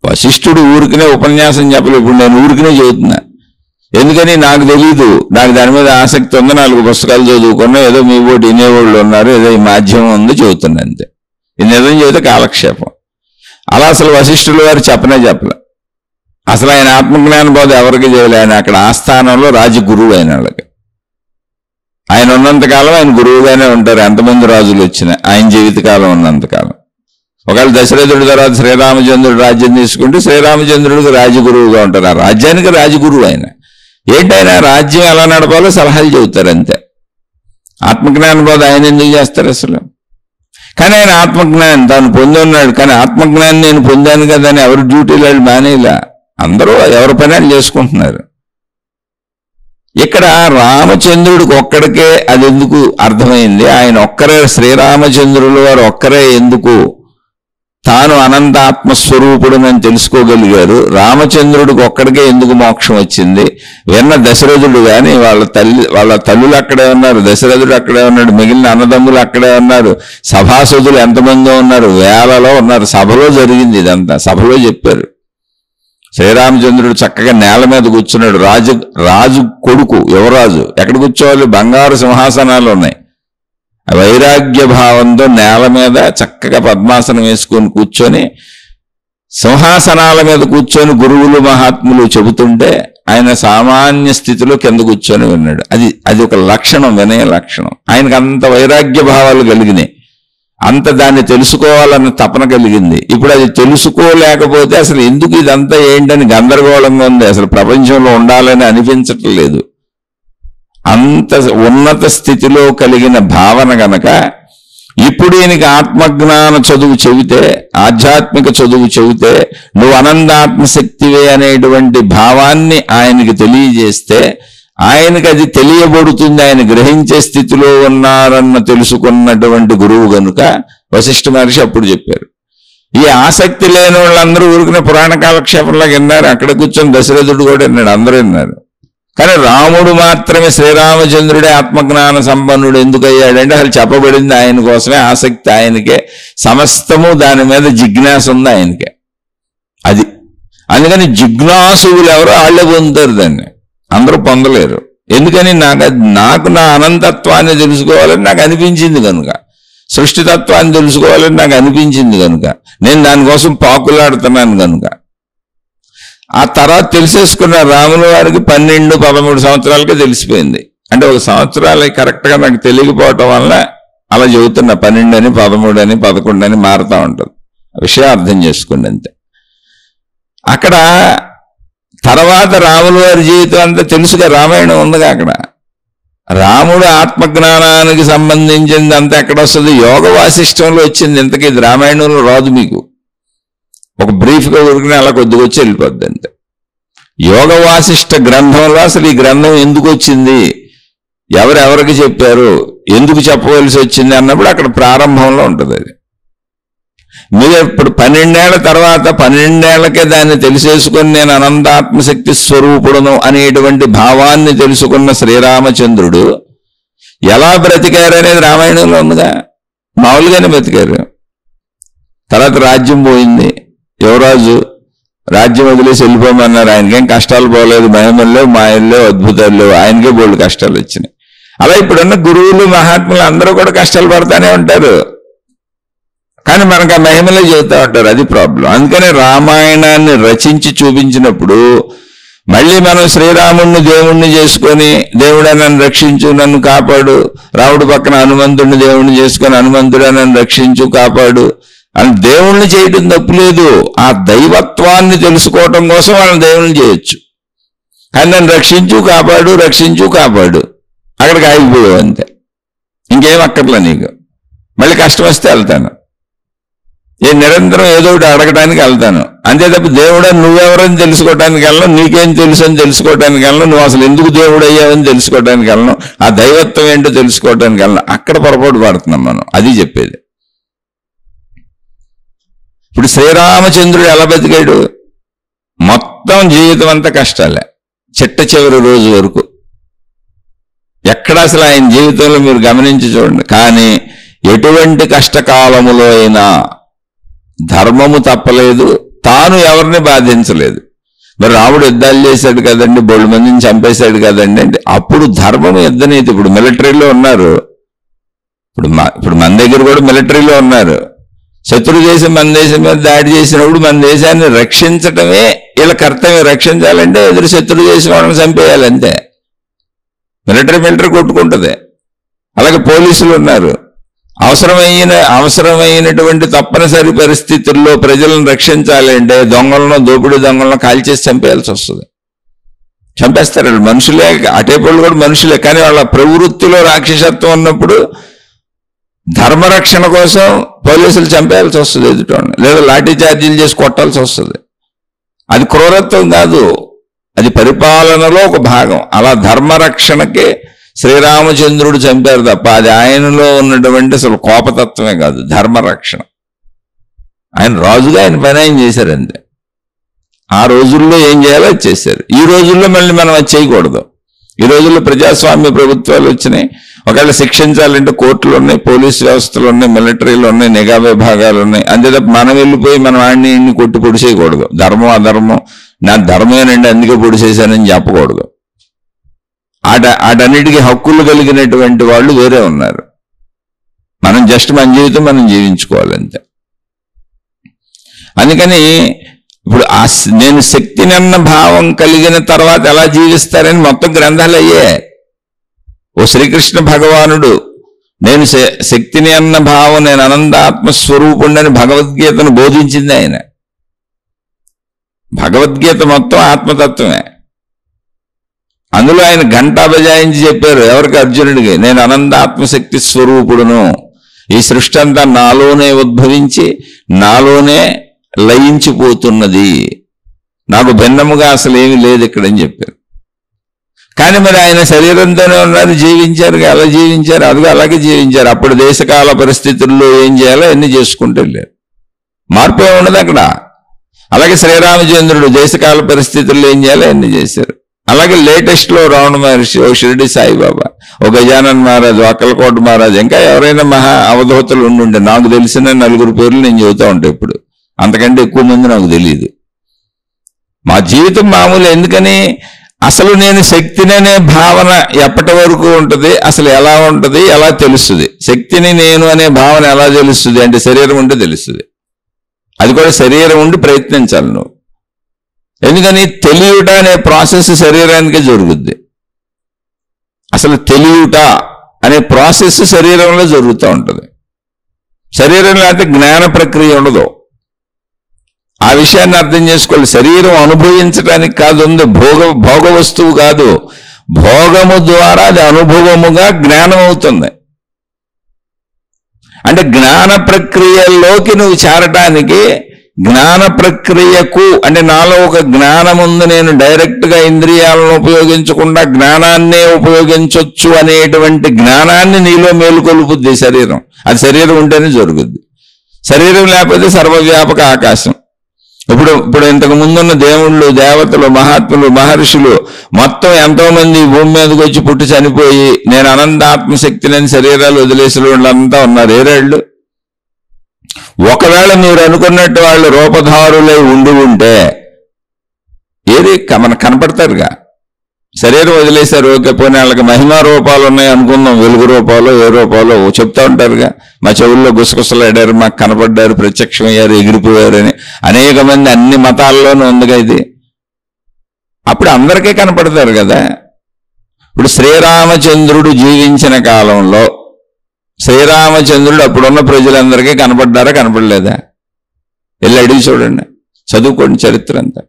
వశిష్ఠుడు ఊరికనే ఉపన్యాసం చెప్పలేదు. ఇప్పుడు నేను ఊరికనే చెబుతున్నా. ఎందుకని నాకు తెలీదు, నాకు దాని మీద ఆసక్తి ఉంది, 4 పుస్తకాలు చదువుకున్నా, ఏదో మీ ఓటు వినేవాళ్ళు ఉన్నారు, ఏదో ఈ మాధ్యమం ఉంది, చదువుతున్నా అంతే. ఇది నిజం చెబితే కాలక్షేపం. అలా అసలు వశిష్ఠుల వారు చెప్పలే. అసలు ఆయన ఆత్మజ్ఞాన బోధ ఎవరికి చేయలే. ఆయన అక్కడ ఆస్థానంలో రాజగురువు అయిన వాళ్ళకి. ఆయన ఉన్నంతకాలం ఆయన గురువుగానే ఉంటారు. ఎంతమంది రాజులు వచ్చినా ఆయన జీవితకాలం ఉన్నంతకాలం. ఒకవేళ దశరథుడి తర్వాత శ్రీరామచంద్రుడు రాజ్యం తీసుకుంటే శ్రీరామచంద్రుడికి రాజగురువుగా ఉంటారు. ఆ రాజ్యానికి రాజగురువు ఆయన. ఏంటైనా రాజ్యం ఎలా నడపాలో సలహాలు చెబుతారు అంతే. ఆత్మజ్ఞాన బోధ ఆయన ఎందుకు చేస్తారు అసలు? కానీ ఆయన ఆత్మజ్ఞానం తాను పొంది ఉన్నాడు. కానీ ఆత్మజ్ఞానం నేను పొందాను కదా అని ఎవరు డ్యూటీలు వాళ్ళు మానేలా, అందరూ ఎవరి పని వాళ్ళు చేసుకుంటున్నారు. ఇక్కడ రామచంద్రుడికి ఒక్కడికే అది ఎందుకు అర్థమైంది? ఆయన ఒక్కరే, శ్రీరామచంద్రుల వారు ఒక్కరే ఎందుకు తాను అనంత ఆత్మస్వరూపుడునని తెలుసుకోగలిగారు? రామచంద్రుడికి ఒక్కడికే ఎందుకు మోక్షం వచ్చింది? విన్న దశరథుడు కానీ వాళ్ళ తల్లులు అక్కడే ఉన్నారు, దశరథుడు అక్కడే ఉన్నాడు, మిగిలిన అన్నదమ్ములు అక్కడే ఉన్నారు, సభాసదులు ఎంతమందో ఉన్నారు, వేలలో ఉన్నారు. సభలో జరిగింది ఇదంతా, సభలో చెప్పారు. శ్రీరామచంద్రుడు చక్కగా నేల మీద కూర్చున్నాడు. రాజు కొడుకు యువరాజు ఎక్కడ కూర్చోవాలి? బంగారు సింహాసనాలు ఉన్నాయి. వైరాగ్య భావంతో నేల మీద చక్కగా పద్మాసనం వేసుకొని కూర్చొని సింహాసనాల మీద కూర్చొని గురువులు మహాత్ములు చెబుతుంటే ఆయన సామాన్య స్థితిలో కింద కూర్చొని విన్నాడు. అది ఒక లక్షణం, వినయ లక్షణం. ఆయనకు అంత వైరాగ్య భావాలు కలిగినాయి, అంత దాన్ని తెలుసుకోవాలన్న తపన కలిగింది. ఇప్పుడు అది తెలుసుకోలేకపోతే అసలు ఎందుకు ఇదంతా ఏంటని గందరగోళంగా ఉంది, అసలు ప్రపంచంలో ఉండాలని అనిపించట్లేదు. అంత ఉన్నత స్థితిలో కలిగిన భావన గనక ఇప్పుడు ఈయనకి ఆత్మజ్ఞాన చదువు చెబితే, ఆధ్యాత్మిక చదువు చెబితే, నువ్వు అనంతాత్మశక్తివే అనేటువంటి భావాన్ని ఆయనకి తెలియజేస్తే ఆయనకి అది తెలియబడుతుంది. ఆయన గ్రహించే స్థితిలో ఉన్నారన్న తెలుసుకున్నటువంటి గురువు గనుక వశిష్ఠ మహర్షి అప్పుడు చెప్పారు. ఈ ఆసక్తి లేని వాళ్ళందరూ ఊరికిన పురాణ కాలక్షేపంలాగా విన్నారు. అక్కడ కూర్చొని దశరథుడు కూడా విన్నాడు, అందరూ విన్నారు. కానీ రాముడు మాత్రమే, శ్రీరామచంద్రుడే ఆత్మజ్ఞాన సంపన్నుడు ఎందుకు అయ్యాడంటే అసలు చెప్పబడింది ఆయన కోసమే, ఆసక్తి ఆయనకే, సమస్తము దాని మీద జిజ్ఞాస ఉంది ఆయనకే. అది అందుకని జిజ్ఞాసువులు ఎవరో వాళ్ళే పొందుతారు, దాన్ని అందరూ పొందలేరు. ఎందుకని నాకు నా అనంతత్వాన్ని తెలుసుకోవాలని నాకు అనిపించింది కనుక, సృష్టితత్వాన్ని తెలుసుకోవాలని నాకు అనిపించింది కనుక, నేను దానికోసం పాకులాడుతున్నాను కనుక. ఆ తర్వాత తెలిసేసుకున్న రాముల వారికి 12-13 సంవత్సరాలకే తెలిసిపోయింది. అంటే ఒక సంవత్సరాలు కరెక్ట్గా నాకు తెలియకపోవటం వల్ల అలా చెబుతున్నా, 12 అని 13 అని 11 అని మారుతూ ఉంటుంది. విషయం అర్థం చేసుకోండి అంతే. అక్కడ తర్వాత రాముల వారి జీవితం అంతా తెలుసుగా, రామాయణం ఉందిగా అక్కడ. రాముడు ఆత్మజ్ఞానానికి సంబంధించింది అంతా ఎక్కడ వస్తుంది? యోగ వాసిష్టంలో వచ్చింది. ఇంతకీ ఇది రామాయణంలో రాదు మీకు, ఒక బ్రీఫ్గా ఉరికిన అలా కొద్దిగా వచ్చి వెళ్ళిపోద్ది అంతే. యోగ వాసిష్ఠ గ్రంథంలో అసలు ఈ గ్రంథం ఎందుకు వచ్చింది, ఎవరెవరికి చెప్పారు, ఎందుకు చెప్పవలసి వచ్చింది అన్నప్పుడు అక్కడ ప్రారంభంలో ఉంటుంది. అది మీరు ఇప్పుడు 12 ఏళ్ల తర్వాత 12 ఏళ్లకే దాన్ని తెలిసేసుకొని నేను అనంతాత్మశక్తి స్వరూపుడును అనేటువంటి భావాన్ని తెలుసుకున్న శ్రీరామచంద్రుడు ఎలా బ్రతికారనేది రామాయణంలో ఉందిగా. మామూలుగానే బ్రతికారు. తర్వాత రాజ్యం పోయింది, యువరాజు రాజ్యం వదిలేసి వెళ్ళిపోమన్నారు. ఆయనకేం కష్టాలు పోలేదు, మహిమల్లో మాయల్లో అద్భుతాల్లో ఆయనకే బోల్డ్ కష్టాలు వచ్చినాయి. అలా ఇప్పుడున్న గురువులు మహాత్ములు అందరూ కూడా కష్టాలు పడతానే ఉంటారు, కానీ మనకు ఆ మహిమలే చెబుతూ ఉంటారు. అది ప్రాబ్లం. అందుకనే రామాయణాన్ని రచించి చూపించినప్పుడు మళ్ళీ మనం శ్రీరాముడిని దేవుణ్ణి చేసుకొని, దేవుడా నన్ను రక్షించు, నన్ను కాపాడు, రాముడు పక్కన హనుమంతుడిని దేవుణ్ణి చేసుకొని, హనుమంతుడా నన్ను రక్షించు, కాపాడు అని దేవుణ్ణి చేయడం తప్పులేదు. ఆ దైవత్వాన్ని తెలుసుకోవటం కోసం వాళ్ళని దేవుణ్ణి చేయొచ్చు. కానీ నన్ను రక్షించు కాపాడు, రక్షించు కాపాడు, అక్కడికి ఆగిపోయావు అంతే, ఇంకేం అక్కర్లే నీకు. మళ్ళీ కష్టం వస్తే వెళ్తాను, నిరంతరం ఏదో ఒకటి అడగడానికి వెళ్తాను అంతే తప్ప దేవుడా నువ్వెవరని తెలుసుకోవటానికి వెళ్ళను, నీకేం తెలుసు అని తెలుసుకోవటానికి వెళ్ళను, నువ్వు అసలు ఎందుకు దేవుడు అయ్యావని తెలుసుకోవటానికి వెళ్ళను, ఆ దైవత్వం ఏంటో తెలుసుకోవటానికి వెళ్ళను. అక్కడ పొరపాటు పడుతున్నాం మనం. అది చెప్పేది. ఇప్పుడు శ్రీరామచంద్రుడు ఎలా బతికాడు? మొత్తం జీవితం అంతా కష్టాలే, చిట్ట చివరి రోజు వరకు. ఎక్కడ అసలు ఆయన జీవితంలో మీరు గమనించి చూడండి. కానీ ఎటువంటి కష్టకాలములో అయినా ధర్మము తప్పలేదు, తాను ఎవరిని బాధించలేదు. మరి రాముడు యుద్ధాలు చేశాడు కదండి, బోళ్ళు మందిని చంపేశాడు కదండి అంటే అప్పుడు ధర్మం యుద్ధనీతి. ఇప్పుడు మిలిటరీలో ఉన్నారు, ఇప్పుడు మన దగ్గర కూడా మిలిటరీలో ఉన్నారు. శత్రు దేశం మన దేశం మీద దాడి చేసినప్పుడు మన దేశాన్ని రక్షించటమే వీళ్ళ కర్తవ్యం. రక్షించాలంటే ఎదురు శత్రు దేశం వాళ్ళని చంపేయాలి అంతే. మిలిటరీ కొట్టుకుంటుంది. అలాగే పోలీసులు ఉన్నారు. అవసరమైనటువంటి తప్పనిసరి పరిస్థితుల్లో ప్రజలను రక్షించాలి అంటే దొంగలను, దోపిడీ దొంగలను కాల్చేసి చంపేయాల్సి వస్తుంది. చంపేస్తారు వాళ్ళు. మనుషులే, అటేపళ్ళు కూడా మనుషులే, కానీ వాళ్ళ ప్రవృత్తిలో రాక్షసత్వం ఉన్నప్పుడు ధర్మరక్షణ కోసం పోలీసులు చంపేయాల్సి వస్తుంది ఎదుటోళ్ళని, లేదా లాఠీ చార్జీలు చేసి కొట్టాల్సి వస్తుంది. అది క్రూరత్వం కాదు, అది పరిపాలనలో ఒక భాగం. అలా ధర్మరక్షణకే శ్రీరామచంద్రుడు చంపారు తప్ప అది ఆయనలో ఉన్నటువంటి అసలు కోపతత్వమే కాదు, ధర్మరక్షణ. ఆయన రాజుగా ఆయన పని ఆయన చేశారంతే. ఆ రోజుల్లో ఏం చేయాలో అది చేశారు. ఈ రోజుల్లో మళ్ళీ మనం అది చేయకూడదు. ఈ రోజుల్లో ప్రజాస్వామ్య ప్రభుత్వాలు వచ్చినాయి. ఒకవేళ శిక్షించాలంటే కోర్టులు ఉన్నాయి, పోలీసు వ్యవస్థలు ఉన్నాయి, మిలిటరీలు ఉన్నాయి, నిఘా విభాగాలు ఉన్నాయి. అంతే తప్ప మనం వెళ్ళిపోయి మనం ఆడిని ఇన్ని కొట్టి పొడి చేయకూడదు. ధర్మం అధర్మం, నా ధర్మమేనండి అందుకే పొడి చేశానని చెప్పకూడదు. ఆటన్నిటికీ హక్కులు కలిగినటువంటి వాళ్ళు వేరే ఉన్నారు. మనం జస్ట్ మన జీవితం మనం జీవించుకోవాలంతే. అందుకని ఇప్పుడు నేను శక్తిని అన్న భావం కలిగిన తర్వాత ఎలా జీవిస్తారని మొత్తం గ్రంథాలు అయ్యే. ఓ శ్రీకృష్ణ భగవానుడు నేను శక్తిని అన్న భావం, నేను అనంతాత్మస్వరూపుణ్ణని భగవద్గీతను బోధించింది ఆయన. భగవద్గీత మొత్తం ఆత్మతత్వమే. అందులో ఆయన గంటా బజాయించి చెప్పారు ఎవరికి? అర్జునుడికి. నేను అనంతాత్మశక్తి స్వరూపుడును, ఈ సృష్టి అంతా నాలోనే ఉద్భవించి నాలోనే లయించిపోతున్నది, నాకు భిన్నముగా అసలు ఏమీ లేదు ఇక్కడని చెప్పారు. కానీ మరి ఆయన శరీరంతోనే ఉన్నారు, జీవించారు. ఎలా జీవించారు? అదిగో అలాగే జీవించారు. అప్పుడు దేశకాల పరిస్థితుల్లో ఏం చేయాలో అన్ని చేసుకుంటూ వెళ్ళారు. మార్పు ఉండదు అక్కడ. అలాగే శ్రీరామచంద్రుడు దేశకాల పరిస్థితుల్లో ఏం చేయాలో అన్ని చేశారు. అలాగే లేటెస్ట్ లో రమణ మహర్షి, ఓ షిరిడి సాయిబాబా, ఓ గజానన్ మహారాజు, అక్కలకోట మహారాజు, ఇంకా ఎవరైనా మహా అవధూతలు ఉండుండే. నాకు తెలిసిన 4 పేర్లు నేను చెబుతూ ఉంటా. ఇప్పుడు అంతకంటే ఎక్కువ మంది నాకు తెలియదు. మా జీవితం మామూలు. ఎందుకని? అసలు నేను శక్తిని అనే భావన ఎప్పటి వరకు ఉంటుంది, అసలు ఎలా ఉంటుంది, ఎలా తెలుస్తుంది? శక్తిని నేను అనే భావన ఎలా తెలుస్తుంది అంటే శరీరం ఉంటే తెలుస్తుంది. అది కూడా శరీరం ఉండి ప్రయత్నించాలి నువ్వు. ఎందుకని? తెలియుట అనే ప్రాసెస్ శరీరానికే జరుగుద్ది. అసలు తెలియుట అనే ప్రాసెస్ శరీరంలో జరుగుతూ ఉంటుంది. శరీరంలో అయితే జ్ఞాన ప్రక్రియ ఉండదు. ఆ విషయాన్ని అర్థం చేసుకోవాలి. శరీరం అనుభవించడానికి కాదు ఉంది, భోగ వస్తువు కాదు. భోగము ద్వారా అది అనుభవముగా జ్ఞానం అవుతుంది. అంటే జ్ఞాన ప్రక్రియలోకి నువ్వు చేరటానికి, జ్ఞాన ప్రక్రియకు అంటే నాలో ఒక జ్ఞానం ఉంది, నేను డైరెక్ట్గా ఇంద్రియాలను ఉపయోగించకుండా జ్ఞానాన్నే ఉపయోగించవచ్చు అనేటువంటి జ్ఞానాన్ని నీలో మేలుకొలుపుద్ది శరీరం. అది శరీరం ఉంటేనే జరుగుద్ది. శరీరం లేకపోతే సర్వవ్యాపక ఆకాశం. ఇప్పుడు ఇంతకు ముందున్న దేవుళ్ళు, దేవతలు, మహాత్ములు, మహర్షులు మొత్తం ఎంతో మంది భూమి మీదకి వచ్చి పుట్టి చనిపోయి నేను అనంతాత్మశక్తిని శరీరాలు వదిలేసిన వాళ్ళంతా ఉన్నారు. ఏరేళ్ళు. ఒకవేళ మీరు అనుకున్నట్టు వాళ్ళు రూపధారులై ఉంటే ఏది మనకు కనపడతారుగా. శరీరం వదిలేశారు, ఓకే, పోనీ వాళ్ళకి మహిమా రూపాలు ఉన్నాయి అనుకుందాం, వెలుగు రూపాలు, ఏ రూపాలు చెప్తా ఉంటారుగా. మా చెవుల్లో గుసగుసలాడారు, మాకు కనపడ్డారు, ప్రత్యక్షమయ్యారు, ఎగిరిపోయారు అని అనేక మంది అన్ని మతాల్లోనూ ఉందిగా ఇది. అప్పుడు అందరికీ కనపడతారు కదా. ఇప్పుడు శ్రీరామచంద్రుడు జీవించిన కాలంలో శ్రీరామచంద్రుడు అప్పుడున్న ప్రజలందరికీ కనపడ్డారా, కనపడలేదా? వెళ్ళి అడిగి చూడండి, చదువుకోండి చరిత్ర అంతా.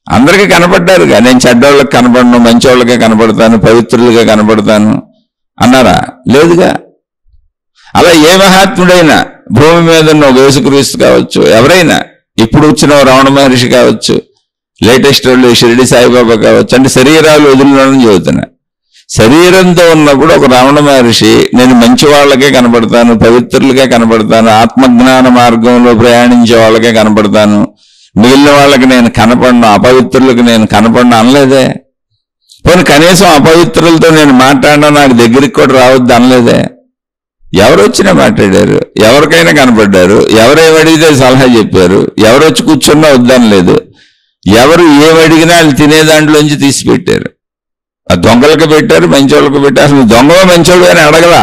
అందరికీ కనపడ్డారుగా. నేను చెడ్డోళ్ళకి కనపడను, మంచోళ్ళకే కనపడతాను, పవిత్రులుగా కనపడతాను అన్నారా? లేదుగా. అలా ఏ మహాత్ముడైనా భూమి మీద ఉన్న ఒక యేసుక్రీస్తు కావచ్చు, ఎవరైనా, ఇప్పుడు వచ్చిన రమణ మహర్షి కావచ్చు, లేటెస్ట్ వాళ్ళు షిరిడి సాయిబాబా కావచ్చు, అంటే శరీరాలు వదిలినని చెబుతున్నా. శరీరంతో ఉన్నప్పుడు ఒక రమణ మహర్షి నేను మంచి వాళ్ళకే కనపడతాను, పవిత్రులకే కనపడతాను, ఆత్మజ్ఞాన మార్గంలో ప్రయాణించే వాళ్ళకే కనపడతాను, మిగిలిన వాళ్ళకి నేను కనపడను, అపవిత్రులకు నేను కనపడను అనలేదే. పోనీ కనీసం అపవిత్రులతో నేను మాట్లాడినా నాకు దగ్గరికి కూడా రావద్దు అనలేదే. ఎవరు వచ్చినా మాట్లాడారు, ఎవరికైనా కనపడ్డారు, ఎవరేమడిగితే సలహా చెప్పారు, ఎవరు వచ్చి కూర్చున్నా వద్దనలేదు, ఎవరు ఏమడిగినా వాళ్ళు తినే దాంట్లోంచి తీసి పెట్టారు. ఆ దొంగలకు పెట్టారు, మంచోళ్ళకు పెట్టారు. అసలు దొంగలో మంచోళ్ళు అని అడగలా.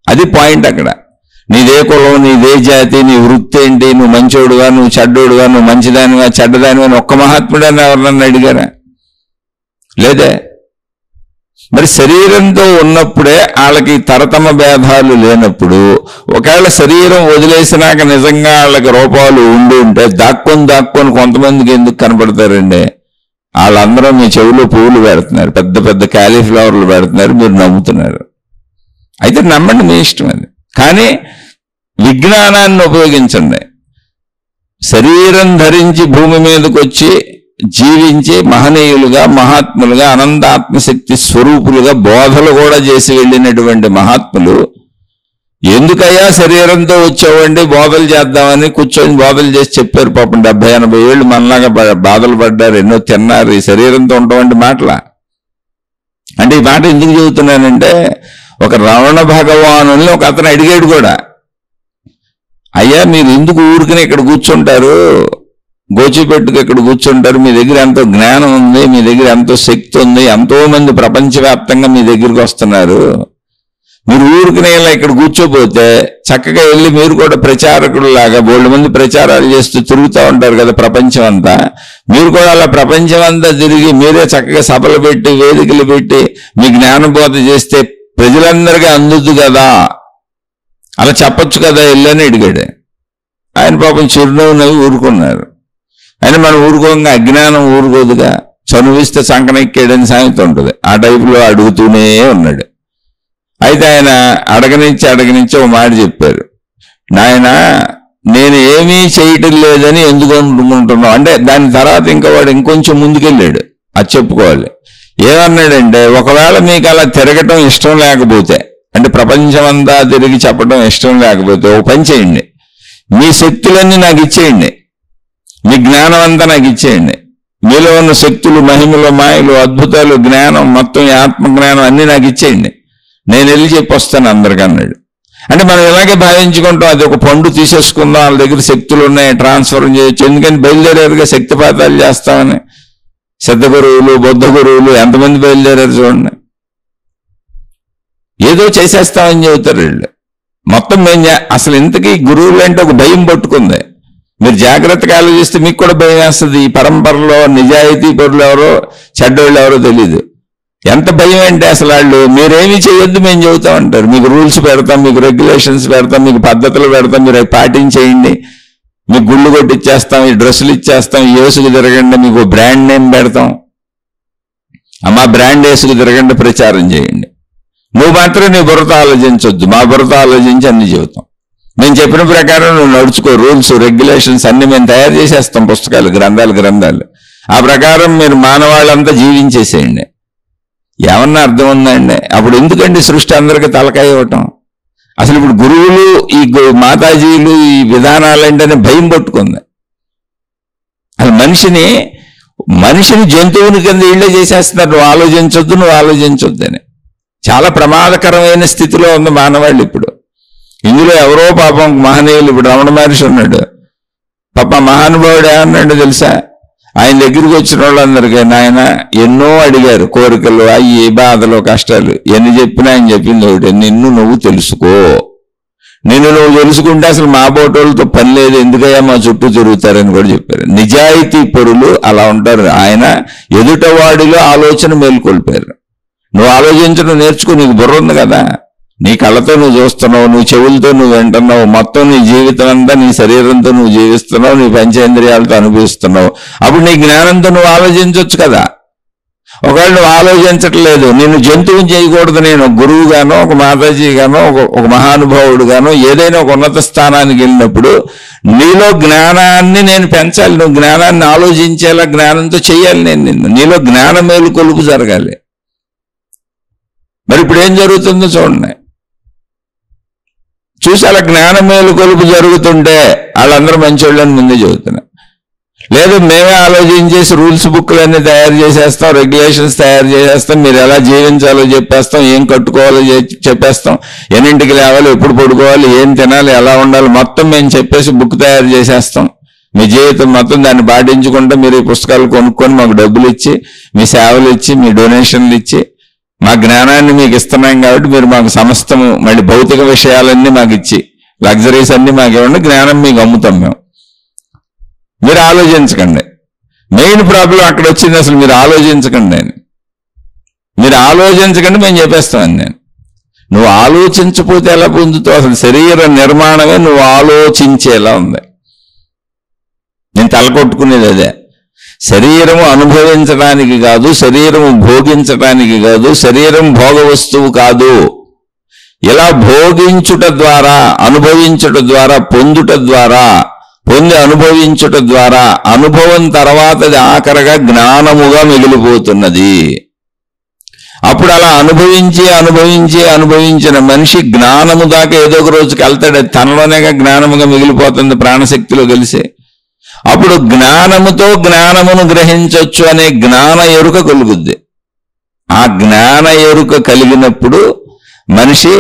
అది పాయింట్ అక్కడ. నీదే కులం, నీదే జాతి, నీ వృత్తి ఏంటి, నువ్వు మంచోడుగా, నువ్వు చెడ్డోడుగా, నువ్వు మంచిదానివా చెడ్డదానివా అని ఒక్క మహాత్ముడని ఎవరన్నా అడిగారా? లేదే. మరి శరీరంతో ఉన్నప్పుడే వాళ్ళకి తరతమ భేదాలు లేనప్పుడు, ఒకవేళ శరీరం వదిలేసినాక నిజంగా వాళ్ళకి రూపాలు ఉంటే దాక్కొని కొంతమందికి ఎందుకు కనపడతారండి? వాళ్ళందరూ మీ చెవిలో పువ్వులు పెడుతున్నారు, పెద్ద పెద్ద క్యాలీఫ్లవర్లు పెడుతున్నారు, మీరు నమ్ముతున్నారు. అయితే నమ్మండి, మీ ఇష్టం అది. కానీ విజ్ఞానాన్ని ఉపయోగించండి. శరీరం ధరించి భూమి మీదకి వచ్చి జీవించి మహనీయులుగా, మహాత్ములుగా, అనంతాత్మశక్తి స్వరూపులుగా బోధలు కూడా చేసి వెళ్ళినటువంటి మహాత్ములు ఎందుకయ్యా శరీరంతో వచ్చావండి బోధలు చేద్దామని కూర్చొని బోధలు చేసి చెప్పారు. పాపం 70-80 ఏళ్ళు మనలాగా బాధలు పడ్డారు, ఎన్నో తిన్నారు. ఈ శరీరంతో ఉండవంటి మాటల. అంటే ఈ మాట ఎందుకు చెబుతున్నానంటే, ఒక రమణ భగవానుల్ని ఒక అతను అడిగాడు కూడా, అయ్యా మీరు ఎందుకు ఊరికనే ఇక్కడ కూర్చుంటారు, గోచిపెట్టుకు ఇక్కడ కూర్చుంటారు, మీ దగ్గర ఎంతో జ్ఞానం ఉంది, మీ దగ్గర ఎంతో శక్తి ఉంది, ఎంతో మంది ప్రపంచవ్యాప్తంగా మీ దగ్గరికి వస్తున్నారు, మీరు ఊరికి ఇలా ఇక్కడ కూర్చోపోతే చక్కగా వెళ్ళి మీరు కూడా ప్రచారకుల్లాగా బోల్డ్ మంది ప్రచారాలు చేస్తూ తిరుగుతూ ఉంటారు కదా ప్రపంచం అంతా. మీరు కూడా అలా ప్రపంచం అంతా తిరిగి మీరే చక్కగా సభలు పెట్టి వేదికలు పెట్టి మీ జ్ఞానబోధ చేస్తే ప్రజలందరికీ అందుద్దు కదా, అలా చెప్పొచ్చు కదా వెళ్ళని అడిగాడు. ఆయన పాపం చిరునవ్వు నవ్వి ఊరుకున్నారు. ఆయన మనం ఊరుకోగా అజ్ఞానం ఊరుకోదుగా, చనువిస్తే సంకనెక్కేడని సామెత ఉంటుంది. ఆ టైపులో అడుగుతూనే ఉన్నాడు. అయితే ఆయన అడగనించి ఒక మాట చెప్పారు. నాయన, నేను ఏమీ చేయటం లేదని ఎందుకు అనుకుంటున్నావు అంటే దాని తర్వాత ఇంకా వాడు ఇంకొంచెం ముందుకెళ్ళాడు. అది చెప్పుకోవాలి. ఏమన్నాడంటే, ఒకవేళ మీకు అలా తిరగటం ఇష్టం లేకపోతే, అంటే ప్రపంచం అంతా తిరిగి చెప్పడం ఇష్టం లేకపోతే ఓ పని చేయండి, మీ శక్తులన్నీ నాకు ఇచ్చేయండి, మీ జ్ఞానం అంతా నాకు ఇచ్చేయండి. మీలో ఉన్న శక్తులు, మహిమలు, మాయలు, అద్భుతాలు, జ్ఞానం మొత్తం, ఆత్మజ్ఞానం అన్నీ నాకు ఇచ్చేయండి, నేను వెళ్ళి చెప్పొస్తాను అందరికీ అన్నాడు. అంటే మనం ఇలాగే భావించుకుంటాం, అది ఒక పండు తీసేసుకుందాం, వాళ్ళ దగ్గర శక్తులు ఉన్నాయి, ట్రాన్స్ఫర్ చేయొచ్చు, ఎందుకని బయలుదేరారుగా శక్తిపాతాలు చేస్తామని. సిద్ధ గురువులు, బుద్ధ గురువులు ఎంతమంది బయలుదేరారు చూడండి. ఏదో చేసేస్తామని చెబుతారు వీళ్ళు. మొత్తం మేము అసలు ఇంతకీ గురువులు అంటే ఒక భయం పట్టుకుంది. మీరు జాగ్రత్తగా ఆలోచిస్తే మీకు కూడా భయం వేస్తుంది. ఈ పరంపరలో నిజాయితీ పరులు ఎవరో చెడ్డోళ్ళు ఎవరో తెలీదు. ఎంత భయం అంటే అసలు వాళ్ళు మీరేమీ చేయొద్దు మేము చెబుతామంటారు. మీకు రూల్స్ పెడతాం, మీకు రెగ్యులేషన్స్ పెడతాం, మీకు పద్ధతులు పెడతాం, మీరు అవి పాటించేయండి, మీకు గుళ్ళు కొట్టిచ్చేస్తాం, ఈ డ్రెస్సులు ఇచ్చేస్తాం, ఈ వేసుకు తిరగండి, మీకు బ్రాండ్ నేమ్ పెడతాం, అమ్మా బ్రాండ్ వేసుకు తిరగండి, ప్రచారం చేయండి. నువ్వు మాత్రం నీ బుర్రతో ఆలోచించొద్దు, మా బుర్రతో ఆలోచించి అన్ని చెబుతాం. నేను చెప్పిన ప్రకారం నువ్వు నడుచుకో, రూల్స్ రెగ్యులేషన్స్ అన్ని మేము తయారు చేసేస్తాం, పుస్తకాలు, గ్రంథాలు. ఆ ప్రకారం మీరు మానవాళ్ళంతా జీవించేసేయండి. ఏమన్నా అర్థం ఉందండి? అప్పుడు ఎందుకండి సృష్టి అందరికీ తలకాయ ఇవ్వటం? అసలు ఇప్పుడు గురువులు, ఈ మాతాజీలు, ఈ విధానాలంటేనే భయం పట్టుకుంది. అసలు మనిషిని జంతువుని కింద ఇళ్లే చేసేస్తున్నారు. నువ్వు ఆలోచించొద్దు అని. చాలా ప్రమాదకరమైన స్థితిలో ఉంది మానవాళ్ళు ఇప్పుడు. ఇందులో ఎవరో పాపం మహనీయులు, ఇప్పుడు రమణ మహర్షి ఉన్నాడు, పాప మహానుభావుడు ఏమన్నాడు తెలుసా? ఆయన దగ్గరికి వచ్చిన వాళ్ళందరికీ నాయన ఎన్నో అడిగారు కోరికలు, అయ్యి బాధలు, కష్టాలు, ఎన్ని చెప్పినా ఆయన చెప్పింది ఒకటి, నిన్ను నువ్వు తెలుసుకో. నువ్వు తెలుసుకుంటే అసలు మా బోటోళ్ళతో పని లేదు, ఎందుకయ్యా మా చుట్టూ తిరుగుతారని కూడా చెప్పారు. నిజాయితీ పరులు అలా ఉంటారు. ఆయన ఎదుటవాడిలో ఆలోచన మేల్కొల్పారు. నువ్వు ఆలోచించడం నేర్చుకో, నీకు బుర్ర ఉంది కదా, నీ కళ్ళతో నువ్వు చూస్తున్నావు, నువ్వు చెవులతో నువ్వు వింటున్నావు, మొత్తం నీ జీవితం అంతా నీ శరీరంతో నువ్వు జీవిస్తున్నావు, నీ పంచేంద్రియాలతో అనుభవిస్తున్నావు. అప్పుడు నీ జ్ఞానంతో నువ్వు ఆలోచించవచ్చు కదా. ఒకవేళ నువ్వు ఆలోచించట్లేదు, నిన్ను జంతువుని చేయకూడదు, నేను గురువుగానో, ఒక మాతాజీగానో, ఒక మహానుభావుడుగానో, ఏదైనా ఒక ఉన్నత స్థానానికి వెళ్ళినప్పుడు నీలో జ్ఞానాన్ని నేను పెంచాలి, నువ్వు జ్ఞానాన్ని ఆలోచించేలా జ్ఞానంతో చేయాలి నేను నిన్ను. నీలో జ్ఞాన మేలుకొలుపు జరగాలి. మరి ఇప్పుడు ఏం జరుగుతుందో చూడండి. చూసి అలా జ్ఞాన మేలుకొలుపు జరుగుతుంటే వాళ్ళందరూ మంచోళ్ళని ముందే చెబుతున్నారు. లేదు మేమే ఆలోచించేసి రూల్స్ బుక్లన్నీ తయారు చేసేస్తాం, రెగ్యులేషన్స్ తయారు చేసేస్తాం, మీరు ఎలా జీవించాలో చెప్పేస్తాం, ఏం కట్టుకోవాలో చెప్పేస్తాం, ఎన్నింటికి లేవాలి, ఎప్పుడు పడుకోవాలి, ఏం తినాలి, ఎలా ఉండాలి, మొత్తం మేము చెప్పేసి బుక్ తయారు చేసేస్తాం. మీ జీవితం మొత్తం దాన్ని పాటించుకుంటే మీరు ఈ పుస్తకాలు కొనుక్కొని మాకు డబ్బులు ఇచ్చి, మీ సేవలు ఇచ్చి, మీ డొనేషన్లు ఇచ్చి, మా జ్ఞానాన్ని మీకు ఇస్తున్నాం కాబట్టి మీరు మాకు సమస్తము, మళ్ళీ భౌతిక విషయాలన్నీ మాకు ఇచ్చి, లగ్జరీస్ అన్ని మాకు ఇవ్వండి, జ్ఞానం మీకు అమ్ముతాం మేము. మీరు ఆలోచించకండి. మెయిన్ ప్రాబ్లం అక్కడ వచ్చింది. అసలు మీరు ఆలోచించకండి మేము చెప్పేస్తామని. నువ్వు ఆలోచించకపోతే ఎలా పొందుతావు? అసలు శరీర నిర్మాణమే నువ్వు ఆలోచించేలా ఉంది. నేను తలకొట్టుకునేది అదే. శరీరము అనుభవించడానికి కాదు, శరీరము భోగించడానికి కాదు, శరీరం భోగ వస్తువు కాదు. ఇలా భోగించుట ద్వారా, అనుభవించుట ద్వారా, పొందుట ద్వారా, పొంది అనుభవించుట ద్వారా, అనుభవం తర్వాత అది ఆఖరగా జ్ఞానముగా మిగిలిపోతున్నది. అప్పుడు అలా అనుభవించిన మనిషి జ్ఞానము దాకా ఏదో ఒక రోజుకి వెళ్తాడు. తనలోనేగా జ్ఞానముగా మిగిలిపోతుంది, ప్రాణశక్తిలో కలిసి. అప్పుడు జ్ఞానముతో జ్ఞానమును గ్రహించవచ్చు అనే జ్ఞాన ఎరుక కలుగుద్ది. ఆ జ్ఞాన ఎరుక కలిగినప్పుడు మనిషి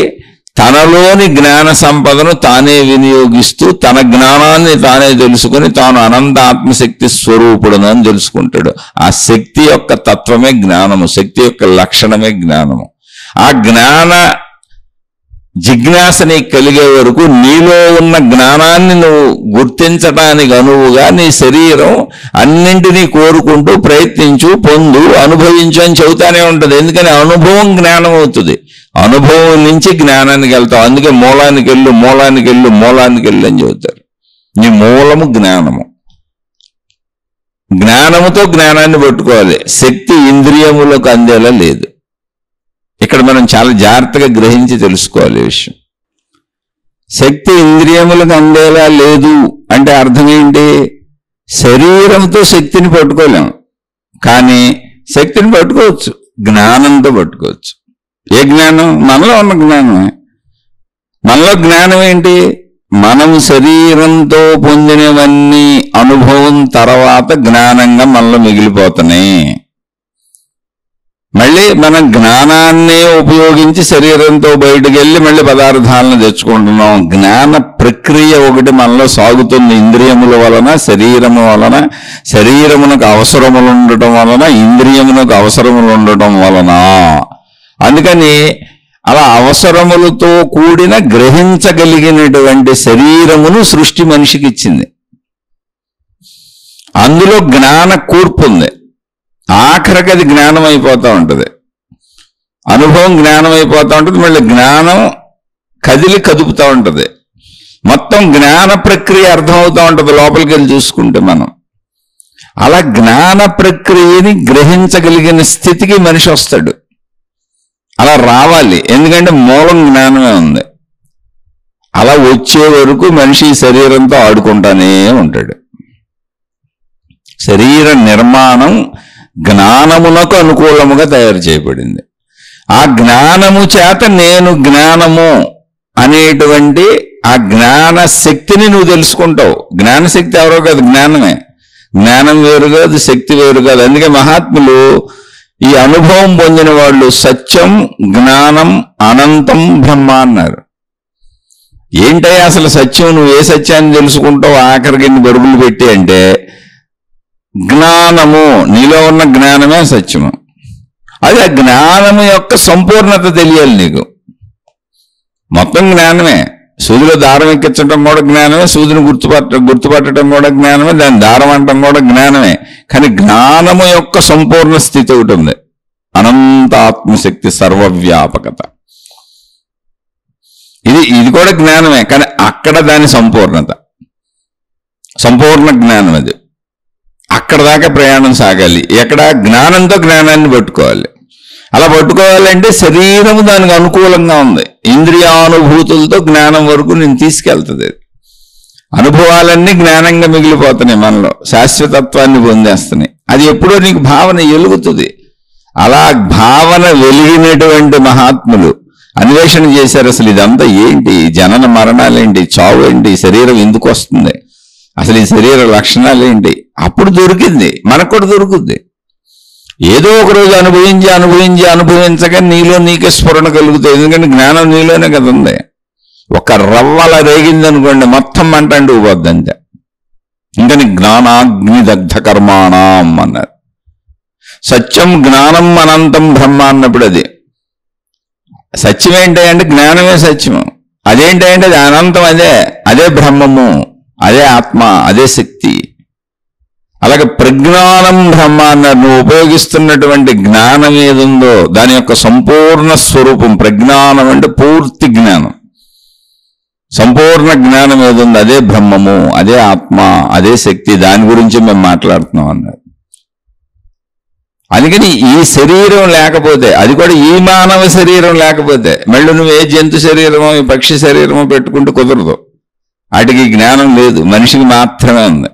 తనలోని జ్ఞాన సంపదను తానే వినియోగిస్తూ తన జ్ఞానాన్ని తానే తెలుసుకుని తాను అనంత ఆత్మశక్తి స్వరూపుడునని తెలుసుకుంటాడు. ఆ శక్తి యొక్క తత్వమే జ్ఞానము, శక్తి యొక్క లక్షణమే జ్ఞానము. ఆ జ్ఞాన జిజ్ఞాస నీకు కలిగే వరకు నీలో ఉన్న జ్ఞానాన్ని నువ్వు గుర్తించడానికి అనువుగా నీ శరీరం అన్నింటినీ కోరుకుంటూ ప్రయత్నించు, పొందు, అనుభవించు అని చెబుతానే ఉంటుంది. ఎందుకని అనుభవం జ్ఞానం అవుతుంది. అనుభవం నుంచి జ్ఞానానికి వెళ్తావు. అందుకే మూలానికి వెళ్ళు, మూలానికి వెళ్ళు, మూలానికి వెళ్ళు అని చెబుతారు. నీ మూలము జ్ఞానము. జ్ఞానముతో జ్ఞానాన్ని పట్టుకోవాలి. శక్తి ఇంద్రియములకు అందేలా లేదు. ఇక్కడ మనం చాలా జాగ్రత్తగా గ్రహించి తెలుసుకోవాలి ఈ విషయం. శక్తి ఇంద్రియములకు అందేలా లేదు అంటే అర్థం ఏంటి? శరీరంతో శక్తిని పట్టుకోలేము, కానీ శక్తిని పట్టుకోవచ్చు, జ్ఞానంతో పట్టుకోవచ్చు. ఏ జ్ఞానం? మనలో ఉన్న జ్ఞానమే. మనలో జ్ఞానం ఏంటి? మనం శరీరంతో పొందినవన్నీ అనుభవం తర్వాత జ్ఞానంగా మనలో మిగిలిపోతున్నాయి. మళ్ళీ మనం జ్ఞానాన్నే ఉపయోగించి శరీరంతో బయటకు వెళ్ళి మళ్ళీ పదార్థాలను తెచ్చుకుంటున్నాం. జ్ఞాన ప్రక్రియ ఒకటి మనలో సాగుతుంది. ఇంద్రియముల వలన, శరీరము వలన, శరీరమునకు అవసరములు ఉండటం వలన, ఇంద్రియమునకు అవసరములు ఉండటం వలన. అందుకని అలా అవసరములతో కూడిన గ్రహించగలిగినటువంటి శరీరమును సృష్టి మనిషికి ఇచ్చింది. అందులో జ్ఞాన కూర్పు ఉంది. ఆఖరికి అది జ్ఞానం అయిపోతూ ఉంటుంది. అనుభవం జ్ఞానం అయిపోతూ ఉంటుంది. మళ్ళీ జ్ఞానం కదుపుతూ ఉంటుంది. మొత్తం జ్ఞాన ప్రక్రియ అర్థమవుతూ ఉంటుంది లోపలికి వెళ్ళి చూసుకుంటే మనం. అలా జ్ఞాన ప్రక్రియని గ్రహించగలిగిన స్థితికి మనిషి వస్తాడు. అలా రావాలి, ఎందుకంటే మూలం జ్ఞానమే ఉంది. అలా వచ్చే వరకు మనిషి శరీరంతో ఆడుకుంటానే ఉంటాడు. శరీర నిర్మాణం జ్ఞానమునకు అనుకూలముగా తయారు చేయబడింది. ఆ జ్ఞానము చేత నేను జ్ఞానము అనేటువంటి ఆ జ్ఞాన శక్తిని నువ్వు తెలుసుకుంటావు. జ్ఞానశక్తి ఎవరో కాదు, జ్ఞానమే. జ్ఞానం వేరు కాదు, శక్తి వేరు కాదు. అందుకే మహాత్ములు ఈ అనుభవం పొందిన వాళ్ళు సత్యం, జ్ఞానం, అనంతం, బ్రహ్మ అన్నారు. ఏంటయ్యా అసలు సత్యం? నువ్వు ఏ సత్యాన్ని తెలుసుకుంటావు ఆఖరికి ఎన్ని బరువులు పెట్టి అంటే జ్ఞానము, నీలో ఉన్న జ్ఞానమే సత్యము. అది ఆ జ్ఞానము యొక్క సంపూర్ణత తెలియాలి నీకు. మొత్తం జ్ఞానమే. సూదిలో దారం ఎక్కించడం కూడా జ్ఞానమే, సూదిని గుర్తుపట్టడం కూడా జ్ఞానమే, దాని దారం అంటం కూడా జ్ఞానమే. కానీ జ్ఞానము యొక్క సంపూర్ణ స్థితి ఒకటి ఉంది, అనంత ఆత్మశక్తి, సర్వవ్యాపకత. ఇది కూడా జ్ఞానమే, కానీ అక్కడ దాని సంపూర్ణత, సంపూర్ణ జ్ఞానం. అది అక్కడ దాకా ప్రయాణం సాగాలి. ఎక్కడ? జ్ఞానంతో జ్ఞానాన్ని పట్టుకోవాలి. అలా పట్టుకోవాలంటే శరీరము దానికి అనుకూలంగా ఉంది. ఇంద్రియానుభూతులతో జ్ఞానం వరకు నేను తీసుకెళ్తుంది. అనుభవాలన్నీ జ్ఞానంగా మిగిలిపోతున్నాయి, మనలో శాశ్వతత్వాన్ని పొందేస్తున్నాయి. అది ఎప్పుడో నీకు భావన వెలుగుతుంది. అలా భావన వెలిగినటువంటి మహాత్ములు అన్వేషణ చేశారు. అసలు ఇదంతా ఏంటి? జనన మరణాలేంటి? చావు ఏంటి? శరీరం ఎందుకు వస్తుంది? అసలు ఈ శరీర లక్షణాలు ఏంటి? అప్పుడు దొరికింది, మనకు కూడా దొరుకుద్ది. ఏదో ఒక రోజు అనుభవించగా నీలో నీకే స్ఫురణ కలుగుతాయి. ఎందుకంటే జ్ఞానం నీలోనే కదా ఉంది. ఒక రవ్వల రేగింది అనుకోండి, మొత్తం మంట అంటుకుపోద్ది అంతే. ఇంకని జ్ఞానాగ్ని దగ్ధ కర్మాణం అన్నారు. సత్యం, జ్ఞానం, అనంతం, బ్రహ్మ అన్నప్పుడు అది సత్యం ఏంటి అంటే జ్ఞానమే సత్యము. అదేంటి అంటే అది అనంతం, అదే బ్రహ్మము, అదే ఆత్మ, అదే శక్తి. అలాగే ప్రజ్ఞానం బ్రహ్మ అన్నారు. నువ్వు ఉపయోగిస్తున్నటువంటి జ్ఞానం ఏదుందో దాని యొక్క సంపూర్ణ స్వరూపం ప్రజ్ఞానం అంటే పూర్తి జ్ఞానం. సంపూర్ణ జ్ఞానం ఏదుందో అదే బ్రహ్మము, అదే ఆత్మ, అదే శక్తి. దాని గురించి మేము మాట్లాడుతున్నాం అన్నారు. అందుకని ఈ శరీరం లేకపోతే, అది కూడా ఈ మానవ శరీరం లేకపోతే మళ్ళీ నువ్వు ఏ జంతు శరీరమో ఈ పక్షి శరీరమో పెట్టుకుంటూ కుదరదు. వాటికి జ్ఞానం లేదు, మనిషికి మాత్రమే ఉంది.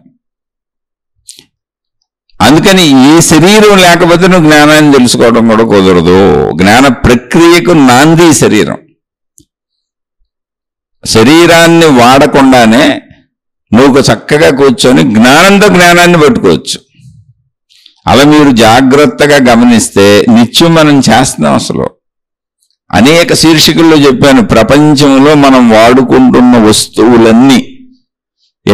అందుకని ఈ శరీరం లేకపోతే నువ్వు జ్ఞానాన్ని తెలుసుకోవడం కూడా కుదరదు. జ్ఞాన ప్రక్రియకు నాంది శరీరం. శరీరాన్ని వాడకుండానే నువ్వు చక్కగా కూర్చొని జ్ఞానంతో జ్ఞానాన్ని పట్టుకోవచ్చు. అలా మీరు జాగ్రత్తగా గమనిస్తే నిత్యం మనం చేస్తున్నాం. అసలు అనేక శీర్షికల్లో చెప్పాను, ప్రపంచంలో మనం వాడుకుంటున్న వస్తువులన్నీ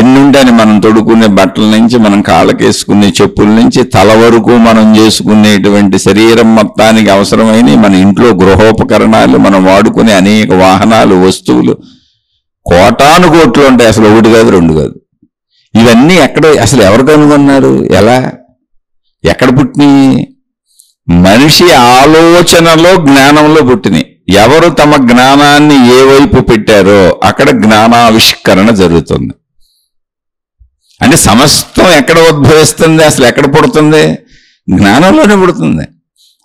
ఎన్నుంటని మనం తొడుక్కునే బట్టల నుంచి, మనం కాళ్ళకేసుకునే చెప్పుల నుంచి, తల వరకు మనం చేసుకునేటువంటి శరీరం మొత్తానికి అవసరమైన మన ఇంట్లో గృహోపకరణాలు, మనం వాడుకునే అనేక వాహనాలు, వస్తువులు కోటాను కోట్లు ఉంటాయి. అసలు ఒకటి కాదు, రెండు కాదు. ఇవన్నీ ఎక్కడ, అసలు ఎవరు కనుగొన్నారు? ఎలా, ఎక్కడ పుట్టినాయి? మనిషి ఆలోచనలో, జ్ఞానంలో పుట్టినాయి. ఎవరు తమ జ్ఞానాన్ని ఏ వైపు పెట్టారో అక్కడ జ్ఞానావిష్కరణ జరుగుతుంది. అంటే సమస్తం ఎక్కడ ఉద్భవిస్తుంది, అసలు ఎక్కడ పుడుతుంది? జ్ఞానంలోనే పుడుతుంది.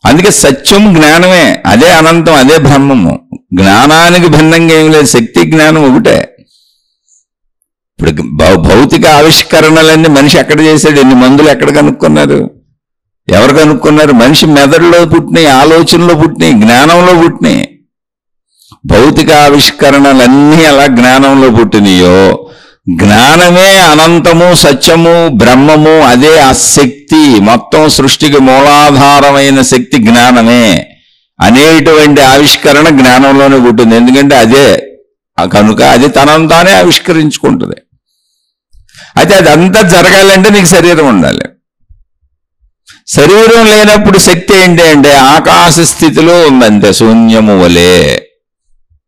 అందుకే సత్యం జ్ఞానమే, అదే అనంతం, అదే బ్రహ్మము. జ్ఞానానికి భిన్నంగా ఏం లేదు, శక్తి జ్ఞానం ఒకటే. ఇప్పుడు భౌతిక ఆవిష్కరణలన్నీ మనిషి ఎక్కడ చేశాడు? ఎన్ని మందులు ఎక్కడ కనుక్కున్నారు? ఎవరు కనుక్కున్నారు? మనిషి మెదడులో పుట్టినాయి, ఆలోచనలో పుట్టినాయి, జ్ఞానంలో పుట్టినాయి. భౌతిక ఆవిష్కరణలన్నీ అలా జ్ఞానంలో పుట్టినాయో, జ్ఞానమే అనంతము, సత్యము, బ్రహ్మము, అదే ఆ శక్తి, మొత్తం సృష్టికి మూలాధారమైన శక్తి జ్ఞానమే అనేటువంటి ఆవిష్కరణ జ్ఞానంలోనే పుట్టింది. ఎందుకంటే అదే కనుక అది తనంతానే ఆవిష్కరించుకుంటుంది. అయితే అదంతా జరగాలంటే నీకు శరీరం ఉండాలి. శరీరం లేనప్పుడు శక్తి ఏంటి అంటే ఆకాశ స్థితిలో ఉందంతే, శూన్యము వలే.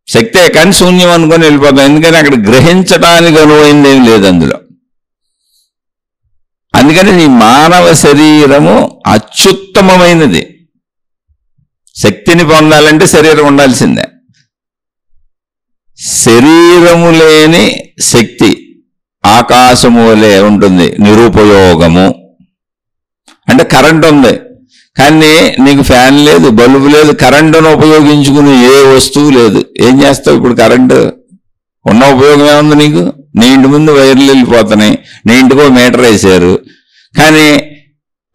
శక్తే కానీ శూన్యం అనుకొని వెళ్ళిపోతాం. ఎందుకని అక్కడ గ్రహించడానికి అనువైంది ఏం లేదు అందులో. అందుకని నీ మానవ శరీరము అత్యుత్తమమైనది. శక్తిని పొందాలంటే శరీరం ఉండాల్సిందే. శరీరము లేని శక్తి ఆకాశము వలె ఉంటుంది, నిరుపయోగము. అంటే కరెంట్ ఉంది కానీ నీకు ఫ్యాన్ లేదు, బల్బు లేదు, కరెంటును ఉపయోగించుకుని ఏ వస్తువు లేదు. ఏం చేస్తావు ఇప్పుడు? కరెంటు ఉన్న ఉపయోగం ఏముంది నీకు? నీ ఇంటి ముందు వైర్లు వెళ్ళిపోతున్నాయి, నీ ఇంటికో మీటర్ వేశారు, కానీ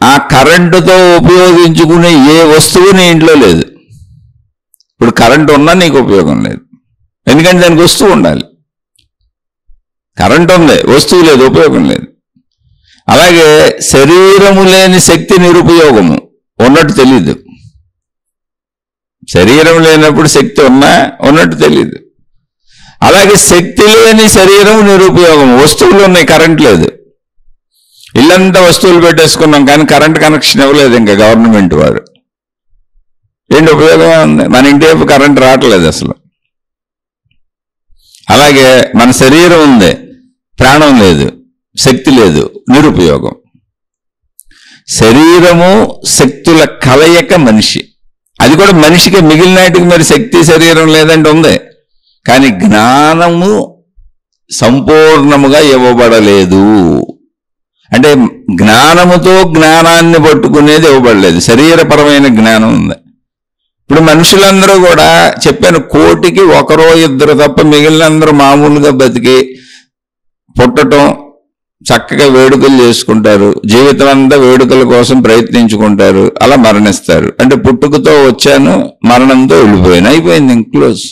ఆ కరెంటుతో ఉపయోగించుకునే ఏ వస్తువు నీ ఇంట్లో లేదు. ఇప్పుడు కరెంటు ఉన్నా నీకు ఉపయోగం లేదు, ఎందుకంటే దానికి వస్తువు ఉండాలి. కరెంటు ఉంది, వస్తువు లేదు, ఉపయోగం లేదు. అలాగే శరీరము లేని శక్తి నిరుపయోగము, ఉన్నట్టు తెలీదు. శరీరం లేనప్పుడు శక్తి ఉన్నా ఉన్నట్టు తెలీదు. అలాగే శక్తి లేని శరీరం నిరుపయోగం. వస్తువులు ఉన్నాయి, కరెంట్ లేదు. ఇల్లంతా వస్తువులు పెట్టేసుకున్నాం కానీ కరెంట్ కనెక్షన్ ఇవ్వలేదు ఇంకా గవర్నమెంట్ వారు. ఏంటి ఉపయోగమే ఉంది? మన ఇంటి వైపు కరెంట్ రావట్లేదు అసలు. అలాగే మన శరీరం ఉంది, ప్రాణం లేదు, శక్తి లేదు, నిరుపయోగం. శరీరము శక్తుల కలయిక మనిషి. అది కూడా మనిషికి మిగిలినాటికి మరి శక్తి శరీరం లేదంటే ఉంది, కానీ జ్ఞానము సంపూర్ణముగా ఇవ్వబడలేదు. అంటే జ్ఞానముతో జ్ఞానాన్ని పట్టుకునేది ఇవ్వబడలేదు, శరీరపరమైన జ్ఞానం ఉంది. ఇప్పుడు మనుషులందరూ కూడా చెప్పాను, కోటికి ఒకరో ఇద్దరు తప్ప మిగిలినందరూ మామూలుగా బతికి పుట్టటం, చక్కగా వేడుకలు చేసుకుంటారు, జీవితం అంతా వేడుకల కోసం ప్రయత్నించుకుంటారు, అలా మరణిస్తారు. అంటే పుట్టుకతో వచ్చాను, మరణంతో వెళ్ళిపోయాను, అయిపోయింది, క్లోజ్.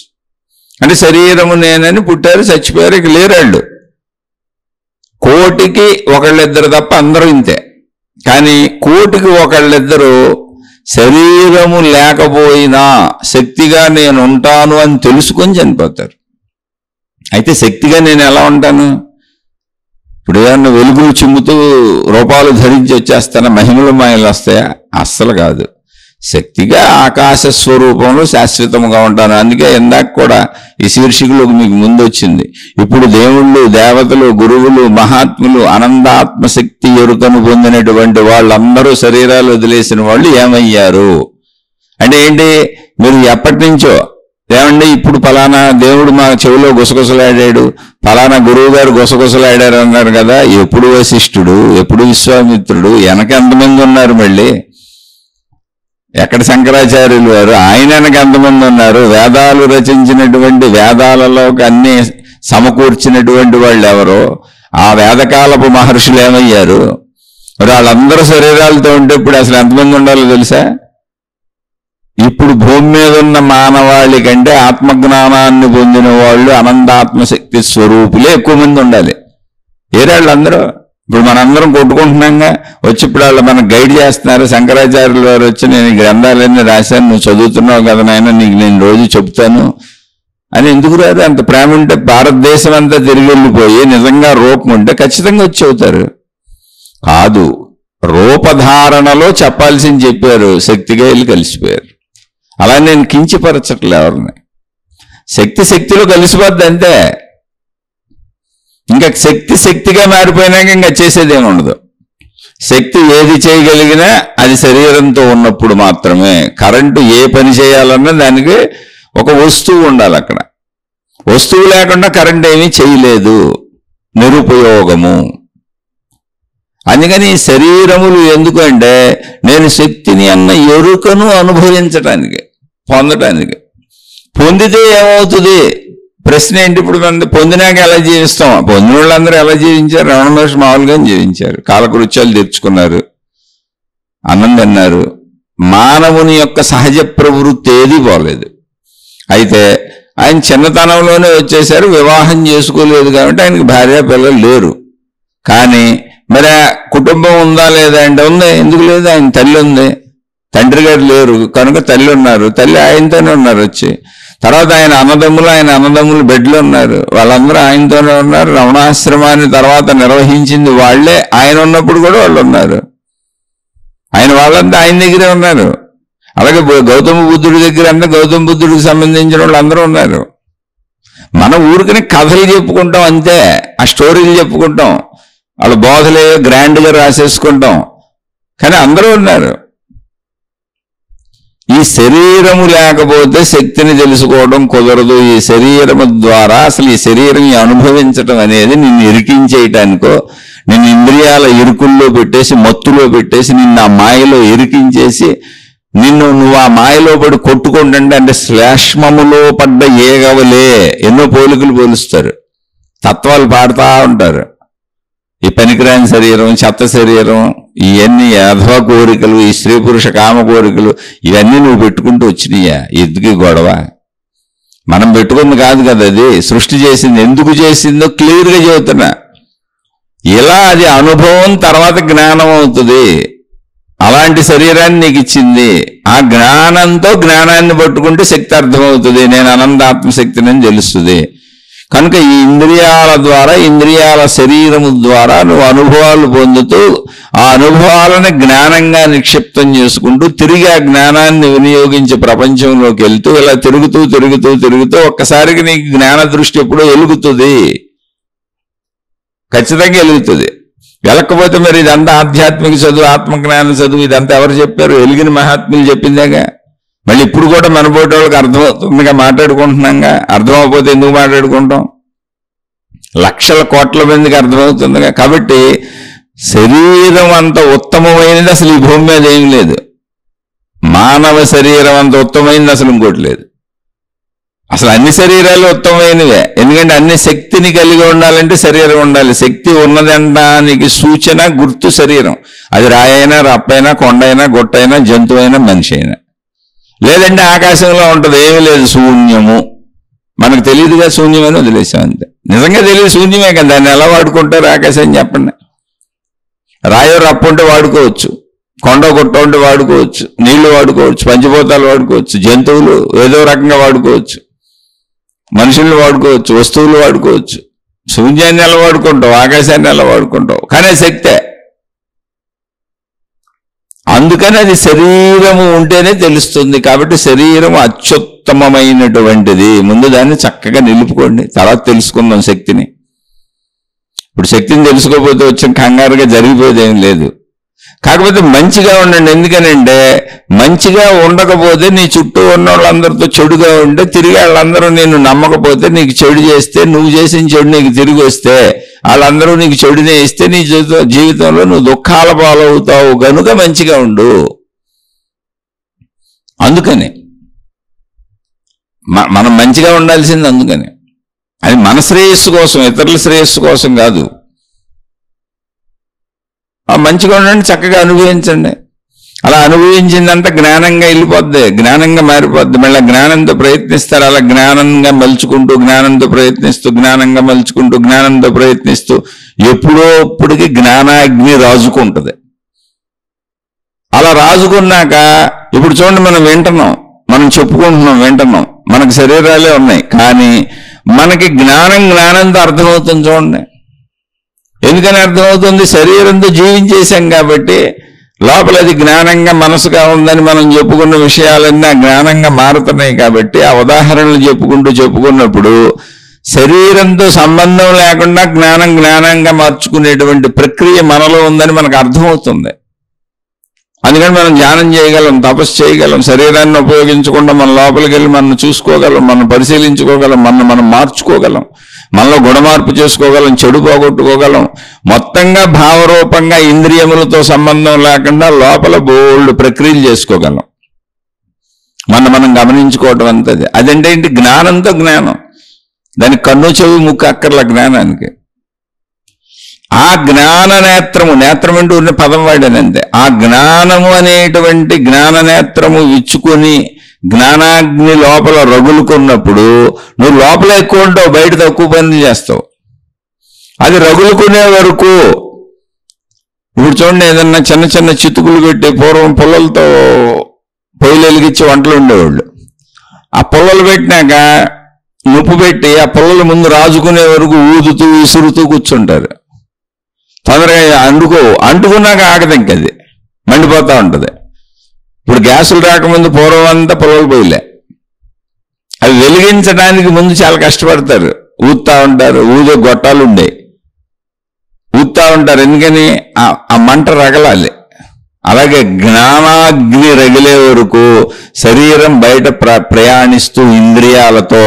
అంటే శరీరము నేనని పుట్టారు, చచ్చిపోయారు, ఇక లేరాళ్ళు. కోటికి ఒకళ్ళిద్దరు తప్ప అందరూ ఇంతే. కానీ కోటికి ఒకళ్ళిద్దరు శరీరము లేకపోయినా శక్తిగా నేను ఉంటాను అని తెలుసుకొని చనిపోతారు. అయితే శక్తిగా నేను ఎలా ఉంటాను? ఇప్పుడు ఏమన్నా వెలుగులు చిమ్ముతూ రూపాలు ధరించి వచ్చేస్తానా? మహిమలు మాయలు వస్తాయా? అస్సలు కాదు. శక్తిగా ఆకాశ స్వరూపంలో శాశ్వతంగా ఉంటాను. అందుకే ఇందాక కూడా ఈ శీర్షికలోకి మీకు ముందు వచ్చింది. ఇప్పుడు దేవుళ్ళు, దేవతలు, గురువులు, మహాత్ములు, ఆనందాత్మశక్తి ఎరుకను పొందినటువంటి వాళ్ళందరూ శరీరాలు వదిలేసిన వాళ్ళు ఏమయ్యారు అంటే ఏంటి? మీరు ఎప్పటి నుంచో ఏమండి ఇప్పుడు ఫలానా దేవుడు మా చెవిలో గుసగుసలాడాడు, ఫలానా గురువు గారు గుసగుసలాడారు అన్నారు కదా. ఎప్పుడు వశిష్ఠుడు, ఎప్పుడు విశ్వామిత్రుడు, వెనక ఎంతమంది ఉన్నారు? మళ్ళీ ఎక్కడ శంకరాచార్యులు వారు, ఆయన వెనక ఎంతమంది ఉన్నారు? వేదాలు రచించినటువంటి, వేదాలలోకి అన్ని సమకూర్చినటువంటి వాళ్ళు ఎవరో ఆ వేదకాలపు మహర్షులు ఏమయ్యారు? వాళ్ళందరూ శరీరాలతో ఉంటే ఇప్పుడు అసలు ఎంతమంది ఉండాలో తెలుసా? ఇప్పుడు భూమి మీద ఉన్న మానవాళి కంటే ఆత్మజ్ఞానాన్ని పొందిన వాళ్ళు, అనంతాత్మశక్తి స్వరూపులే ఎక్కువ మంది ఉండాలి. ఏరాళ్ళందరూ ఇప్పుడు మనందరం కొట్టుకుంటున్నాగా, వచ్చి ఇప్పుడు వాళ్ళు మనకు గైడ్ చేస్తున్నారు. శంకరాచార్యుల వారు వచ్చి నేను ఈ గ్రంథాలన్నీ రాశాను, నువ్వు చదువుతున్నావు కదా నాయన, నీకు నేను రోజు చెప్తాను అని ఎందుకు రారు? అంత ప్రేమ ఉంటే భారతదేశం అంతా తిరిగి వెళ్ళిపోయి నిజంగా రూపం ఉంటే ఖచ్చితంగా వచ్చి అవుతారు. కాదు, రూపధారణలో చెప్పాల్సింది చెప్పారు, శక్తిగా వెళ్ళి కలిసిపోయారు. అలా నేను కించపరచట్లే ఎవరిని. శక్తిలో కలిసిపోద్ది అంతే. ఇంకా శక్తిగా మారిపోయినాక ఇంకా చేసేదేమి ఉండదు. శక్తి ఏది చేయగలిగినా అది శరీరంతో ఉన్నప్పుడు మాత్రమే. కరెంటు ఏ పని చేయాలన్నా దానికి ఒక వస్తువు ఉండాలి. అక్కడ వస్తువు లేకుండా కరెంట్ ఏమీ చేయలేదు, నిరుపయోగము. అందుకని శరీరములు ఎందుకంటే నేను శక్తిని అన్న ఎరుకను అనుభవించటానికి, పొందటానికి. పొందితే ఏమవుతుంది? ప్రశ్న ఏంటి? ఇప్పుడు పొందినాక ఎలా జీవిస్తాం? పొందిన వాళ్ళందరూ ఎలా జీవించారు? రమణ మహర్షి మామూలుగా జీవించారు, కాలకృత్యాలు తెచ్చుకున్నారు, అన్నం తిన్నారు. మానవుని యొక్క సహజ ప్రవృత్తి ఏది పోలేదు. అయితే ఆయన చిన్నతనంలోనే వచ్చేసారు, వివాహం చేసుకోలేదు కాబట్టి ఆయనకి భార్య పిల్లలు లేరు. కానీ మరి కుటుంబం ఉందా లేదా అంటే ఉంది. ఎందుకు లేదు? ఆయన తల్లి ఉంది, తండ్రి గారు లేరు కనుక తల్లి ఉన్నారు, తల్లి ఆయనతోనే ఉన్నారు వచ్చి. తర్వాత ఆయన అన్నదమ్ములు బెడ్లు ఉన్నారు, వాళ్ళందరూ ఆయనతోనే ఉన్నారు. రమణాశ్రమాన్ని తర్వాత నిర్వహించింది వాళ్లే, ఆయన ఉన్నప్పుడు కూడా వాళ్ళు ఉన్నారు. వాళ్ళంతా ఆయన దగ్గరే ఉన్నారు. అలాగే గౌతమ బుద్ధుడి దగ్గర అంతా గౌతమ బుద్ధుడికి సంబంధించిన వాళ్ళు అందరూ ఉన్నారు. మన ఊరికని కథలు చెప్పుకుంటాం అంతే, ఆ స్టోరీలు చెప్పుకుంటాం, వాళ్ళ బోధలే గ్రాండ్గా రాసేసుకుంటాం, కానీ అందరూ ఉన్నారు. ఈ శరీరము లేకపోతే శక్తిని తెలుసుకోవడం కుదరదు. ఈ శరీరము ద్వారా అసలు ఈ శరీరం అనుభవించటం అనేది నిన్ను ఇరికించేయటానికో, నిన్ను ఇంద్రియాల ఇరుకుల్లో పెట్టేసి, మత్తులో పెట్టేసి, నిన్ను ఆ మాయలో ఇరికించేసి, నువ్వు ఆ మాయలో పడి కొట్టుకుంటుంటే అంటే శ్లేష్మములో పడ్డ ఏగవలే. ఎన్నో పోలికలు పోలుస్తారు, తత్వాలు పాడుతూ ఉంటారు. ఈ పనికిరాని శరీరం, చెత్త శరీరం, ఇవన్నీ అధవ కోరికలు, ఈ స్త్రీ పురుష కామ కోరికలు, ఇవన్నీ నువ్వు పెట్టుకుంటూ వచ్చినాయా? ఎందుకు గొడవ? మనం పెట్టుకుంది కాదు కదా, అది సృష్టి చేసింది. ఎందుకు చేసిందో క్లియర్గా చెబుతున్నా. ఇలా అది అనుభవం తర్వాత జ్ఞానం అవుతుంది. అలాంటి శరీరాన్ని నీకు ఇచ్చింది. ఆ జ్ఞానంతో జ్ఞానాన్ని పట్టుకుంటే శక్తి అర్థమవుతుంది. నేను అనంతాత్మశక్తిని తెలుస్తుంది. కనుక ఈ ఇంద్రియాల ద్వారా, ఇంద్రియాల శరీరము ద్వారా నువ్వు అనుభవాలు పొందుతూ, ఆ అనుభవాలను జ్ఞానంగా నిక్షిప్తం చేసుకుంటూ, తిరిగి ఆ జ్ఞానాన్ని వినియోగించి ప్రపంచంలోకి వెళ్తూ, ఇలా తిరుగుతూ ఒక్కసారికి నీకు జ్ఞాన దృష్టి ఎప్పుడో వెలుగుతుంది, ఖచ్చితంగా వెలుగుతుంది. వెలకపోతే మరి ఇదంతా ఆధ్యాత్మిక చదువు, ఆత్మజ్ఞాన చదువు, ఇదంతా ఎవరు చెప్పారు? వెలిగిన మహాత్ములు చెప్పిందేగా. మళ్ళీ ఇప్పుడు కూడా మన పోటీ వాళ్ళకి అర్థమవుతుందిగా, మాట్లాడుకుంటున్నాగా. అర్థమైపోతే ఎందుకు మాట్లాడుకుంటాం? లక్షల కోట్ల మందికి అర్థమవుతుందిగా. కాబట్టి శరీరం అంత ఉత్తమమైనది అసలు ఈ భూమి మీద ఏం లేదు. మానవ శరీరం అంత ఉత్తమమైనది అసలు ఇంకోటి లేదు. అసలు అన్ని శరీరాలు ఉత్తమమైనవే. ఎందుకంటే అన్ని శక్తిని కలిగి ఉండాలంటే శరీరం ఉండాలి. శక్తి ఉన్నదనడానికి సూచన, గుర్తు శరీరం. అది రాయైనా, రప్పైనా, కొండైనా, గొట్టైనా, జంతువు అయినా, మనిషి అయినా. లేదంటే ఆకాశంలో ఉంటుంది, ఏమీ లేదు, శూన్యము. మనకు తెలియదుగా శూన్యమని వదిలేసాం అంతే. నిజంగా తెలియదు శూన్యమే కదా, దాన్ని ఎలా వాడుకుంటారు? ఆకాశం చెప్పండి. రాయో రప్పు ఉంటే వాడుకోవచ్చు, కొండ గుట్ట ఉంటే వాడుకోవచ్చు, నీళ్లు వాడుకోవచ్చు, పంచభూతాలు వాడుకోవచ్చు, జంతువులు ఏదో రకంగా వాడుకోవచ్చు, మనుషుల్ని వాడుకోవచ్చు, వస్తువులు వాడుకోవచ్చు. శూన్యాన్ని ఎలా వాడుకుంటావు? ఆకాశాన్ని ఎలా వాడుకుంటావు? కానీ శక్తే. అందుకని అది శరీరము ఉంటేనే తెలుస్తుంది. కాబట్టి శరీరం అత్యుత్తమమైనటువంటిది. ముందు దాన్ని చక్కగా నిలుపుకోండి, తర్వాత తెలుసుకుందాం శక్తిని. ఇప్పుడు శక్తిని తెలుసుకోకపోతే వచ్చిన కంగారుగా జరిగిపోయేది ఏం లేదు. కాకపోతే మంచిగా ఉండండి. ఎందుకనంటే మంచిగా ఉండకపోతే నీ చుట్టూ ఉన్న వాళ్ళందరితో చెడుగా ఉంటే, తిరిగి వాళ్ళందరూ నేను నమ్మకపోతే, నీకు చెడు చేస్తే, నువ్వు చేసిన చెడు నీకు తిరిగి వస్తే, వాళ్ళందరూ నీకు చెడునే ఇస్తే, నీ జీవితంలో నువ్వు దుఃఖాల పాలవుతావు. కనుక మంచిగా ఉండు. అందుకని మనం మంచిగా ఉండాల్సింది. అందుకని అది మన శ్రేయస్సు కోసం, ఇతరుల శ్రేయస్సు కోసం కాదు. మంచిగా ఉండండి, చక్కగా అనుభవించండి. అలా అనుభవించిందంతా జ్ఞానంగా వెళ్ళిపోద్ది, జ్ఞానంగా మారిపోద్ది. మళ్ళీ జ్ఞానంతో ప్రయత్నిస్తారు. అలా జ్ఞానంగా మలుచుకుంటూ, జ్ఞానంతో ప్రయత్నిస్తూ, జ్ఞానంగా మలుచుకుంటూ, జ్ఞానంతో ప్రయత్నిస్తూ ఎప్పుడోప్పటికి జ్ఞానాగ్ని రాజుకుంటుంది. అలా రాజుకున్నాక ఇప్పుడు చూడండి, మనం వింటున్నాం, మనం చెప్పుకుంటున్నాం, వింటున్నాం. మనకు శరీరాలే ఉన్నాయి, కానీ మనకి జ్ఞానంతో అర్థమవుతుంది. చూడండి, ఎందుకని అర్థమవుతుంది? శరీరంతో జీవించేశాం కాబట్టి లోపల అది జ్ఞానంగా మనసుగా ఉందని మనం చెప్పుకున్న విషయాలన్నీ ఆ జ్ఞానంగా మారుతున్నాయి. కాబట్టి ఆ ఉదాహరణలు చెప్పుకున్నప్పుడు శరీరంతో సంబంధం లేకుండా జ్ఞానంగా మార్చుకునేటువంటి ప్రక్రియ మనలో ఉందని మనకు అర్థమవుతుంది. అందుకని మనం ధ్యానం చేయగలం, తపస్సు చేయగలం, శరీరాన్ని ఉపయోగించకుండా మన లోపలికి వెళ్ళి మనం చూసుకోగలం, మనం పరిశీలించుకోగలం, మనం మార్చుకోగలం, మనలో గుణమార్పు చేసుకోగలం, చెడు పోగొట్టుకోగలం. మొత్తంగా భావరూపంగా ఇంద్రియములతో సంబంధం లేకుండా లోపల బోల్డ్ ప్రక్రియలు చేసుకోగలం. మనం గమనించుకోవటం అంతది. అదంటే ఏంటి? జ్ఞానంతో జ్ఞానం. దానికి కన్ను చెవి ముక్కు అక్కర్ల జ్ఞానానికి. ఆ జ్ఞాన నేత్రము అంటే ఉన్న పదం వాడానంతే. ఆ జ్ఞానము అనేటువంటి జ్ఞాన నేత్రము ఇచ్చుకొని జ్ఞానాగ్ని లోపల రగులుకున్నప్పుడు నువ్వు లోపల ఎక్కువ ఉంటావు, బయట తక్కువ పనులు చేస్తావు. అది రగులుకునే వరకు ఇప్పుడు చూడండి, ఏదన్నా చిన్న చిన్న చితుకులు పెట్టి పూర్వం పుల్లలతో పొయ్యిలు వెలిగించి వంటలు ఉండేవాళ్ళు. ఆ పుల్లలు పెట్టినాక నుప్పు పెట్టి ఆ పుల్లల ముందు రాజుకునే వరకు ఊదుతూ విసురుతూ కూర్చుంటారు. తొందరగా అంటుకున్నాక ఆగదు, ఇంకది మండిపోతూ ఉంటుంది. ఇప్పుడు గ్యాసులు రాకముందు పూర్వం అంతా పొలాలు పోయిలే. అవి వెలిగించడానికి ముందు చాలా కష్టపడతారు, ఊదుతా ఉంటారు. ఊదే గొట్టాలు ఉండే ఊదుతా ఉంటారు. ఎందుకని? ఆ మంట రగలాలి. అలాగే జ్ఞానాగ్ని రగిలే వరకు శరీరం బయట ప్రయాణిస్తూ ఇంద్రియాలతో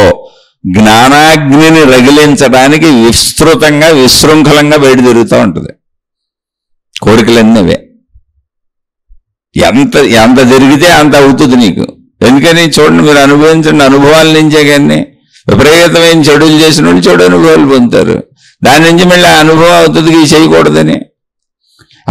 జ్ఞానాగ్నిని రగిలించడానికి విస్తృతంగా విశృంఖలంగా బయట తిరుగుతూ ఉంటుంది. కోరికలన్నీ అవే. ఎంత జరిగితే అంత అవుతుంది నీకు. ఎందుకని? చూడండి, మీరు అనుభవించండి, అనుభవాల నుంచే. కానీ విపరీతమైన చెడులు చేసిన వాళ్ళు చెడు అనుభవాలు పొందుతారు. దాని నుంచి మళ్ళీ ఆ అనుభవం అవుతుంది ఇది చేయకూడదని.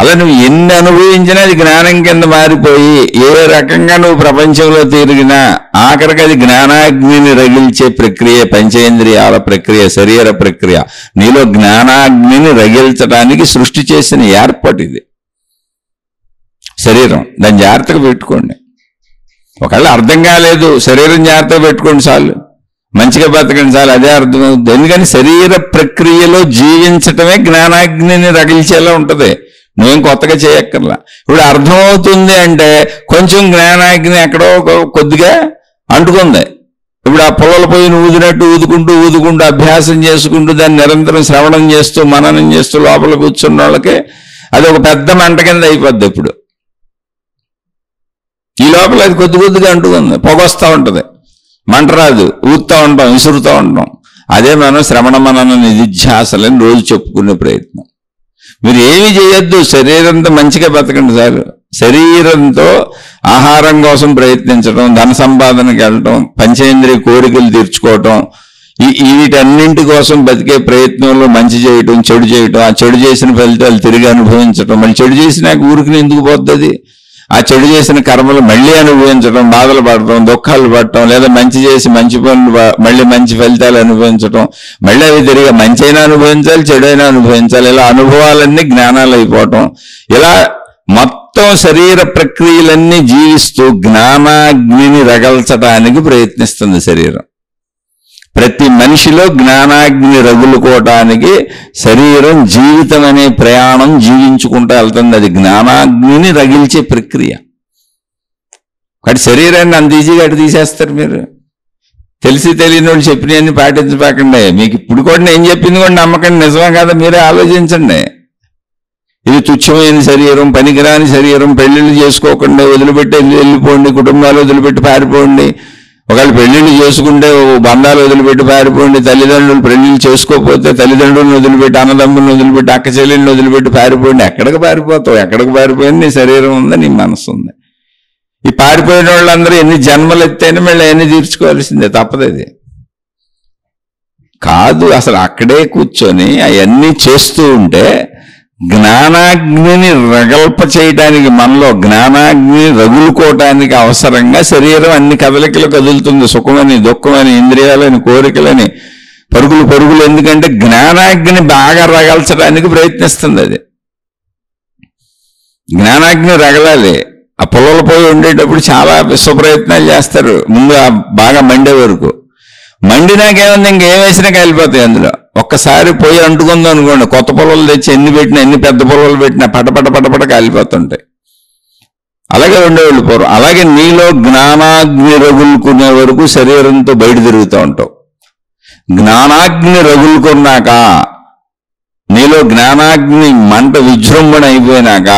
అలా నువ్వు ఎన్ని అనుభవించినా అది జ్ఞానం కింద మారిపోయి ఏ రకంగా నువ్వు ప్రపంచంలో తిరిగినా ఆఖరికి అది జ్ఞానాగ్నిని రగిల్చే ప్రక్రియ, పంచేంద్రియాల ప్రక్రియ, శరీర ప్రక్రియ. నీలో జ్ఞానాగ్నిని రగిల్చడానికి సృష్టి చేసిన ఏర్పాటు ఇది శరీరం. దాన్ని జాగ్రత్తగా పెట్టుకోండి. ఒకవేళ అర్థం కాలేదు, శరీరం జాగ్రత్తగా పెట్టుకోండి చాలు, మంచిగా బతకండి చాలు, అదే అర్థమవుతుంది. ఎందుకని? శరీర ప్రక్రియలో జీవించటమే జ్ఞానాగ్నిని రగిల్చేలా ఉంటుంది. నువ్వేం కొత్తగా చేయక్కర్లా. ఇప్పుడు అర్థమవుతుంది అంటే కొంచెం జ్ఞానాగ్ని ఎక్కడో కొద్దిగా అంటుకుంది. ఇప్పుడు ఆ పొలాల పోయి ఊదినట్టు ఊదుకుంటూ అభ్యాసం చేసుకుంటూ దాన్ని నిరంతరం శ్రవణం చేస్తూ మననం చేస్తూ లోపల కూర్చున్న వాళ్ళకి అది ఒక పెద్ద మంట కింద అయిపోద్ది. ఇప్పుడు ఈ లోపల అది కొద్దిగా అంటుకుంది, పొగొస్తూ ఉంటుంది, మంట రాదు, ఊదుతూ ఉంటాం, విసురుతూ ఉంటాం. అదే మనం శ్రవణ మనన నిధిధ్యాసలని రోజు చెప్పుకునే ప్రయత్నం. మీరు ఏమి చేయొద్దు, శరీరంతో మంచిగా బతకండి చాలు. శరీరంతో ఆహారం కోసం ప్రయత్నించడం, ధన సంపాదనకి వెళ్ళటం, పంచేంద్రియ కోరికలు తీర్చుకోవటం, వీటన్నింటి కోసం బతికే ప్రయత్నంలో మంచి చేయటం, చెడు చేయటం, ఆ చెడు చేసిన ఫలితాలు తిరిగి అనుభవించడం. మళ్ళీ చెడు చేసినాక ఊరికి ఎందుకు పోతుంది? ఆ చెడు చేసిన కర్మలు మళ్ళీ అనుభవించడం, బాధలు పడటం, దుఃఖాలు పడటం, లేదా మంచి చేసి మంచి పనులు మళ్ళీ మంచి ఫలితాలు అనుభవించడం, మళ్ళీ అవి తిరిగి మంచి అయినా అనుభవించాలి, చెడు అయినా అనుభవించాలి. ఇలా అనుభవాలన్నీ జ్ఞానాలు అయిపోవటం. ఇలా మొత్తం శరీర ప్రక్రియలన్నీ జీవిస్తూ జ్ఞానాగ్నిని రగల్చడానికి ప్రయత్నిస్తుంది శరీరం. ప్రతి మనిషిలో జ్ఞానాగ్ని రగులుకోవటానికి శరీరం జీవితం అనే ప్రయాణం జీవించుకుంటూ వెళ్తుంది. అది జ్ఞానాగ్నిని రగిల్చే ప్రక్రియ. కాబట్టి శరీరాన్ని అంత ఈజీగా అటు తీసేస్తారు మీరు. తెలిసి తెలియని వాళ్ళు చెప్పినవన్నీ పాటించబాకండి. మీకు ఇప్పుడు కూడా నేను చెప్పింది కూడా నమ్మకండి, నిజమే కదా మీరే ఆలోచించండి. ఇది తుచ్చమైన శరీరం, పనికిరాని శరీరం, పెళ్లిళ్ళు చేసుకోకుండా వదిలిపెట్టి వెళ్ళిపోండి, కుటుంబాలు వదిలిపెట్టి పారిపోండి. ఒకవేళ పెళ్లిళ్ళు చేసుకుంటే బంధాలు వదిలిపెట్టి పారిపోండి, తల్లిదండ్రులు పెళ్లిళ్ళు చేసుకోకపోతే తల్లిదండ్రులను వదిలిపెట్టి, అన్నదమ్ములను వదిలిపెట్టి, అక్క చెల్లెళ్ళని వదిలిపెట్టి పారిపోండి. ఎక్కడికి పారిపోతావు? ఎక్కడికి పారిపోయింది? నీ శరీరం ఉంది, నీ మనసు ఉంది. ఈ పారిపోయిన వాళ్ళందరూ ఎన్ని జన్మలు ఎత్తైనా మళ్ళీ అన్ని తీర్చుకోవాల్సిందే, తప్పదది కాదు. అసలు అక్కడే కూర్చొని అవన్నీ చేస్తూ ఉంటే జ్ఞానాగ్నిని రగల్ప చేయడానికి, మనలో జ్ఞానాగ్ని రగులుకోవటానికి అవసరంగా శరీరం అన్ని కదలికలు కదులుతుంది. సుఖమని, దుఃఖమని, ఇంద్రియాలని, కోరికలని, పరుగులు. ఎందుకంటే జ్ఞానాగ్ని బాగా రగల్చడానికి ప్రయత్నిస్తుంది. అది జ్ఞానాగ్ని రగలాలి. ఆ పొలాల పోయి ఉండేటప్పుడు చాలా విశ్వప్రయత్నాలు చేస్తారు, ముందు బాగా మండే వరకు. మండినాకేముంది, ఇంకేం వేసినా కాలిపోతాయి అందులో. ఒక్కసారి పొయ్యి అంటుకుందాం అనుకోండి, కొత్త పొలాలు తెచ్చి ఎన్ని పెట్టినా, ఎన్ని పెద్ద పొలాలు పెట్టినా పటపట పటపట కాలిపోతుంటాయి. అలాగే ఉండేవాళ్ళు పూర్వం. అలాగే నీలో జ్ఞానాగ్ని రగులుకునే వరకు శరీరంతో బయట తిరుగుతూ ఉంటావు. జ్ఞానాగ్ని రగులుకున్నాక, నీలో జ్ఞానాగ్ని మంట విజృంభణ అయిపోయినాక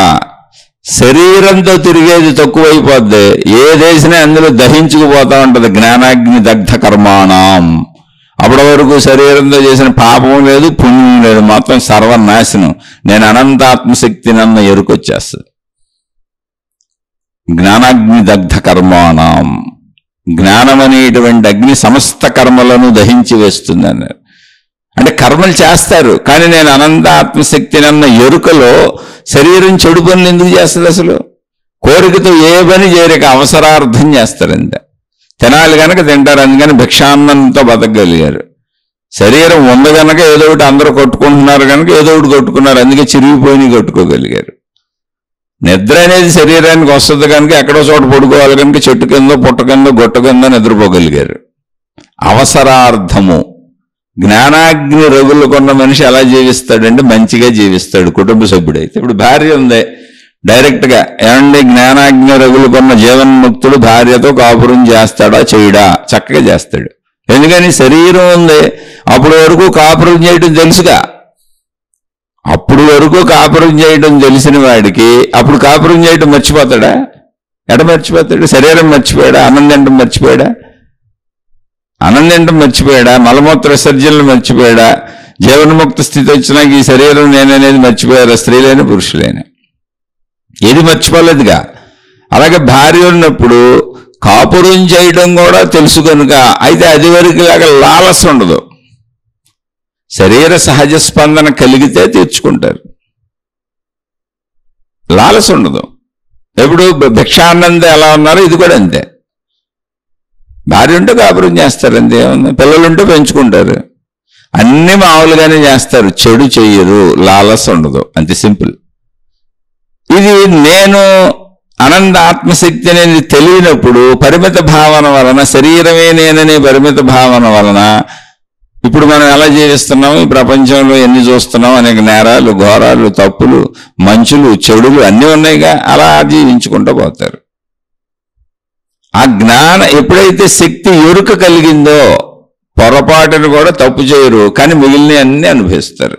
శరీరంతో తిరిగేది తక్కువైపోద్ది, ఏదేసినా అందులో దహించుకుపోతా ఉంటది. జ్ఞానాగ్ని దగ్ధ కర్మాణం. అప్పటి వరకు శరీరంతో చేసిన పాపం లేదు, పుణ్యం లేదు, మొత్తం సర్వనాశనం. నేను అనంతాత్మశక్తిని అన్న ఎరుకొచ్చేస్తుంది. జ్ఞానాగ్ని దగ్ధ కర్మాణం. జ్ఞానం అనేటువంటి అగ్ని సమస్త కర్మలను దహించి వేస్తుంది అన్నారు. అంటే కర్మలు చేస్తారు, కానీ నేను అనంతాత్మశక్తిని అన్న ఎరుకలో శరీరం చెడు పనులు ఎందుకు చేస్తుంది? అసలు కోరికతో ఏ పని చేయలేక అవసరార్థం చేస్తారు. అంతే. తినాలి కనుక తింటారు, అందుకని భిక్షాన్నంతో బతకగలిగారు. శరీరం ఉంది కనుక ఏదో ఒకటి అందరూ కొట్టుకుంటున్నారు కనుక ఏదో ఒకటి కొట్టుకున్నారు, అందుకే చిరిగిపోయి కొట్టుకోగలిగారు. నిద్ర అనేది శరీరానికి వస్తుంది కనుక ఎక్కడో చోట పడుకోవాలి కనుక చెట్టు కింద, పుట్ట కింద, గొట్ట కింద నిద్రపోగలిగారు. అవసరార్థము. జ్ఞానాగ్ని రగులుకున్న మనిషి ఎలా జీవిస్తాడంటే మంచిగా జీవిస్తాడు, కుటుంబ సభ్యుడైతే. ఇప్పుడు భార్య ఉంది, డైరెక్ట్గా ఏమండి జ్ఞానాగ్ని రగులుకున్న జీవన్ముక్తుడు భార్యతో కాపురం చేస్తాడా చేయడా? చక్కగా చేస్తాడు. ఎందుకని శరీరం ఉంది. అప్పటి వరకు కాపురం చేయడం తెలుసుగా. అప్పుడు వరకు కాపురం చేయడం తెలిసిన వాడికి అప్పుడు కాపురం చేయడం మర్చిపోతాడా? ఎట మర్చిపోతాడు? శరీరం మర్చిపోయాడా? ఆనందం మర్చిపోయాడా? ఆనందం మర్చిపోయాడా? మలమూత్ర విసర్జనలు మర్చిపోయాడా? జీవన్ముక్త స్థితి వచ్చినాక ఈ శరీరం నేననేది మర్చిపోయారా? స్త్రీలైన పురుషులైన ఏది మర్చిపోలేదుగా. అలాగే భార్య ఉన్నప్పుడు కాపురం చేయడం కూడా తెలుసు కనుక, అయితే అది వరకు లాగా లాలస ఉండదు. శరీర సహజ స్పందన కలిగితే తీర్చుకుంటారు, లాలస ఉండదు. ఎప్పుడు భిక్షానంద ఎలా ఉన్నారో ఇది కూడా అంతే. భార్య ఉంటే కాపురం చేస్తారు, అంతే. పిల్లలుంటే పెంచుకుంటారు, అన్ని మామూలుగానే చేస్తారు, చెడు చెయ్యరు, లాలస ఉండదు, అంతే. సింపుల్. ఇది నేను అనంత ఆత్మశక్తి అనేది తెలియనప్పుడు పరిమిత భావన వలన, శరీరమే నేననే పరిమిత భావన వలన ఇప్పుడు మనం ఎలా జీవిస్తున్నాము, ఈ ప్రపంచంలో ఎన్ని చూస్తున్నాం, అనేక నేరాలు, ఘోరాలు, తప్పులు, మంచులు, చెడులు అన్నీ ఉన్నాయిగా. అలా జీవించుకుంటూ పోతారు. ఆ జ్ఞాన ఎప్పుడైతే శక్తి ఎరుక కలిగిందో పొరపాటును కూడా తప్పు చేయరు, కానీ మిగిలిన అన్ని అనుభవిస్తారు,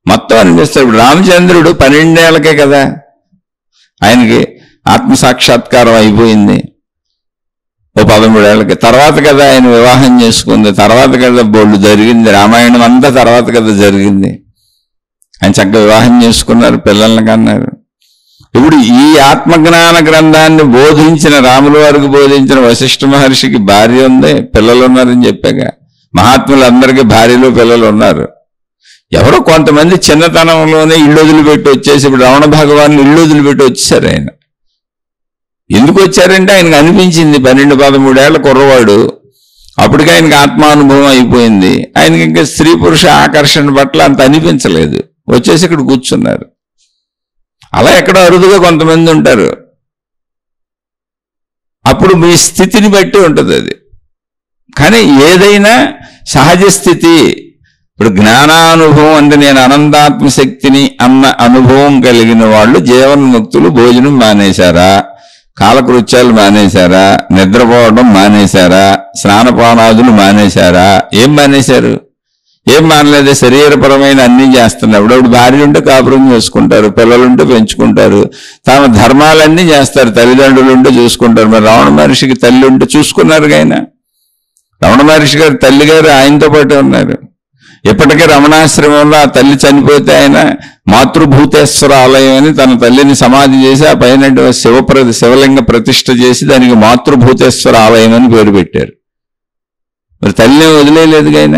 మొత్తం అనిపిస్తారు. ఇప్పుడు రామచంద్రుడు 12 ఏళ్ళకే కదా ఆయనకి ఆత్మసాక్షాత్కారం అయిపోయింది. ఓ 13 ఏళ్ళకి తర్వాత కదా ఆయన వివాహం చేసుకుంది, తర్వాత కదా బోళ్ళు జరిగింది, రామాయణం అంతా తర్వాత కదా జరిగింది. ఆయన చక్కగా వివాహం చేసుకున్నారు, పిల్లల్ని కన్నారు. ఇప్పుడు ఈ ఆత్మజ్ఞాన గ్రంథాన్ని బోధించిన రాముల వారికి బోధించిన వశిష్ఠ మహర్షికి భార్య ఉంది, పిల్లలు ఉన్నారని చెప్పాక. మహాత్ములందరికీ భార్యలు పిల్లలు ఉన్నారు. ఎవరో కొంతమంది చిన్నతనంలోనే ఇల్లు వదిలిపెట్టి వచ్చేసి, ఇప్పుడు రమణ భగవాన్ ఇల్లు వదిలిపెట్టి వచ్చేసారు. ఆయన ఎందుకు వచ్చారంటే ఆయనకు అనిపించింది, 12-13 ఏళ్ల కుర్రవాడు, అప్పటికి ఆయనకి ఆత్మానుభవం అయిపోయింది. ఆయనకి ఇంకా స్త్రీ పురుష ఆకర్షణ పట్ల అంత అనిపించలేదు, వచ్చేసి ఇక్కడ కూర్చున్నారు. అలా ఎక్కడో అరుదుగా కొంతమంది ఉంటారు. అప్పుడు మీ స్థితిని బట్టి ఉంటుంది అది. కానీ ఏదైనా సహజ స్థితి. ఇప్పుడు జ్ఞానానుభవం అంటే నేను అనంతాత్మశక్తిని అన్న అనుభవం కలిగిన వాళ్ళు జీవన్ముక్తులు భోజనం మానేశారా, కాలకృత్యాలు మానేశారా, నిద్రపోవడం మానేశారా, స్నానపానాదులు మానేశారా? ఏం మానేశారు? ఏం మానలేదు. శరీరపరమైన అన్నీ చేస్తున్నారు. అప్పుడప్పుడు భార్య ఉంటే కాపురం చేసుకుంటారు, పిల్లలుంటే పెంచుకుంటారు, తమ ధర్మాలన్నీ చేస్తారు, తల్లిదండ్రులు ఉంటే చూసుకుంటారు. మరి రమణ మహర్షికి తల్లి ఉంటే చూసుకున్నారు. ఆయన రమణ మహర్షి గారు తల్లి గారు ఆయనతో పాటు ఉన్నారు. ఇప్పటికే రమణాశ్రమంలో ఆ తల్లి చనిపోతే ఆయన మాతృభూతేశ్వర ఆలయం అని తన తల్లిని సమాధి చేసి ఆ పైన శివలింగ ప్రతిష్ఠ చేసి దానికి మాతృభూతేశ్వర ఆలయం అని పేరు పెట్టారు. మరి తల్లిని వదిలేయలేదు ఆయన.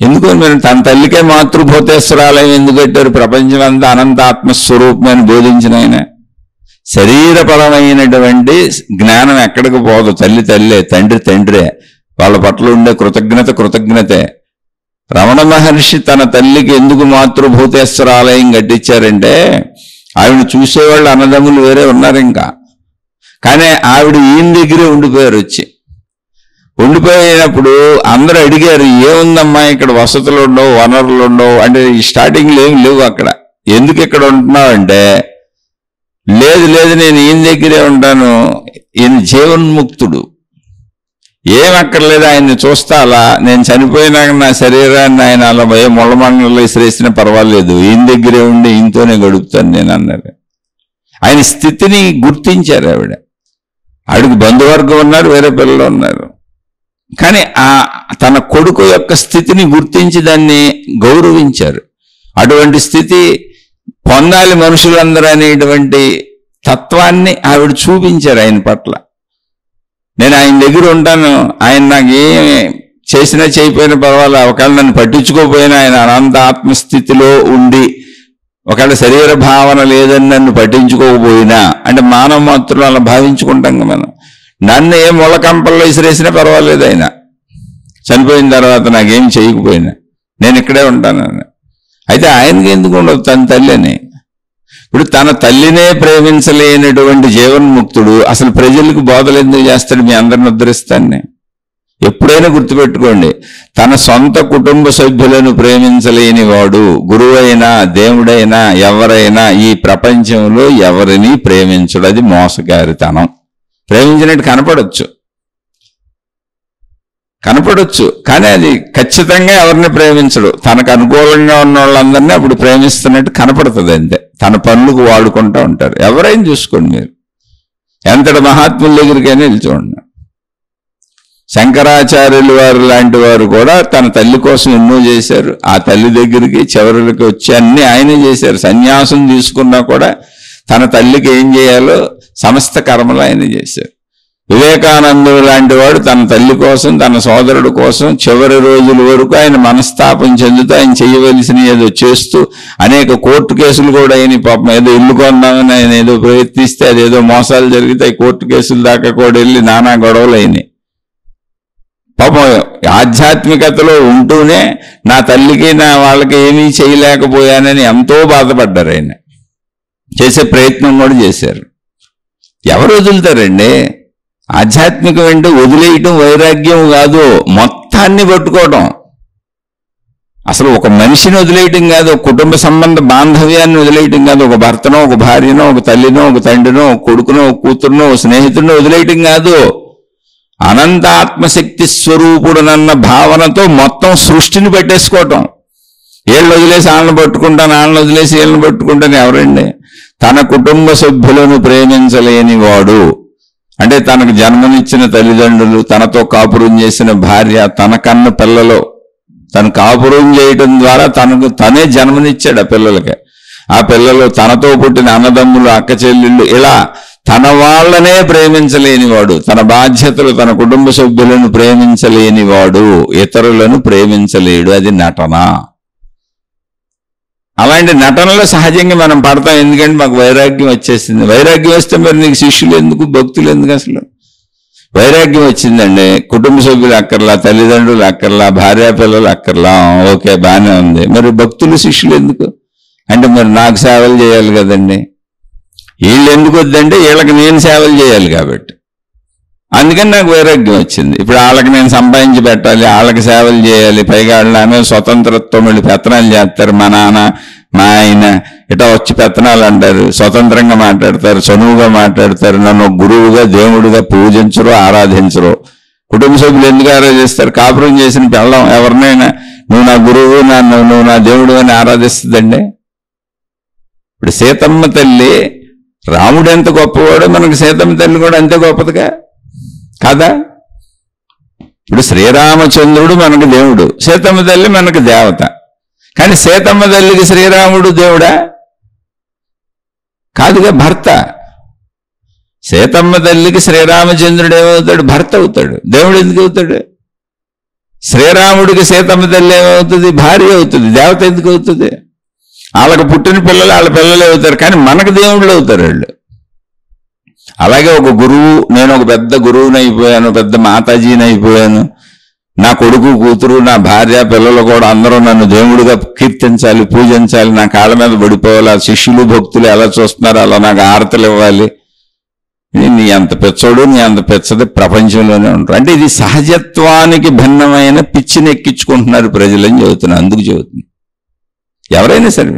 ఎందుకు మీరు తన తల్లికే మాతృభూతేశ్వర ఆలయం ఎందుకు పెట్టారు? ప్రపంచం అంతా అనంత ఆత్మస్వరూపమని బోధించిన ఆయన. శరీరపరమైనటువంటి జ్ఞానం ఎక్కడికి పోదు. తల్లి తల్లే, తండ్రి తండ్రే, వాళ్ళ పట్ల ఉండే కృతజ్ఞతే. రమణ మహర్షి తన తల్లికి ఎందుకు మాతృభూతేశ్వర ఆలయం కట్టించారంటే ఆవిడ చూసేవాళ్ళు అన్నదమ్ములు వేరే ఉన్నారు ఇంకా. కానీ ఆవిడ ఈయన దగ్గరే ఉండిపోయారు. ఉండిపోయినప్పుడు అందరూ అడిగారు, ఏముందమ్మా ఇక్కడ వసతులు ఉండవు, వనరులు ఉండవు అంటే ఈ స్టార్టింగ్లో ఏమి లేవు అక్కడ, ఎందుకు ఇక్కడ ఉంటున్నావు అంటే, లేదు లేదు నేను ఈయన దగ్గరే ఉంటాను, ఈయన జీవన్ముక్తుడు, ఏం అక్కర్లేదు, ఆయన్ని చూస్తా అలా, నేను చనిపోయినాక నా శరీరాన్ని ఆయన అలా ముళ్ళమండలో విసిరేసినా పర్వాలేదు, ఈయన దగ్గరే ఉండి ఈయనతోనే గడుపుతాను నేను అన్నారు. ఆయన స్థితిని గుర్తించారు. ఆవిడకి బంధువర్గం ఉన్నారు, వేరే పిల్లలు ఉన్నారు, కానీ తన కొడుకు యొక్క స్థితిని గుర్తించి దాన్ని గౌరవించారు. అటువంటి స్థితి పొందాలి మనుషులందరూ అనేటువంటి తత్వాన్ని ఆవిడ చూపించారు ఆయన పట్ల. నేను ఆయన దగ్గర ఉంటాను, ఆయన నాకు ఏం చేసినా చేయకపోయినా పర్వాలేదు, ఒకవేళ నన్ను పట్టించుకోకపోయినా ఆయన అనంత ఆత్మస్థితిలో ఉండి, ఒకవేళ శరీర భావన లేదని నన్ను పట్టించుకోకపోయినా, అంటే మానవ మాత్రులు అలా భావించుకుంటాం మనం, నన్ను ఏ ముళ్ళకంపల్లో విసిరేసినా పర్వాలేదు, ఆయన చనిపోయిన తర్వాత నాకేం చేయకపోయినా నేను ఇక్కడే ఉంటాను. అయితే ఆయనకి ఎందుకు ఉండదు తన తల్లి అని? ఇప్పుడు తన తల్లినే ప్రేమించలేనటువంటి జీవన్ముక్తుడు అసలు ప్రజలకు బోధలు ఎందుకు చేస్తాడు? మీ అందరిని ఉద్ధరిస్తాను. ఎప్పుడైనా గుర్తుపెట్టుకోండి, తన సొంత కుటుంబ సభ్యులను ప్రేమించలేని వాడు గురువైనా దేవుడైనా ఎవరైనా ఈ ప్రపంచంలో ఎవరిని ప్రేమించడు. అది మోసగారితనం. ప్రేమించినట్టు కనపడొచ్చు కానీ అది ఖచ్చితంగా ఎవరిని ప్రేమించడు. తనకు అనుకూలంగా ఉన్న వాళ్ళందరినీ అప్పుడు ప్రేమిస్తున్నట్టు కనపడుతుంది అంతే. తన పనులకు వాడుకుంటూ ఉంటారు. ఎవరైనా చూసుకోండి, మీరు ఎంతటి మహాత్ముల దగ్గరికైనా వెళ్ళి చూడండి. శంకరాచార్యులు వారు లాంటి వారు కూడా తన తల్లి కోసం ఎన్నో చేశారు. ఆ తల్లి దగ్గరికి చివరికి వచ్చి అన్ని ఆయనే చేశారు. సన్యాసం తీసుకున్నా కూడా తన తల్లికి ఏం చేయాలో సమస్త కర్మలు ఆయన చేశారు. వివేకానందుడు లాంటి వాడు తన తల్లి కోసం, తన సోదరుడు కోసం చివరి రోజుల వరకు ఆయన మనస్తాపం చెందుతూ ఆయన చేయవలసిన ఏదో చేస్తూ అనేక కోర్టు కేసులు కూడా ఆయన పాపం ఏదో ఇల్లు కొందామని ఆయన ఏదో ప్రయత్నిస్తే అదేదో మోసాలు జరిగితే కోర్టు కేసుల దాకా కూడా వెళ్ళి నానా గొడవలు అయినాయి. పాపం ఆధ్యాత్మికతలో ఉంటూనే నా తల్లికి నా వాళ్ళకి ఏమీ చేయలేకపోయానని ఎంతో బాధపడ్డారు. ఆయన చేసే ప్రయత్నం కూడా చేశారు. ఎవరు వదులుతారండి? ఆధ్యాత్మికం అంటే వదిలేయటం వైరాగ్యం కాదు, మొత్తాన్ని పట్టుకోవటం. అసలు ఒక మనిషిని వదిలేయటం కాదు, ఒక కుటుంబ సంబంధ బాంధవ్యాన్ని వదిలేయటం కాదు, ఒక భర్తనో ఒక భార్యనో ఒక తల్లినో ఒక తండ్రినో ఒక కొడుకునో ఒక కూతురునో ఒక స్నేహితుడినో వదిలేయటం కాదు, అనంత ఆత్మశక్తి స్వరూపుడునన్న భావనతో మొత్తం సృష్టిని పెట్టేసుకోవటం. ఏళ్ళు వదిలేసి వాళ్ళని పట్టుకుంటాను, వాళ్ళని వదిలేసి వీళ్ళని పట్టుకుంటాను ఎవరండి? తన కుటుంబ సభ్యులను ప్రేమించలేని వాడు అంటే తనకు జన్మనిచ్చిన తల్లిదండ్రులు, తనతో కాపురం చేసిన భార్య, తన కన్న పిల్లలు, తను కాపురం చేయడం ద్వారా తనే జన్మనిచ్చాడు ఆ పిల్లలకి. ఆ పిల్లలు తనతో పుట్టిన అన్నదమ్ములు, అక్క చెల్లెళ్ళు, ఇలా తన వాళ్ళనే ప్రేమించలేనివాడు, తన బాధ్యతలు, తన కుటుంబ సభ్యులను ప్రేమించలేనివాడు ఇతరులను ప్రేమించలేడు. అది నటన. అలాంటి నటనలో సహజంగా మనం పడతాం. ఎందుకంటే మాకు వైరాగ్యం వచ్చేసింది. వైరాగ్యం వస్తే మరి నీకు శిష్యులు ఎందుకు, భక్తులు ఎందుకు? అసలు వైరాగ్యం వచ్చిందండి. కుటుంబ సభ్యులు అక్కర్లా, తల్లిదండ్రులు అక్కర్లా, భార్యా పిల్లలు అక్కర్లా, ఓకే బాగానే ఉంది. మరి భక్తులు శిష్యులు ఎందుకు అంటే మరి నాకు సేవలు చేయాలి కదండి. వీళ్ళు ఎందుకు వద్దంటే వీళ్ళకి నేను సేవలు చేయాలి కాబట్టి, అందుకని నాకు వైరాగ్యం వచ్చింది. ఇప్పుడు వాళ్ళకి నేను సంపాదించి పెట్టాలి, వాళ్ళకి సేవలు చేయాలి, పైగా వాళ్ళ స్వతంత్రత్వం వెళ్ళి పెత్తనాలు చేస్తారు. మా నాన్న మా ఆయన ఇటా వచ్చి పెత్తనాలు అంటారు, స్వతంత్రంగా మాట్లాడతారు, చనువుగా మాట్లాడతారు, నన్ను గురువుగా దేవుడిగా పూజించరు, ఆరాధించరు. కుటుంబ సభ్యులు ఎందుకు ఆరాధిస్తారు? కాపురం చేసిన పెళ్ళం ఎవరినైనా నువ్వు నా గురువు, నువ్వు నా దేవుడు అని ఆరాధిస్తుందండి. ఇప్పుడు సీతమ్మ తల్లి, రాముడు ఎంత గొప్పవాడో మనకు సీతమ్మ తల్లి కూడా అంతే గొప్పదిగా కాదా? ఇప్పుడు శ్రీరామచంద్రుడు మనకు దేవుడు, సీతమ్మ తల్లి మనకు దేవత. కానీ సీతమ్మ తల్లికి శ్రీరాముడు దేవుడా? కాదుగా, భర్త. సీతమ్మ తల్లికి శ్రీరామచంద్రుడు ఏమవుతాడు? భర్త అవుతాడు. దేవుడు ఎందుకు అవుతాడు? శ్రీరాముడికి సీతమ్మ తల్లి ఏమవుతుంది? భార్య అవుతుంది. దేవత ఎందుకు అవుతుంది? వాళ్ళకు పుట్టిన పిల్లలు వాళ్ళ పిల్లలు అవుతారు, కానీ మనకు దేవుళ్ళు అవుతారు వాళ్ళు. అలాగే ఒక గురువు, నేను ఒక పెద్ద గురువుని అయిపోయాను, పెద్ద మాతాజీని అయిపోయాను, నా కొడుకు కూతురు నా భార్య పిల్లలు కూడా అందరూ నన్ను దేవుడిగా కీర్తించాలి, పూజించాలి, నా కాళ్ళ మీద పడిపోవాలి, ఆ శిష్యులు భక్తులు ఎలా చూస్తున్నారు అలా నాకు ఆరతలు ఇవ్వాలి. నీ అంత పెచ్చోడు నీ అంత పెచ్చది ప్రపంచంలోనే ఉంటారు. అంటే ఇది సహజత్వానికి భిన్నమైన పిచ్చిని ఎక్కించుకుంటున్నారు ప్రజలని చెబుతున్నా. అందుకు చెబుతున్నా, ఎవరైనా సరే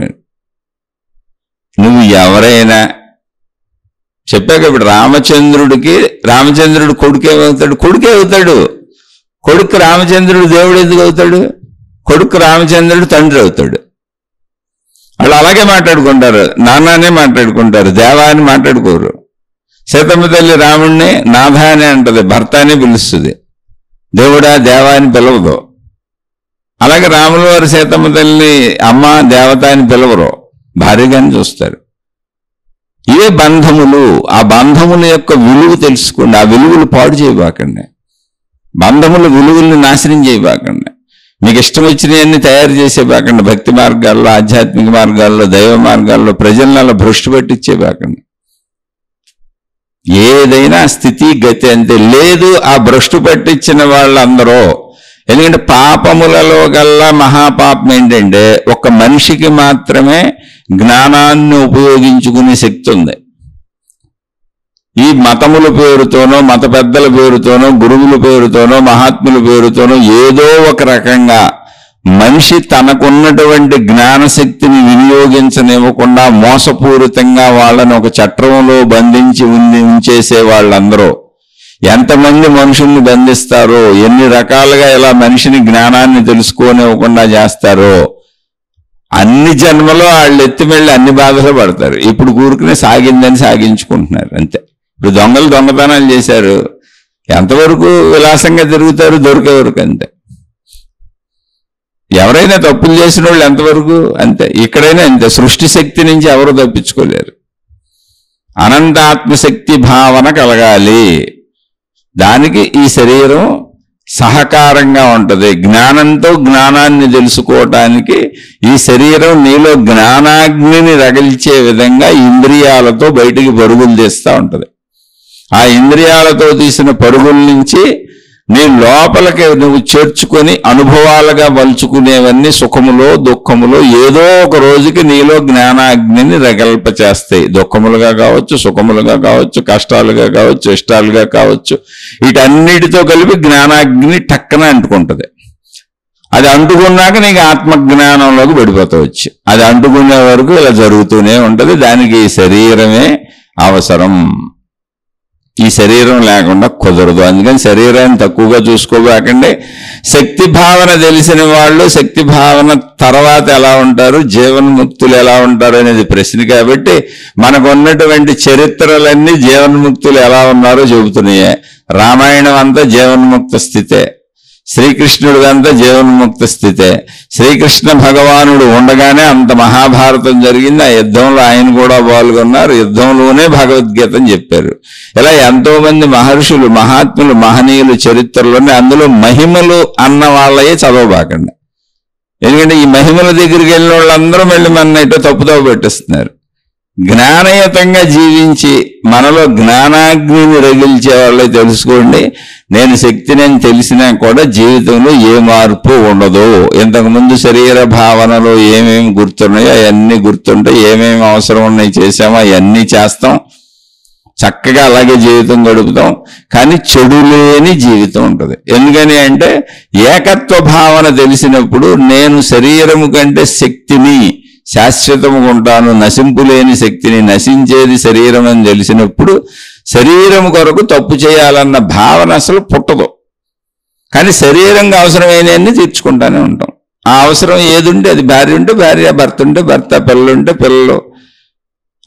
నువ్వు ఎవరైనా చెప్పాక ఇప్పుడు రామచంద్రుడు కొడుకే అవుతాడు. కొడుకు రామచంద్రుడు దేవుడు ఎందుకు అవుతాడు? కొడుకు రామచంద్రుడు తండ్రి అవుతాడు. వాళ్ళు అలాగే మాట్లాడుకుంటారు, నాన్ననే మాట్లాడుకుంటారు, దేవా అని మాట్లాడుకోరు. సీతమ్మ తల్లి రాముణ్ణి నాథ అని అంటది, భర్త అని పిలుస్తుంది, దేవుడా దేవా అని పిలవదు. అలాగే రాముల వారు సీతమ్మ తల్లిని అమ్మ దేవత అని పిలవరు, భార్యగాని చూస్తారు. ఇవే బంధములు. ఆ బంధముల యొక్క విలువ తెలుసుకోండి. ఆ విలువలు పాడు చేయబాకండి, బంధముల విలువల్ని నాశనం చేయబాకండి. మీకు ఇష్టం వచ్చినవన్నీ తయారు చేసేబాకండి. భక్తి మార్గాల్లో, ఆధ్యాత్మిక మార్గాల్లో, దైవ మార్గాల్లో ప్రజలను అలా భ్రష్టు పట్టించేబాకండి. ఏదైనా స్థితి గతి అంతే. లేదు ఆ భ్రష్టు పట్టించిన వాళ్ళందరూ, ఎందుకంటే పాపములలో గల్లా మహాపాపం ఏంటంటే ఒక మనిషికి మాత్రమే జ్ఞానాన్ని ఉపయోగించుకునే శక్తి ఉంది. ఈ మతముల పేరుతోనో, మత పెద్దల పేరుతోనో, గురువుల పేరుతోనో, మహాత్ముల పేరుతోనో ఏదో ఒక రకంగా మనిషి తనకున్నటువంటి జ్ఞానశక్తిని వినియోగించనివ్వకుండా మోసపూరితంగా వాళ్ళని ఒక చట్రంలో బంధించి ఉంచేసే వాళ్ళందరూ ఎంతమంది మనుషుల్ని బంధిస్తారో, ఎన్ని రకాలుగా ఇలా మనిషిని జ్ఞానాన్ని తెలుసుకోనివ్వకుండా చేస్తారో, అన్ని జన్మలో వాళ్ళు ఎత్తిమెళ్ళి అన్ని బాధలు పడతారు. ఇప్పుడు కూరుకునే సాగిందని సాగించుకుంటున్నారు అంతే. ఇప్పుడు దొంగలు దొంగతనాలు చేశారు, ఎంతవరకు విలాసంగా తిరుగుతారు? దొరికే వరకు అంతే. ఎవరైనా తప్పులు చేసిన వాళ్ళు ఎంతవరకు అంతే. ఇక్కడైనా అంతే. సృష్టి శక్తి నుంచి ఎవరు తప్పించుకోలేరు. అనంతాత్మశక్తి భావన కలగాలి. దానికి ఈ శరీరం సహకారంగా ఉంటుంది. జ్ఞానంతో జ్ఞానాన్ని తెలుసుకోవటానికి ఈ శరీరం నీలో జ్ఞానాగ్నిని రగిల్చే విధంగా ఇంద్రియాలతో బయటికి పరుగులు తీస్తూ ఉంటుంది. ఆ ఇంద్రియాలతో తీసిన పరుగుల నుంచి నీ లోపలికి నువ్వు చేర్చుకొని అనుభవాలుగా మలుచుకునేవన్నీ సుఖములో దుఃఖములో ఏదో ఒక రోజుకి నీలో జ్ఞానాగ్నిని రగల్ప చేస్తాయి. దుఃఖములుగా కావచ్చు, సుఖములుగా కావచ్చు, కష్టాలుగా కావచ్చు, ఇష్టాలుగా కావచ్చు. వీటన్నిటితో కలిపి జ్ఞానాగ్ని టక్కన అంటుకుంటుంది. అది అంటుకున్నాక నీకు ఆత్మజ్ఞానంలోకి పడిపోతావచ్చు. అది అంటుకునే వరకు ఇలా జరుగుతూనే ఉంటుంది. దానికి ఈ శరీరమే అవసరం. ఈ శరీరం లేకుండా కుదరదు. అందుకని శరీరాన్ని తక్కువగా చూసుకోబాకండి. శక్తి భావన తెలిసిన వాళ్ళు శక్తి భావన తర్వాత ఎలా ఉంటారు, జీవన్ముక్తులు ఎలా ఉంటారు అనేది ప్రశ్న. కాబట్టి మనకు ఉన్నటువంటి చరిత్రలన్నీ జీవన్ముక్తులు ఎలా ఉన్నారో చెబుతున్నాయి. రామాయణం అంతా జీవన్ముక్త స్థితే, శ్రీకృష్ణుడు అంతా జీవన్ముక్త స్థితే. శ్రీకృష్ణ భగవానుడు ఉండగానే అంత మహాభారతం జరిగింది. ఆ యుద్ధంలో ఆయన కూడా పాల్గొన్నారు. యుద్ధంలోనే భగవద్గీతని చెప్పారు. ఇలా ఎంతో మంది మహర్షులు, మహాత్ములు, మహనీయులు చరిత్రలోనే. అందులో మహిమలు అన్న వాళ్ళయే చదవబాకండి. ఎందుకంటే ఈ మహిమల దగ్గరికి వెళ్ళిన వాళ్ళందరూ మళ్ళీ మన ఇటో తప్పుతో పెట్టిస్తున్నారు. జ్ఞానయుతంగా జీవించి మనలో జ్ఞానాగ్నిని రగిల్చే వాళ్ళే తెలుసుకోండి. నేను శక్తిని తెలిసినా కూడా జీవితంలో ఏ మార్పు ఉండదు. ఇంతకుముందు శరీర భావనలో ఏమేమి గుర్తున్నాయో అవన్నీ గుర్తుంటాయి. ఏమేమి అవసరం ఉన్నాయి చేసామో అవన్నీ చేస్తాం. చక్కగా అలాగే జీవితం గడుపుతాం. కానీ చెడు లేని జీవితం ఉంటుంది. ఎందుకని అంటే ఏకత్వ భావన తెలిసినప్పుడు నేను శరీరము కంటే శక్తిని శాశ్వతముగా ఉంటాను, నశింపులేని శక్తిని, నశించేది శరీరం అని తెలిసినప్పుడు శరీరం కొరకు తప్పు చేయాలన్న భావన అసలు పుట్టదు. కానీ శరీరంగా అవసరమైనవన్నీ తీర్చుకుంటానే ఉంటాం. ఆ అవసరం ఏదుంటే అది, భార్య ఉంటే భార్య, భర్త ఉంటే భర్త, పిల్లలు ఉంటే పిల్లలు.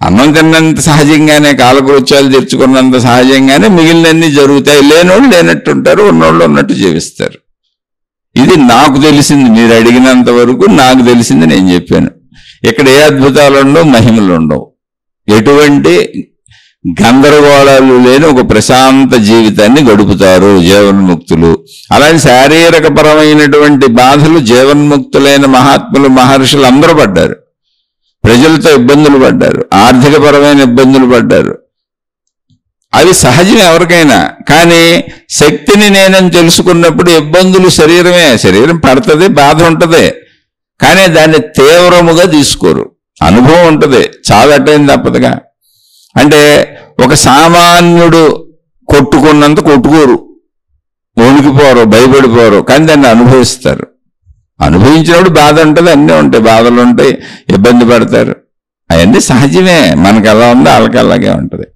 అన్నం తిన్నంత సహజంగానే, కాలకృత్యాలు తెచ్చుకున్నంత సహజంగానే మిగిలినన్నీ జరుగుతాయి. లేనోళ్ళు లేనట్టుంటారు, ఉన్నోళ్ళు ఉన్నట్టు జీవిస్తారు. ఇది నాకు తెలిసింది. మీరు అడిగినంత వరకు నాకు తెలిసింది నేను చెప్పాను. ఇక్కడ ఏ అద్భుతాలు ఉండవు, మహిమలు ఉండవు. ఎటువంటి గందరగోళాలు లేని ఒక ప్రశాంత జీవితాన్ని గడుపుతారు జీవన్ముక్తులు. అలాగే శారీరక పరమైనటువంటి బాధలు జీవన్ముక్తులైన మహాత్ములు, మహర్షులు అందరూ పడ్డారు. ప్రజలతో ఇబ్బందులు పడ్డారు, ఆర్థిక పరమైన ఇబ్బందులు పడ్డారు. అవి సహజం ఎవరికైనా. కానీ శక్తిని నేనని తెలుసుకున్నప్పుడు ఇబ్బందులు శరీరం పడుతుంది, బాధ ఉంటుంది. కానీ దాన్ని తీవ్రముగా తీసుకోరు. అనుభవం ఉంటుంది, చావటైంది తప్పదుగా. అంటే ఒక సామాన్యుడు కొట్టుకున్నంత కొట్టుకోరు, వణికిపోరు, భయపడిపోరు. కానీ దాన్ని అనుభవిస్తారు. అనుభవించినప్పుడు బాధ ఉంటుంది, అన్నీ ఉంటాయి, బాధలు ఉంటాయి, ఇబ్బంది పడతారు. అవన్నీ సహజమే. మనకు ఎలా ఉందో వాళ్ళకి అలాగే ఉంటుంది.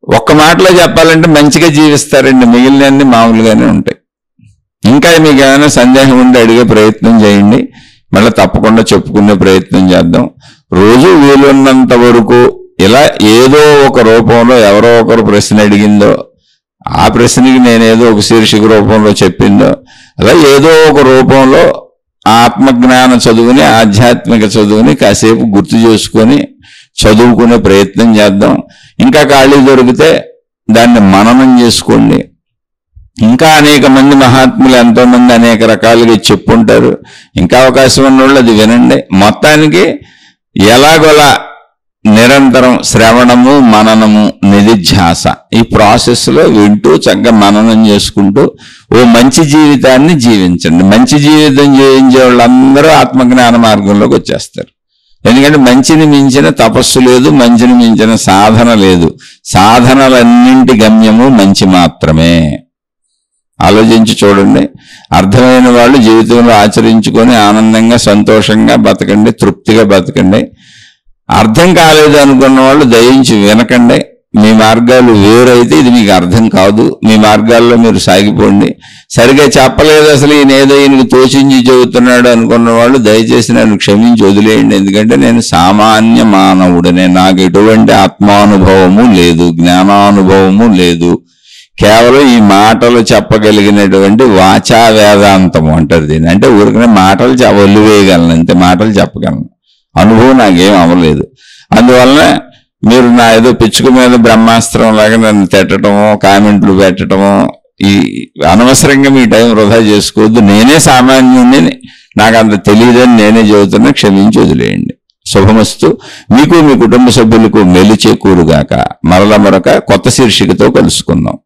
ఒక్క మాటలో చెప్పాలంటే మంచిగా జీవిస్తారండి, మిగిలినన్ని మామూలుగానే ఉంటాయి. ఇంకా మీకు ఏమైనా సందేహం ఉండి అడిగే ప్రయత్నం చేయండి, మళ్ళీ తప్పకుండా చెప్పుకునే ప్రయత్నం చేద్దాం. రోజు వీలున్నంత వరకు ఇలా ఏదో ఒక రూపంలో ఎవరో ఒకరు ప్రశ్న అడిగిందో ఆ ప్రశ్నకి నేనేదో ఒక శీర్షిక రూపంలో చెప్పిందో అలా ఏదో ఒక రూపంలో ఆత్మజ్ఞాన చదువుని, ఆధ్యాత్మిక చదువుని కాసేపు గుర్తు చేసుకొని చదువుకునే ప్రయత్నం చేద్దాం. ఇంకా ఖాళీ దొరికితే దాన్ని మననం చేసుకోండి. ఇంకా అనేక మంది మహాత్ములు ఎంతోమంది అనేక రకాలుగా చెప్పుంటారు. ఇంకా అవకాశం ఉన్నోళ్ళు అది వినండి. మొత్తానికి ఎలాగోలా నిరంతరం శ్రవణము, మననము, నిధిధ్యాస ఈ ప్రాసెస్లో వింటూ చక్కగా మననం చేసుకుంటూ ఓ మంచి జీవితాన్ని జీవించండి. మంచి జీవితం జీవించే వాళ్ళందరూ ఆత్మజ్ఞాన మార్గంలోకి వచ్చేస్తారు. ఎందుకంటే మంచిని మించిన తపస్సు లేదు, మంచిని మించిన సాధన లేదు. సాధనలన్నింటి గమ్యము మంచి మాత్రమే. ఆలోచించి చూడండి. అర్థమైన వాళ్ళు జీవితంలో ఆచరించుకొని ఆనందంగా సంతోషంగా బతకండి, తృప్తిగా బతకండి. అర్థం కాలేదు అనుకున్న వాళ్ళు దయించి వినకండి. మీ మార్గాలు వేరైతే ఇది మీకు అర్థం కాదు, మీ మార్గాల్లో మీరు సాగిపోండి. సరిగా చెప్పలేదు, అసలు ఈయనేదో ఈయనకి తోచించి చెబుతున్నాడు అనుకున్న వాళ్ళు దయచేసి నన్ను క్షమించి వదిలేయండి. ఎందుకంటే నేను సామాన్య మానవుడనే, నాకు ఎటువంటి ఆత్మానుభవము లేదు, జ్ఞానానుభవము లేదు. కేవలం ఈ మాటలు చెప్పగలిగినటువంటి వాచా వేదాంతము అంటారు దీన్ని. అంటే ఊరికనే మాటలు ఒల్లివేయగలను, అంతే, మాటలు చెప్పగలను. అనుభవం నాకేం అవ్వలేదు. అందువలన మీరు నా ఏదో పిచ్చుక మీద బ్రహ్మాస్త్రం లాగా నన్ను తిట్టడమో, కామెంట్లు పెట్టడమో, ఈ అనవసరంగా మీ టైం వృధా చేసుకోవద్దు. నేనే సామాన్యుడిని, నాకు అంత తెలియదని నేనే చెబుతున్నా, క్షమించి వదిలేయండి. శుభమస్తు. మీకు మీ కుటుంబ సభ్యులకు మేలు చేకూరుగాక. మరొక కొత్త శీర్షికతో కలుసుకుందాం.